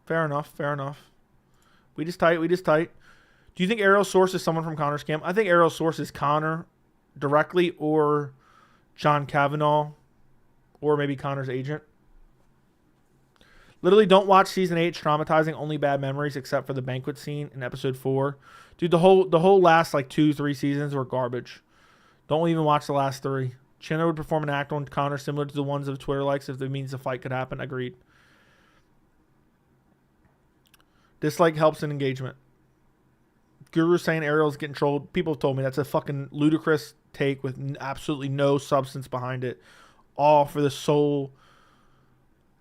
Fair enough. We just tight. Do you think Ariel's source is someone from Conor's camp? I think Ariel's source is Conor directly or John Kavanaugh or maybe Conor's agent. Literally, don't watch season 8. It's traumatizing. Only bad memories, except for the banquet scene in episode 4. Dude, the whole last like 2-3 seasons were garbage. Don't even watch the last 3. Chandler would perform an act on Conor similar to the ones of Twitter likes if it means the fight could happen. Agreed. Dislike helps in engagement. Guru saying Ariel's getting trolled. People have told me that's a fucking ludicrous take with absolutely no substance behind it. All for the sole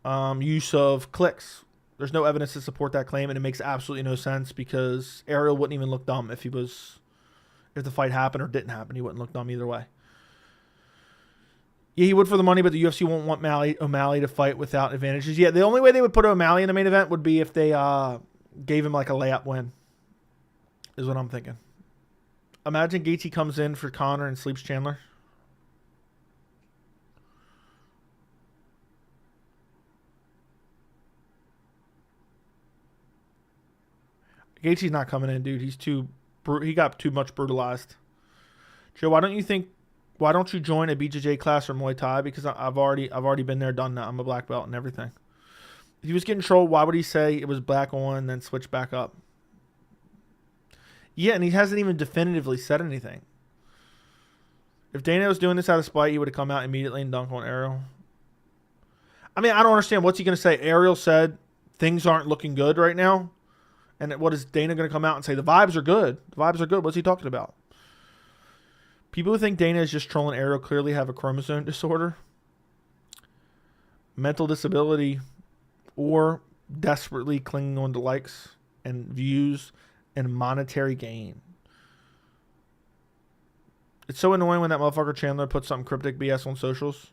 use of clicks. There's no evidence to support that claim, and it makes absolutely no sense because Ariel wouldn't even look dumb if the fight happened or didn't happen. He wouldn't look dumb either way. Yeah, he would for the money, but the UFC won't want O'Malley to fight without advantages. Yeah, the only way they would put O'Malley in the main event would be if they gave him like a layup win, is what I'm thinking. Imagine Gaethje comes in for Conor and sleeps Chandler. Gaethje's not coming in, dude. He got too much brutalized. Joe, why don't you join a BJJ class or Muay Thai? Because I've already been there, done that. I'm a black belt and everything. If he was getting trolled, why would he say it was black on, then switch back up? Yeah, and he hasn't even definitively said anything. If Dana was doing this out of spite, he would have come out immediately and dunked on Ariel. I mean, I don't understand. What's he going to say? Ariel said things aren't looking good right now. And what is Dana going to come out and say? The vibes are good. The vibes are good. What's he talking about? People who think Dana is just trolling Ariel clearly have a chromosome disorder, mental disability, or desperately clinging on to likes and views and monetary gain. It's so annoying when that motherfucker Chandler puts some cryptic BS on socials.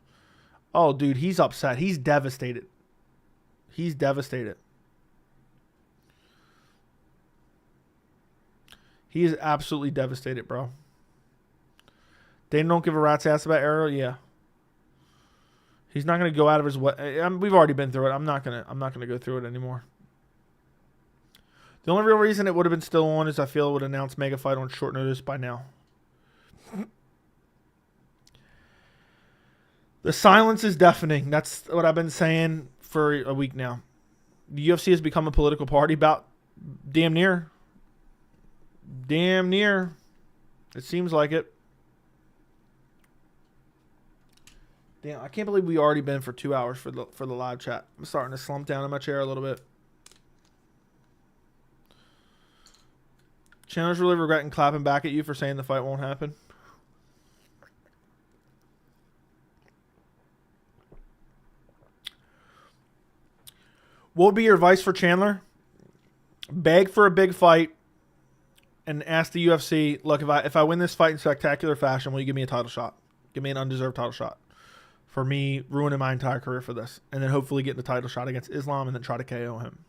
Oh, dude, he's upset. He's devastated. He's devastated. He is absolutely devastated, bro. Dana don't give a rat's ass about Ariel. Yeah, he's not gonna go out of his way. We've already been through it. I'm not gonna go through it anymore. The only real reason it would have been still on is I feel it would announce mega fight on short notice by now. The silence is deafening. That's what I've been saying for a week now. The UFC has become a political party about damn near. Damn near. It seems like it. Damn, I can't believe we already been for 2 hours for the live chat. I'm starting to slump down in my chair a little bit. Chandler's really regretting clapping back at you for saying the fight won't happen. What would be your advice for Chandler? Beg for a big fight and ask the UFC, look, if I win this fight in spectacular fashion, will you give me a title shot? Give me an undeserved title shot for me ruining my entire career for this. And then hopefully getting the title shot against Islam and then try to KO him.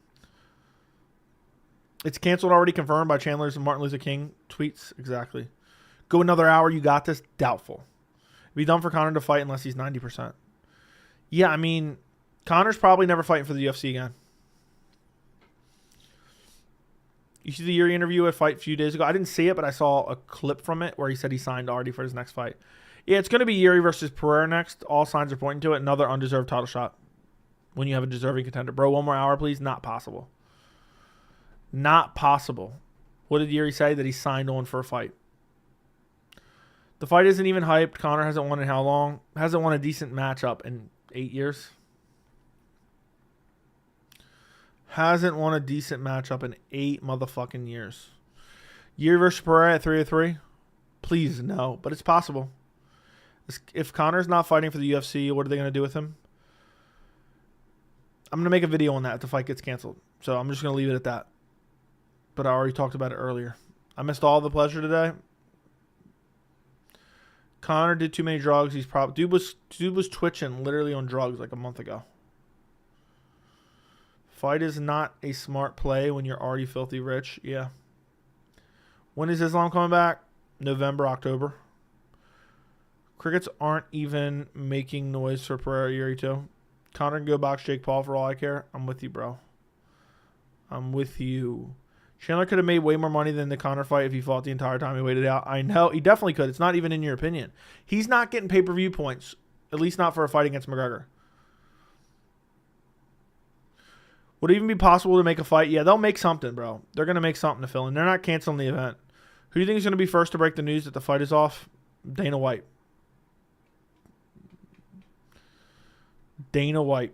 It's canceled already, confirmed by Chandler's and Martin Luther King tweets. Exactly. Go another hour, you got this? Doubtful. Be done for Conor to fight unless he's 90%. Yeah, I mean, Conor's probably never fighting for the UFC again. You see the Yuri interview at Fight a few days ago? I didn't see it, but I saw a clip from it where he said he signed already for his next fight. Yeah, it's going to be Yuri versus Pereira next. All signs are pointing to it. Another undeserved title shot when you have a deserving contender. Bro, one more hour, please. Not possible. Not possible. What did Yuri say? That he signed on for a fight. The fight isn't even hyped. Conor hasn't won in how long? Hasn't won a decent matchup in 8 years. Hasn't won a decent matchup in 8 motherfucking years. Yuri versus Pereira at 303? Please, no. But it's possible. If Conor's not fighting for the UFC, what are they going to do with him? I'm going to make a video on that if the fight gets canceled. So I'm just going to leave it at that. But I already talked about it earlier. I missed all the pleasure today. Conor did too many drugs. He's probably dude was twitching literally on drugs like a month ago. Fight is not a smart play when you're already filthy rich. Yeah. When is Islam coming back? November, October. Crickets aren't even making noise for Pereira Yuri too. Conor can go box Jake Paul for all I care. I'm with you, bro. I'm with you. Chandler could have made way more money than the Conor fight if he fought the entire time he waited out. I know. He definitely could. It's not even in your opinion. He's not getting pay-per-view points. At least not for a fight against McGregor. Would it even be possible to make a fight? Yeah, they'll make something, bro. They're going to make something to fill in. They're not canceling the event. Who do you think is going to be first to break the news that the fight is off? Dana White. Dana White.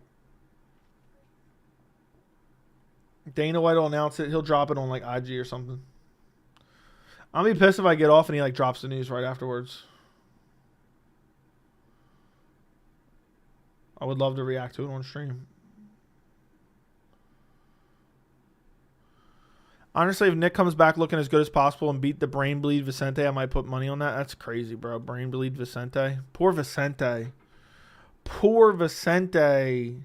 Dana White will announce it. He'll drop it on like IG or something. I'll be pissed if I get off and he like drops the news right afterwards. I would love to react to it on stream. Honestly, if Nick comes back looking as good as possible and beat the Brain Bleed Vicente, I might put money on that. That's crazy, bro. Brain Bleed Vicente. Poor Vicente. Poor Vicente.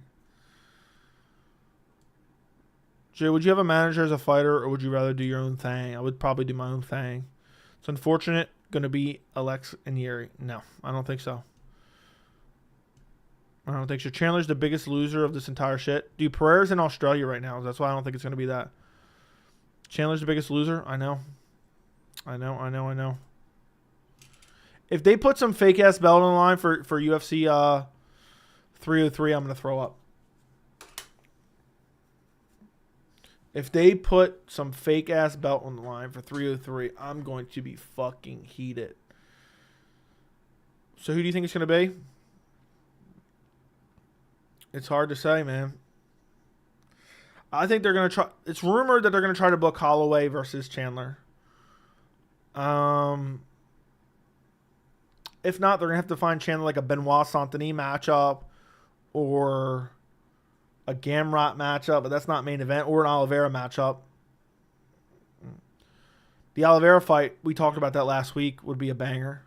Jay, would you have a manager as a fighter, or would you rather do your own thing? I would probably do my own thing. It's unfortunate. Going to be Alex and Yeri. No, I don't think so. I don't think so. Chandler's the biggest loser of this entire shit. Dude, Pereira's in Australia right now. That's why I don't think it's going to be that. Chandler's the biggest loser. I know. If they put some fake-ass belt on the line for UFC 303, I'm going to throw up. If they put some fake-ass belt on the line for 303, I'm going to be fucking heated. So who do you think it's going to be? It's hard to say, man. I think they're going to try. It's rumored that they're going to try to book Holloway versus Chandler. If not, they're going to have to find Chandler like a Benoit Saint-Denis matchup or a Gamrot matchup, but that's not main event, or an Oliveira matchup. The Oliveira fight, we talked about that last week, would be a banger.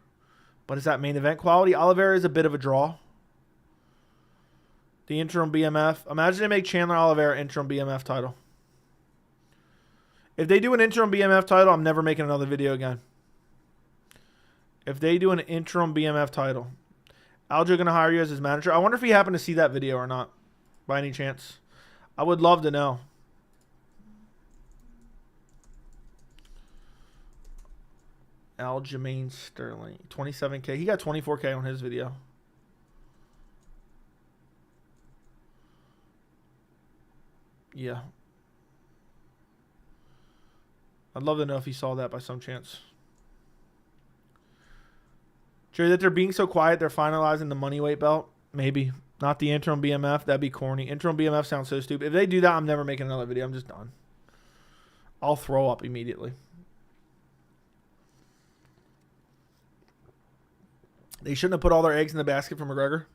But is that main event quality? Oliveira is a bit of a draw. The interim BMF. Imagine they make Chandler Oliveira interim BMF title. If they do an interim BMF title, I'm never making another video again. If they do an interim BMF title, Aljo going to hire you as his manager? I wonder if he happened to see that video or not, by any chance. I would love to know. Aljamain Sterling, 27K. He got 24K on his video. Yeah. I'd love to know if he saw that by some chance. Jerry, that they're being so quiet, they're finalizing the money weight belt? Maybe. Not the interim BMF. That'd be corny. Interim BMF sounds so stupid. If they do that, I'm never making another video. I'm just done. I'll throw up immediately. They shouldn't have put all their eggs in the basket for McGregor.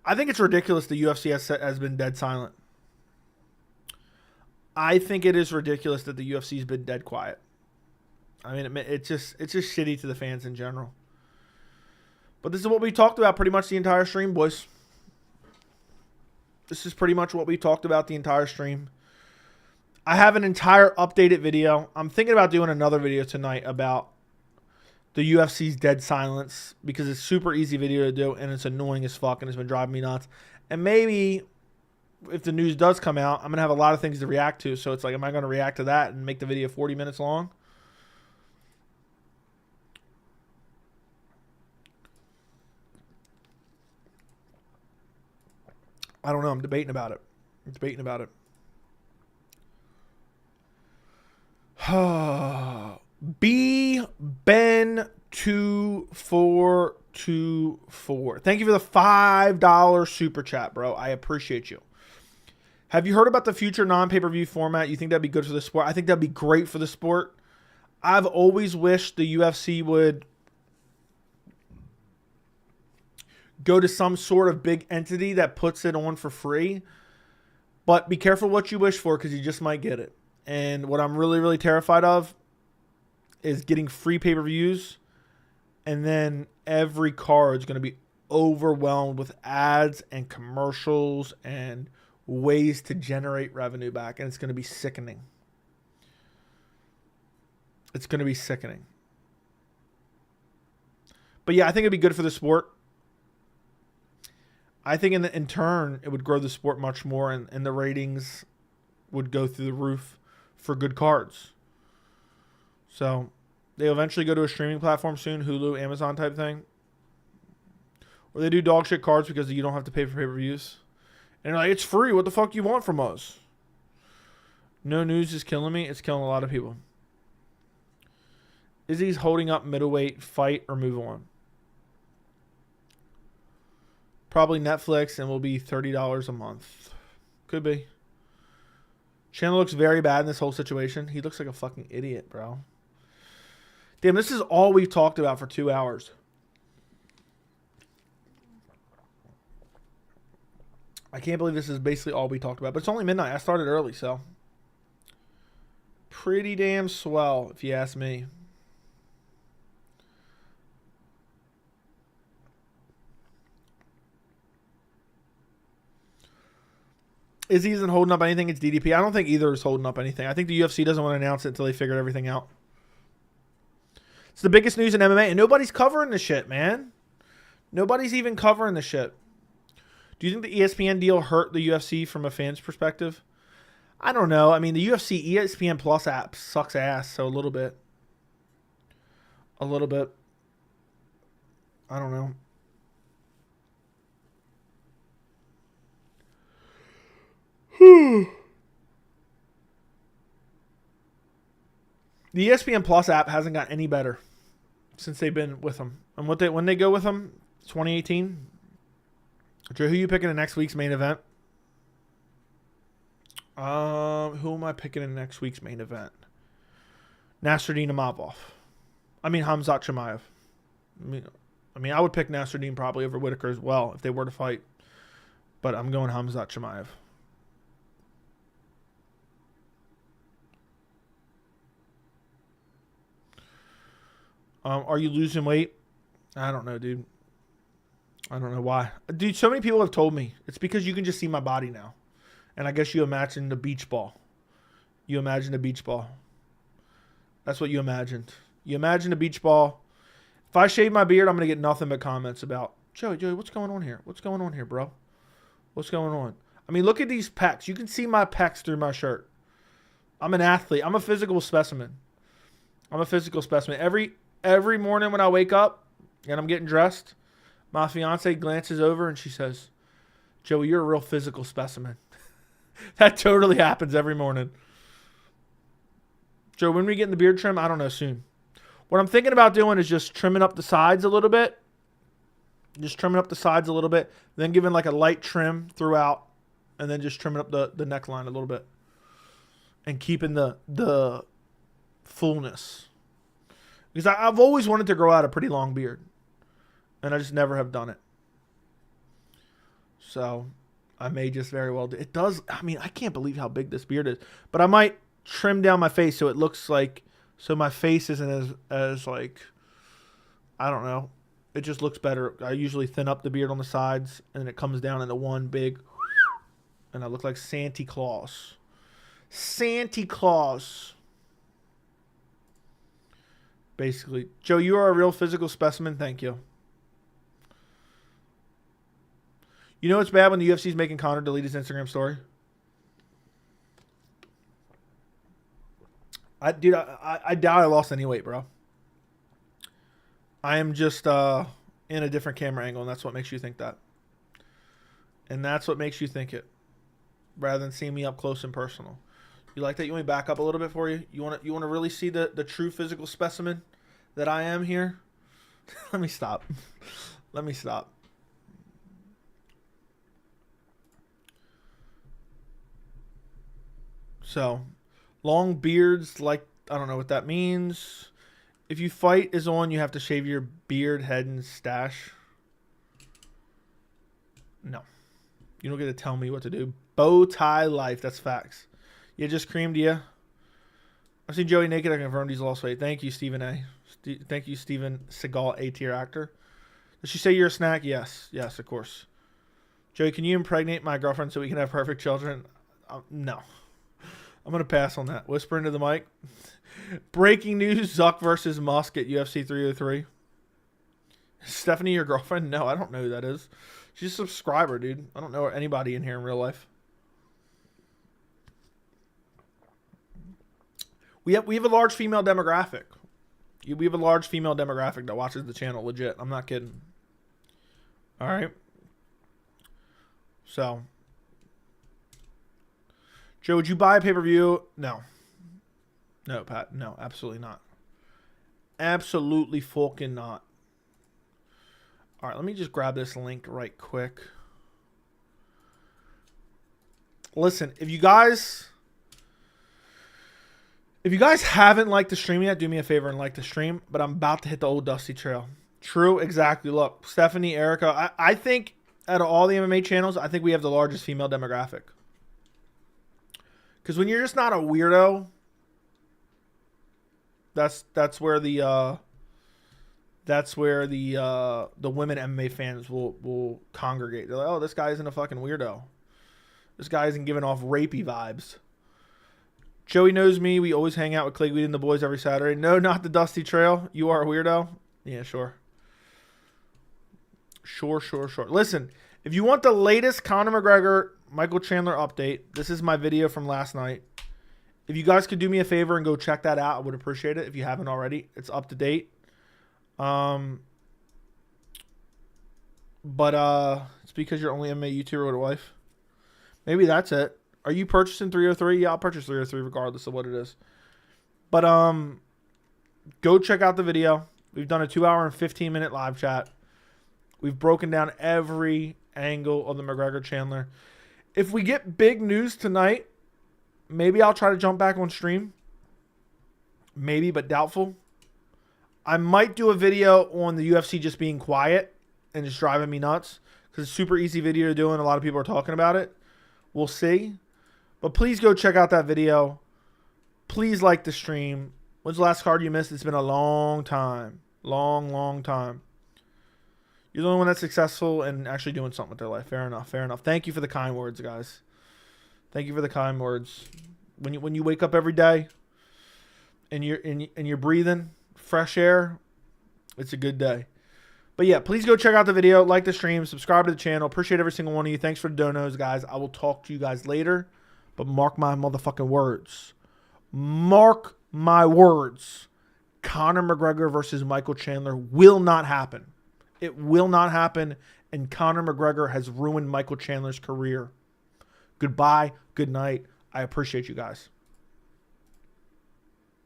I think it's ridiculous the UFC has been dead silent. I think it is ridiculous that the UFC's been dead quiet. I mean, it's just shitty to the fans in general. But this is what we talked about pretty much the entire stream, boys. This is pretty much what we talked about the entire stream. I have an entire updated video. I'm thinking about doing another video tonight about the UFC's dead silence because it's a super easy video to do and it's annoying as fuck and it's been driving me nuts. And maybe if the news does come out, I'm going to have a lot of things to react to. So it's like, am I going to react to that and make the video 40 minutes long? I don't know. I'm debating about it. B Ben 2424. Thank you for the $5 super chat, bro. I appreciate you. Have you heard about the future non-pay-per-view format? You think that'd be good for the sport? I think that'd be great for the sport. I've always wished the UFC would go to some sort of big entity that puts it on for free. But be careful what you wish for because you just might get it. And what I'm really, really terrified of is getting free pay-per-views and then every card is going to be overwhelmed with ads and commercials and ways to generate revenue back. And it's going to be sickening. It's going to be sickening. But yeah, I think it'd be good for the sport. I think in turn, it would grow the sport much more and the ratings would go through the roof for good cards. So they'll eventually go to a streaming platform soon, Hulu, Amazon type thing. Or they do dog shit cards because you don't have to pay for pay-per-views. And they're like, it's free. What the fuck do you want from us? No news is killing me. It's killing a lot of people. Izzy's holding up middleweight, fight or move on. Probably Netflix and will be $30 a month. Could be. Chandler looks very bad in this whole situation. He looks like a fucking idiot, bro. Damn, this is all we've talked about for 2 hours. I can't believe this is basically all we talked about. But it's only midnight. I started early, so. Pretty damn swell, if you ask me. Izzy isn't holding up anything. It's DDP. I don't think either is holding up anything. I think the UFC doesn't want to announce it until they figure everything out. It's the biggest news in MMA, and nobody's covering the shit, man. Nobody's even covering the shit. Do you think the ESPN deal hurt the UFC from a fan's perspective? I don't know. I mean, the UFC ESPN Plus app sucks ass, so a little bit. A little bit. I don't know. The ESPN Plus app hasn't got any better since they've been with them. And when they go with them, 2018. Drew, who you picking in next week's main event? Who am I picking in next week's main event? Nasruddin Imavov. I mean Hamzat Chimaev. I mean, I would pick Nasruddin probably over Whitaker as well if they were to fight. But I'm going Hamzat Chimaev. Are you losing weight? I don't know, dude. I don't know why. Dude, so many people have told me. It's because you can just see my body now. And I guess you imagine the beach ball. You imagine the beach ball. That's what you imagined. You imagine the beach ball. If I shave my beard, I'm going to get nothing but comments about, Joey, what's going on here? What's going on here, bro? What's going on? I mean, look at these pecs. You can see my pecs through my shirt. I'm an athlete. I'm a physical specimen. I'm a physical specimen. Every morning when I wake up and I'm getting dressed, my fiance glances over and she says, Joey, you're a real physical specimen. That totally happens every morning. Joe, when we get in the beard trim, I don't know, soon. What I'm thinking about doing is just trimming up the sides a little bit. Just trimming up the sides a little bit. Then giving like a light trim throughout. And then just trimming up the neckline a little bit. And keeping the fullness. Because I've always wanted to grow out a pretty long beard. And I just never have done it. So I may just very well do. It does. I mean, I can't believe how big this beard is. But I might trim down my face so it looks like, so my face isn't as like, I don't know. It just looks better. I usually thin up the beard on the sides and it comes down into one big, and I look like Santa Claus. Santa Claus. Basically. Joe, you are a real physical specimen. Thank you. You know it's bad when the UFC's making Conor delete his Instagram story? I doubt I lost any weight, bro. I am just in a different camera angle, and that's what makes you think that. And that's what makes you think it, rather than seeing me up close and personal. You like that? You want me to back up a little bit for you? You want to really see the true physical specimen that I am here? Let me stop. Let me stop. So, long beards, like, I don't know what that means. If you fight is on, you have to shave your beard, head, and stash. No. You don't get to tell me what to do. Bow tie life. That's facts. Yeah, just creamed you. I've seen Joey naked. I confirmed he's lost weight. Thank you, Stephen A. Thank you, Steven Seagal, A-tier actor. Did she say you're a snack? Yes. Yes, of course. Joey, can you impregnate my girlfriend so we can have perfect children? No. I'm going to pass on that. Whisper into the mic. Breaking news, Zuck versus Musk at UFC 303. Stephanie, your girlfriend? No, I don't know who that is. She's a subscriber, dude. I don't know anybody in here in real life. We have a large female demographic. We have a large female demographic that watches the channel, legit. I'm not kidding. All right. So, Joe, would you buy a pay-per-view? No. No, Pat. No, absolutely not. Absolutely fucking not. All right, let me just grab this link right quick. Listen, if you guys haven't liked the stream yet, do me a favor and like the stream. But I'm about to hit the old dusty trail. True, exactly. Look, Stephanie, Erica, I think out of all the MMA channels, I think we have the largest female demographic. Because when you're just not a weirdo, that's where the women MMA fans will congregate. They're like, oh, this guy isn't a fucking weirdo. This guy isn't giving off rapey vibes. Joey knows me. We always hang out with Clegweed and the boys every Saturday. No, not the Dusty Trail. You are a weirdo? Yeah, sure. Sure. Listen, if you want the latest Conor McGregor, Michael Chandler update, this is my video from last night. If you guys could do me a favor and go check that out, I would appreciate it if you haven't already. It's up to date. But it's because you're only MMA YouTuber with a wife. Maybe that's it. Are you purchasing 303? Yeah, I'll purchase 303 regardless of what it is. But go check out the video. We've done a 2-hour and 15-minute live chat. We've broken down every angle of the McGregor Chandler. If we get big news tonight, maybe I'll try to jump back on stream. Maybe, but doubtful. I might do a video on the UFC just being quiet and just driving me nuts because it's a super easy video to do and a lot of people are talking about it. We'll see. But please go check out that video. Please like the stream. When's the last card you missed? It's been a long time. Long time. You're the only one that's successful and actually doing something with their life. Fair enough. Thank you for the kind words, guys. Thank you for the kind words. When you wake up every day and you're breathing fresh air, it's a good day. But yeah, please go check out the video, like the stream, subscribe to the channel. Appreciate every single one of you. Thanks for the donos, guys. I will talk to you guys later. But mark my motherfucking words. Mark my words. Conor McGregor versus Michael Chandler will not happen. It will not happen. And Conor McGregor has ruined Michael Chandler's career. Goodbye. Good night. I appreciate you guys.